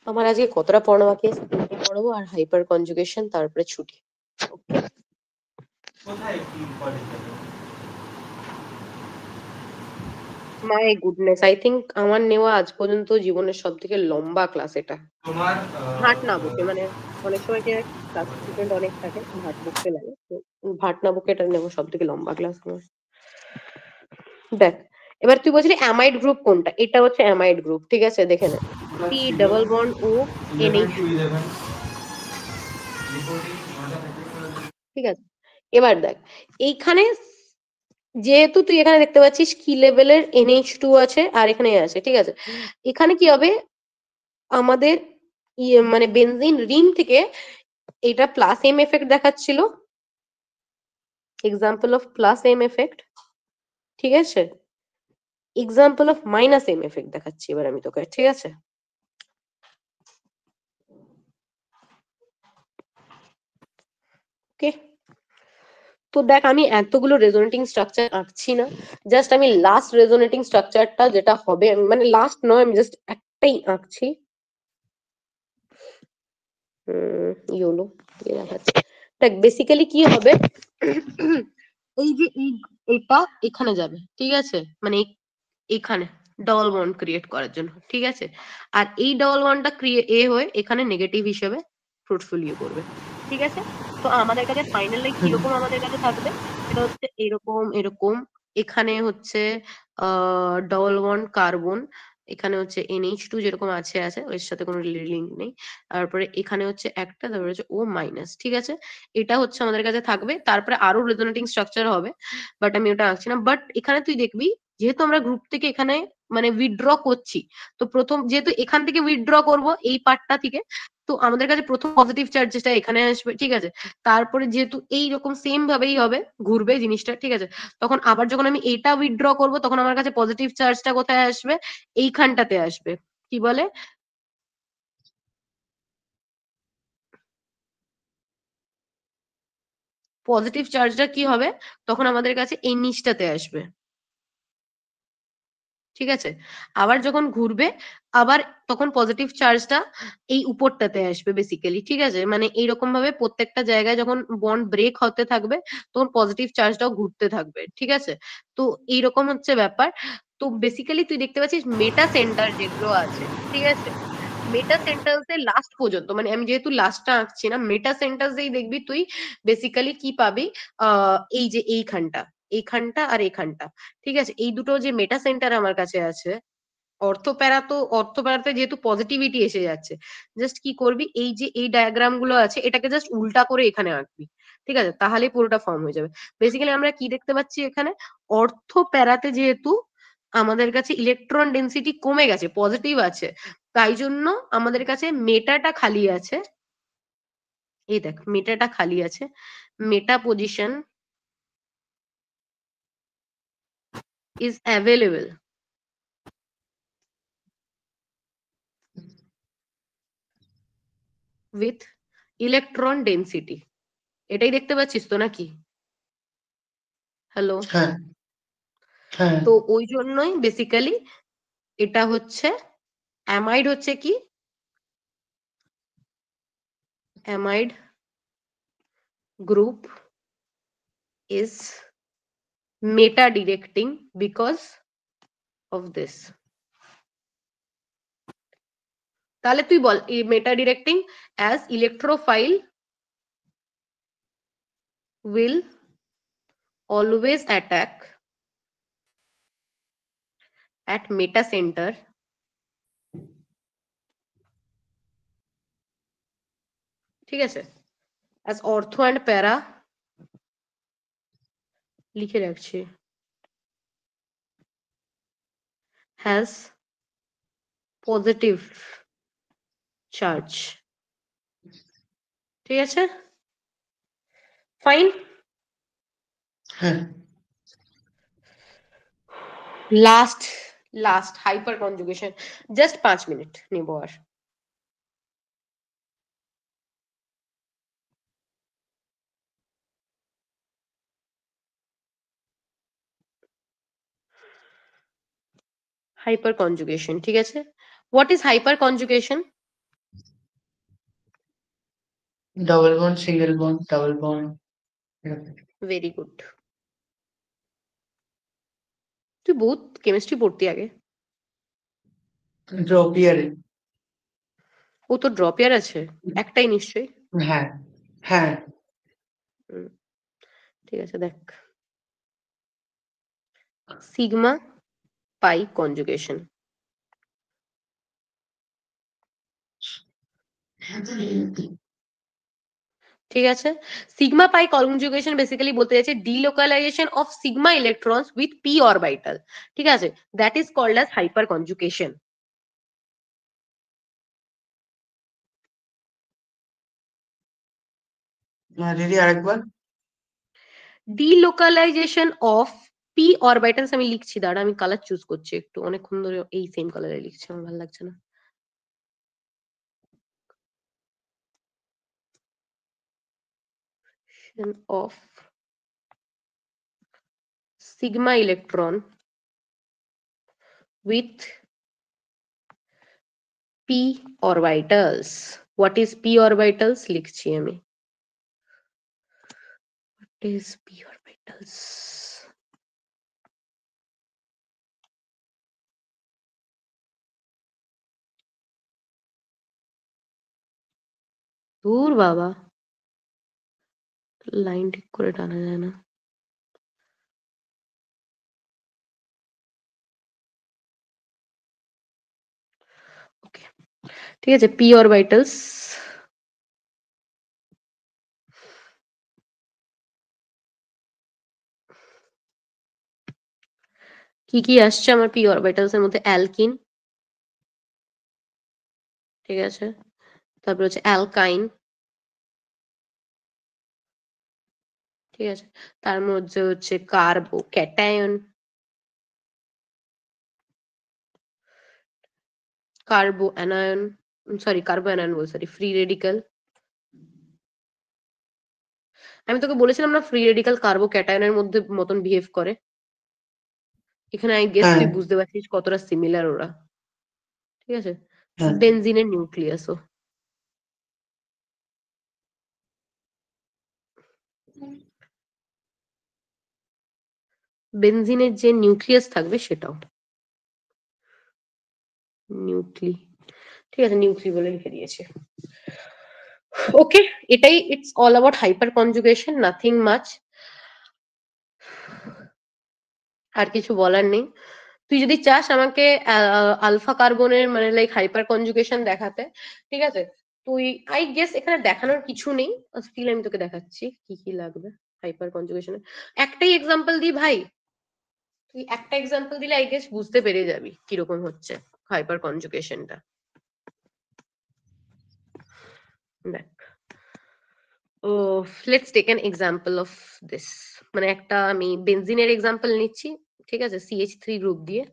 আমার আজকে কতটা পড়া বাকি আছে, তিনটে পড়াবো আর হাইপার কনজুগেশন, তারপরে ছুটি। ওকে, মাই গুডনেস, আই থিঙ্ক আমার নেওয়া আজ পর্যন্ত জীবনের সব থেকে লম্বা ক্লাস এটা। ভাট না বকে, মানে অনেক সময় কি ক্লাস স্টুডেন্ট অনেক থাকে, ভাট বকতে লাগে, তো ভাট না বকে এটা নেবো সব থেকে লম্বা ক্লাস আমার। দেখ, এবার তুই বলছিলি অ্যামাইড গ্রুপ কোনটা, এটা হচ্ছে অ্যামাইড গ্রুপ, ঠিক আছে। দেখে নে, সি ডাবল বন্ড ও NH, ঠিক আছে। এবার দেখ, এইখানে যেহেতু তুই এখানে দেখতে পাচ্ছিস কি লেভেলের NH2 আছে আর এখানে আছে, ঠিক আছে। এখানে কি হবে, আমাদের মানে বেনজিন রিং থেকে এটা প্লাস এম এফেক্ট দেখাচ্ছিল, example of plus M effect, ঠিক আছে, example of minus M effect দেখাচ্ছি এবার আমি তোকে, ঠিক আছে। ওকে, তো দেখ আমি এতগুলো রেজোনেটিং স্ট্রাকচার আঁকছি না, জাস্ট আমি লাস্ট রেজোনেটিং স্ট্রাকচারটা যেটা হবে, মানে লাস্ট নয়, আমি জাস্ট একটাই আঁকছি। ইয়োলো দেখাচ্ছি। দেখ বেসিক্যালি কি হবে, এই যে এটা এখানে যাবে, ঠিক আছে, মানে এখানে ডবল বন্ড ক্রিয়েট করার জন্য, ঠিক আছে, আর এই ডবল বন্ডটা হয়ে এখানে নেগেটিভ হিসেবে ফ্রুটফুল করবে, ঠিক আছে। তো আমাদের কাছে ফাইনালি কিরকম আমাদের কাছে থাকবে, এটা হচ্ছে এরকম এরকম, এখানে হচ্ছে ডবল বন্ড কার্বন, এখানে হচ্ছে NH2 যেরকম আছে ওর সাথে কোনো লিঙ্ক নেই, তারপরে এখানে হচ্ছে একটা, তারপরে হচ্ছে O মাইনাস, ঠিক আছে, এটা হচ্ছে আমাদের কাছে থাকবে। তারপরে আরো রেজোনেটিং স্ট্রাকচার হবে, বাট আমি ওটা আঁকছি না। বাট এখানে তুই দেখবি যেহেতু আমরা গ্রুপ থেকে এখানে মানে উইথড্র করছি, তো প্রথম যেহেতু এখান থেকে উইথড্র করব এই পার্টটা থেকে, তো আমাদের কাছে প্রথম পজিটিভ চার্জটা এখানে আসবে, ঠিক আছে, তারপরে যেহেতু এইরকম সেম ভাবেই হবে, ঘুরবে জিনিসটা, ঠিক আছে, তখন আবার যখন আমি এটা উইথড্র করব তখন আমার কাছে পজিটিভ চার্জটা কোথায় আসবে, এইখানটাতে আসবে, কি বলে, পজিটিভ চার্জটা কি হবে, তখন আমাদের কাছে এই নিচটাতে আসবে, ঠিক আছে, আবার যখন ঘুরবে আবার তখন পজিটিভ চার্জটা এই উপরটাতে আসবে বেসিক্যালি, ঠিক আছে, মানে এইরকম ভাবে প্রত্যেকটা জায়গায় যখন বন্ড ব্রেক হতে থাকবে তখন পজিটিভ চার্জটাও ঘুরতে থাকবে, ঠিক আছে। তো এইরকম হচ্ছে ব্যাপার। তো বেসিক্যালি তুই দেখতে পাচ্ছিস মেটা সেন্টার যেগুলো আছে, ঠিক আছে, মেটা সেন্টার্স এর লাস্ট পর্যন্ত, মানে আমি যেহেতু লাস্টটা আঁকছি না, মেটা সেন্টার্স এই দেখবি তুই বেসিক্যালি কি পাবি, এই যে এইখানটা, এইখানটা আর এইখানটা, ঠিক আছে, এই দুটো যে মেটা সেন্টার আমার কাছে আছে, অর্থপ্যারাতে যেহেতু পজিটিভিটি এসে যাচ্ছে, জাস্ট কি করবি, এই যে এই ডায়াগ্রাম গুলো আছে এটাকে জাস্ট উল্টা করে এখানে আঁকবি, ঠিক আছে, তাহলে পুরোটা ফর্ম হয়ে যাবে। বেসিক্যালি আমরা কি দেখতে পাচ্ছি এখানে, অর্থপ্যারাতে যেহেতু আমাদের কাছে ইলেকট্রন ডেন্সিটি কমে গেছে, পজিটিভ আছে, তাই জন্য আমাদের কাছে মেটাটা খালি আছে, এই দেখ মেটাটা খালি আছে, meta position is available with electron density, এটাই দেখতে পাচ্ছিস তো নাকি, হ্যালো, হ্যাঁ হ্যাঁ তো ওই জন্যই বেসিক্যালি এটা হচ্ছে অ্যামাইড, হচ্ছে কি amide group is meta directing because of this. তাহলে তুই বল meta directing as electrophile will always attack at meta center ঠিক আছে, as ortho and para লিখে রাখছি has positive charge, ঠিক আছে, ফাইন। হ্যাঁ last hyper conjugation, just 5 minute নিবো আর। হাইপার কনজুগেশন, ঠিক আছে, what is hyper conjugation? Double bond single bond double bond very good, তুই বহুত কেমিস্ট্রি পড়তি আগে। ড্রপ ইয়ারে। ও তো ড্রপ ইয়ার আছে একটাই নিশ্চয়ই। হ্যাঁ হ্যাঁ ঠিক আছে, দেখ সিগমা পাই কনজুগেশন, ঠিক আছে, সিগমা পাই কনজুগেশন বেসিক্যালি বলতে যাচ্ছে delocalisation of sigma electrons with p orbital, ঠিক আছে, that is called as hyper conjugation. দিদি আরেকবার। Delocalisation of p orbitals. আমি লিখছি, দাঁড়া আমি কালার চুজ করছি, একটু অনেকক্ষণ ধরে এই সেম কালারে লিখছি, আমার ভালো লাগছে না। Of sigma electron with p orbitals. What is p orbitals লিখছি আমি। What is p orbitals? দূর বাবা, লাইন ঠিক করে টানা যায় না। ওকে, ঠিক আছে, p orbitals কি কি আসছে আমার p orbitals এর মধ্যে? অ্যালকিন, ঠিক আছে, তারপর হচ্ছে অ্যালকাইন, ঠিক আছে, তার মধ্যে হচ্ছে কার্বো cation, carbo anion, sorry কার্বো anion বল, সরি ফ্রি রেডিক্যাল। আমি তোকে বলেছিলাম না ফ্রি রেডিক্যাল কার্বো ক্যাটায়নের মধ্যে মতন বিহেভ করে। এখানে আই গেস হ্যাঁ তুই বুঝতে পারছিস কতটা সিমিলার ওরা, ঠিক আছে। হ্যাঁ বেনজিনের নিউক্লিয়াসও, বেনজিনের যে নিউক্লিয়াস থাকবে সেটাও নিউক্লি, ঠিক আছে, নিউক্লি বলে লিখে দিয়েছে। ওকে, এটাই, it's all about hyper conjugation, nothing much. আর কিছু বলার নেই। তুই যদি চাস আমাকে আলফা কার্বনের মানে লাইক হাইপার কনজুগেশন দেখাতে, ঠিক আছে, তুই, আই গেস এখানে দেখানোর কিছু নেই, স্টিল আমি তোকে দেখাচ্ছি কি কি লাগবে হাইপার কনজুগেশনে। একটাই এক্সাম্পল দি ভাই, তুই একটা এক্সাম্পল দিলে আই গেস বুঝতে পেরে যাবি কিরকম হচ্ছে হাইপার কনজুগেশনটা। দেখ, ও let's take an example of this. মানে একটা আমি বেনজিনের এক্সাম্পল নিচ্ছি, ঠিক আছে, CH3 গ্রুপ দিয়ে।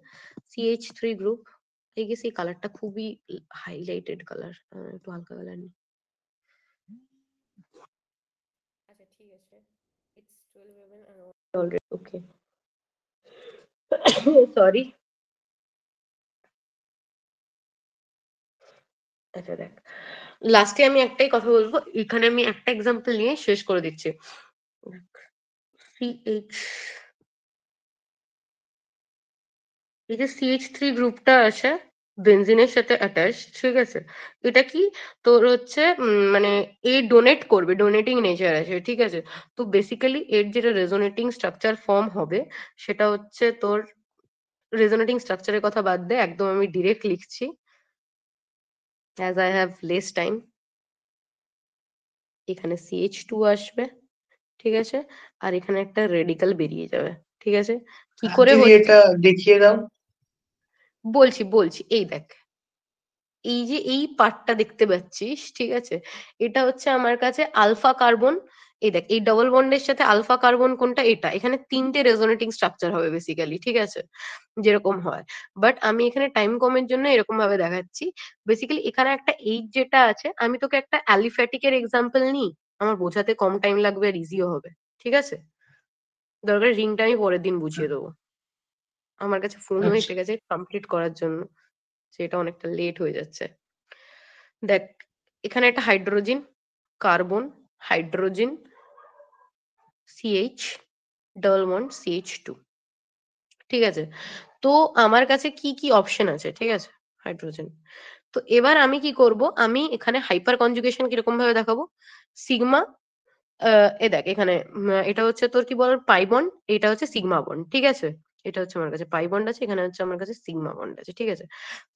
CH3 গ্রুপ, এই গেস এই কালারটা খুবই হাইলাইটেড কালার, একটু হালকা কালার নি। আচ্ছা ঠিক আছে, ইটস 12 অলরেডি, ওকে, সরি। আচ্ছা দেখ, লাস্টে আমি একটাই কথা বলবো, এখানে আমি একটা এক্সাম্পল নিয়ে শেষ করে দিচ্ছি। CH, এই যে CH3 গ্রুপটা আছে বেনজিনের সাথে অ্যাটাচ, ঠিক আছে, এটা কি তোর হচ্ছে মানে এ ডোনেট করবে, ডোনেটিং নেচার আছে, ঠিক আছে। তো বেসিক্যালি এর যেটা রেজোনেটিং স্ট্রাকচার ফর্ম হবে সেটা হচ্ছে তোর, রেজোনেটিং স্ট্রাকচারের কথা বাদ দে, একদম আমি ডিরেক্ট লিখছি as I have less time. এখানে CH2 আসবে, ঠিক আছে, আর এখানে একটা রেডিকাল বেরিয়ে যাবে, ঠিক আছে। কি করে দিদি হচ্ছে এটা দেখিয়ে দাও। বলছি বলছি, এই দেখ, এই যে এই পার্টটা দেখতে পাচ্ছিস, ঠিক আছে, এটা হচ্ছে আমার কাছে আলফা কার্বন। এই দেখ, এই ডবল বন্ডের সাথে আলফা কার্বন কোনটা, এটা, এখানে তিনটে রেজোনেটিং স্ট্রাকচার হবে বেসিক্যালি, ঠিক আছে, যেরকম হয়। বাট আমি এখানে টাইম কমের জন্য এরকম ভাবে দেখাচ্ছি। বেসিক্যালি এখানে একটা এইচ যেটা আছে, আমি তোকে একটা অ্যালিফ্যাটিকের এক্সাম্পল নিই, আমার বোঝাতে কম টাইম লাগবে আর ইজিও হবে, ঠিক আছে। দরকার রিংটা আমি পরের দিন বুঝিয়ে দেবো, আমার কাছে ফোনও আচ্ছা এসে গেছে কমপ্লিট করার জন্য, সেটা অনেকটা লেট হয়ে যাচ্ছে। দেখ, এখানে একটা hydrogen, carbon, hydrogen, CH, double bond CH2, ঠিক আছে। তো আমার কাছে কি কি অপশন আছে, ঠিক আছে, হাইড্রোজেন। তো এবার আমি কি করব, আমি এখানে হাইপার কনজুগেশন কিরকম ভাবে দেখাবো, সিগমা, এ দেখ এখানে এটা হচ্ছে তোর কি বল পাই বন্ড, এটা হচ্ছে সিগমা বন্ড, ঠিক আছে। এটা হচ্ছে আমার কাছে পাই বন্ড আছে, এখানে হচ্ছে আমার কাছে সিগমা বন্ড আছে, ঠিক আছে।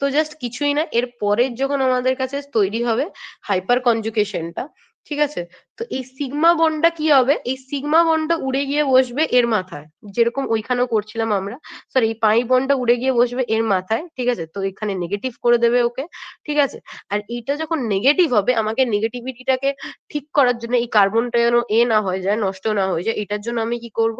তো জাস্ট কিছুই না, এর পরের যখন আমাদের কাছে তৈরি হবে হাইপার কনজুগেশনটা, ঠিক আছে? তো এই সিগমা বন্ডটা কি হবে, এই সিগমা বন্ডটা উড়ে গিয়ে বসবে এর মাথায়, যেরকম ওইখানেও করছিলাম আমরা। সরি, এই পাই বন্ডটা উড়ে গিয়ে বসবে এর মাথায়, ঠিক আছে? তো এখানে নেগেটিভ করে দেবে ওকে, ঠিক আছে? আর এইটা যখন নেগেটিভ হবে, আমাকে নেগেটিভিটিটাকে ঠিক করার জন্য, এই কার্বনটা যেন না হয়ে যায়, নষ্ট না হয়ে যায়, এটার জন্য আমি কি করব,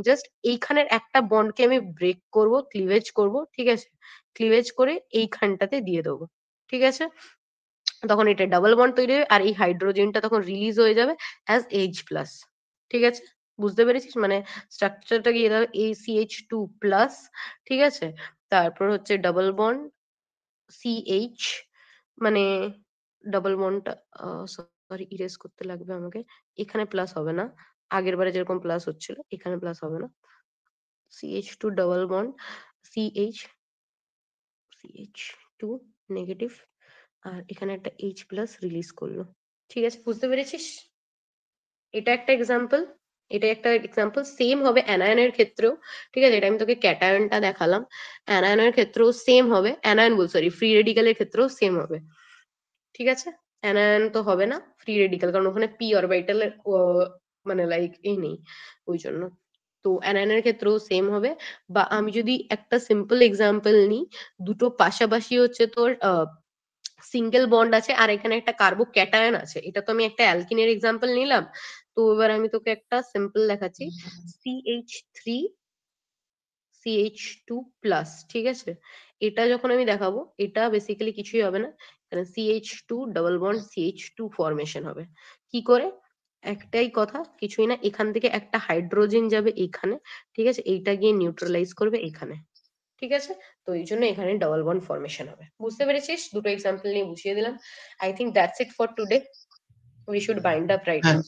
জাস্ট এইখানের একটা বন্ডকে আমি ব্রেক করব, ক্লিভেজ করব, ঠিক আছে? ক্লিভেজ করে এইখানটাতে দিয়ে দেবো, ঠিক আছে? তখন এটা ডাবল বন্ড তৈরি হবে, আর এই হাইড্রোজেনটা তখন রিলিজ হয়ে যাবে অ্যাজ H+, ঠিক আছে? বুঝতে পেরেছিস? মানে স্ট্রাকচারটা কি এটা ACH2+, ঠিক আছে? তারপর হচ্ছে ডাবল বন্ড CH, মানে ডাবল বন্ডটা, সরি ইরেজ করতে লাগবে আমাকে, এখানে প্লাস হবে না, আগের বারে যেরকম প্লাস হচ্ছিল এখানে প্লাস হবে না, CH2 double bond CH2 negative, আর এখানে একটা H+ রিলিজ করলো, ঠিক আছে? বুঝতে পেরেছিস? এটা একটা এক্সাম্পল, এটা একটা এক্সাম্পল। সেম হবে অ্যানায়নের ক্ষেত্রেও, ঠিক আছে? এটা আমি তোকে ক্যাটায়নটা দেখালাম, অ্যানায়নের ক্ষেত্রেও সেম হবে, অ্যানায়ন বল সরি ফ্রি রেডিক্যালের ক্ষেত্রেও সেম হবে, ঠিক আছে? অ্যানায়ন তো হবে না ফ্রি রেডিক্যাল, কারণ ওখানে পি অরবিটালের মানে লাইক এই নেই, ওই জন্য। তো অ্যানায়নের ক্ষেত্রেও সেম হবে। বা আমি যদি একটা সিম্পল এক্সাম্পল নিই, দুটো পাশাপাশি হচ্ছে তোর সিঙ্গেল বন্ড আছে, আর এখানে একটা কার্বো ক্যাটায়ন আছে, এটা তো আমি একটা অ্যালকিনের এক্সাম্পল নিলাম। তো এবার আমি তোকে একটা সিম্পল দেখাচ্ছি, CH3 CH2+, ঠিক আছে? এটা যখন আমি দেখাবো, এটা বেসিক্যালি কিছুই হবে না, এখানে CH2 double bond CH2 formation হবে। কি করে? একটাই কথা, কিছুই না, এখান থেকে একটা হাইড্রোজেন যাবে এখানে, ঠিক আছে? এইটা গিয়ে নিউট্রালাইজ করবে এখানে, ঠিক আছে? তো এই জন্য এখানে ডাবল বন্ড ফরমেশন হবে। বুঝতে পেরেছিস? দুটো এক্সাম্পল নিয়ে বুঝিয়ে দিলাম। I think that's it for today, we should bind up right হ্যাঁ নাও।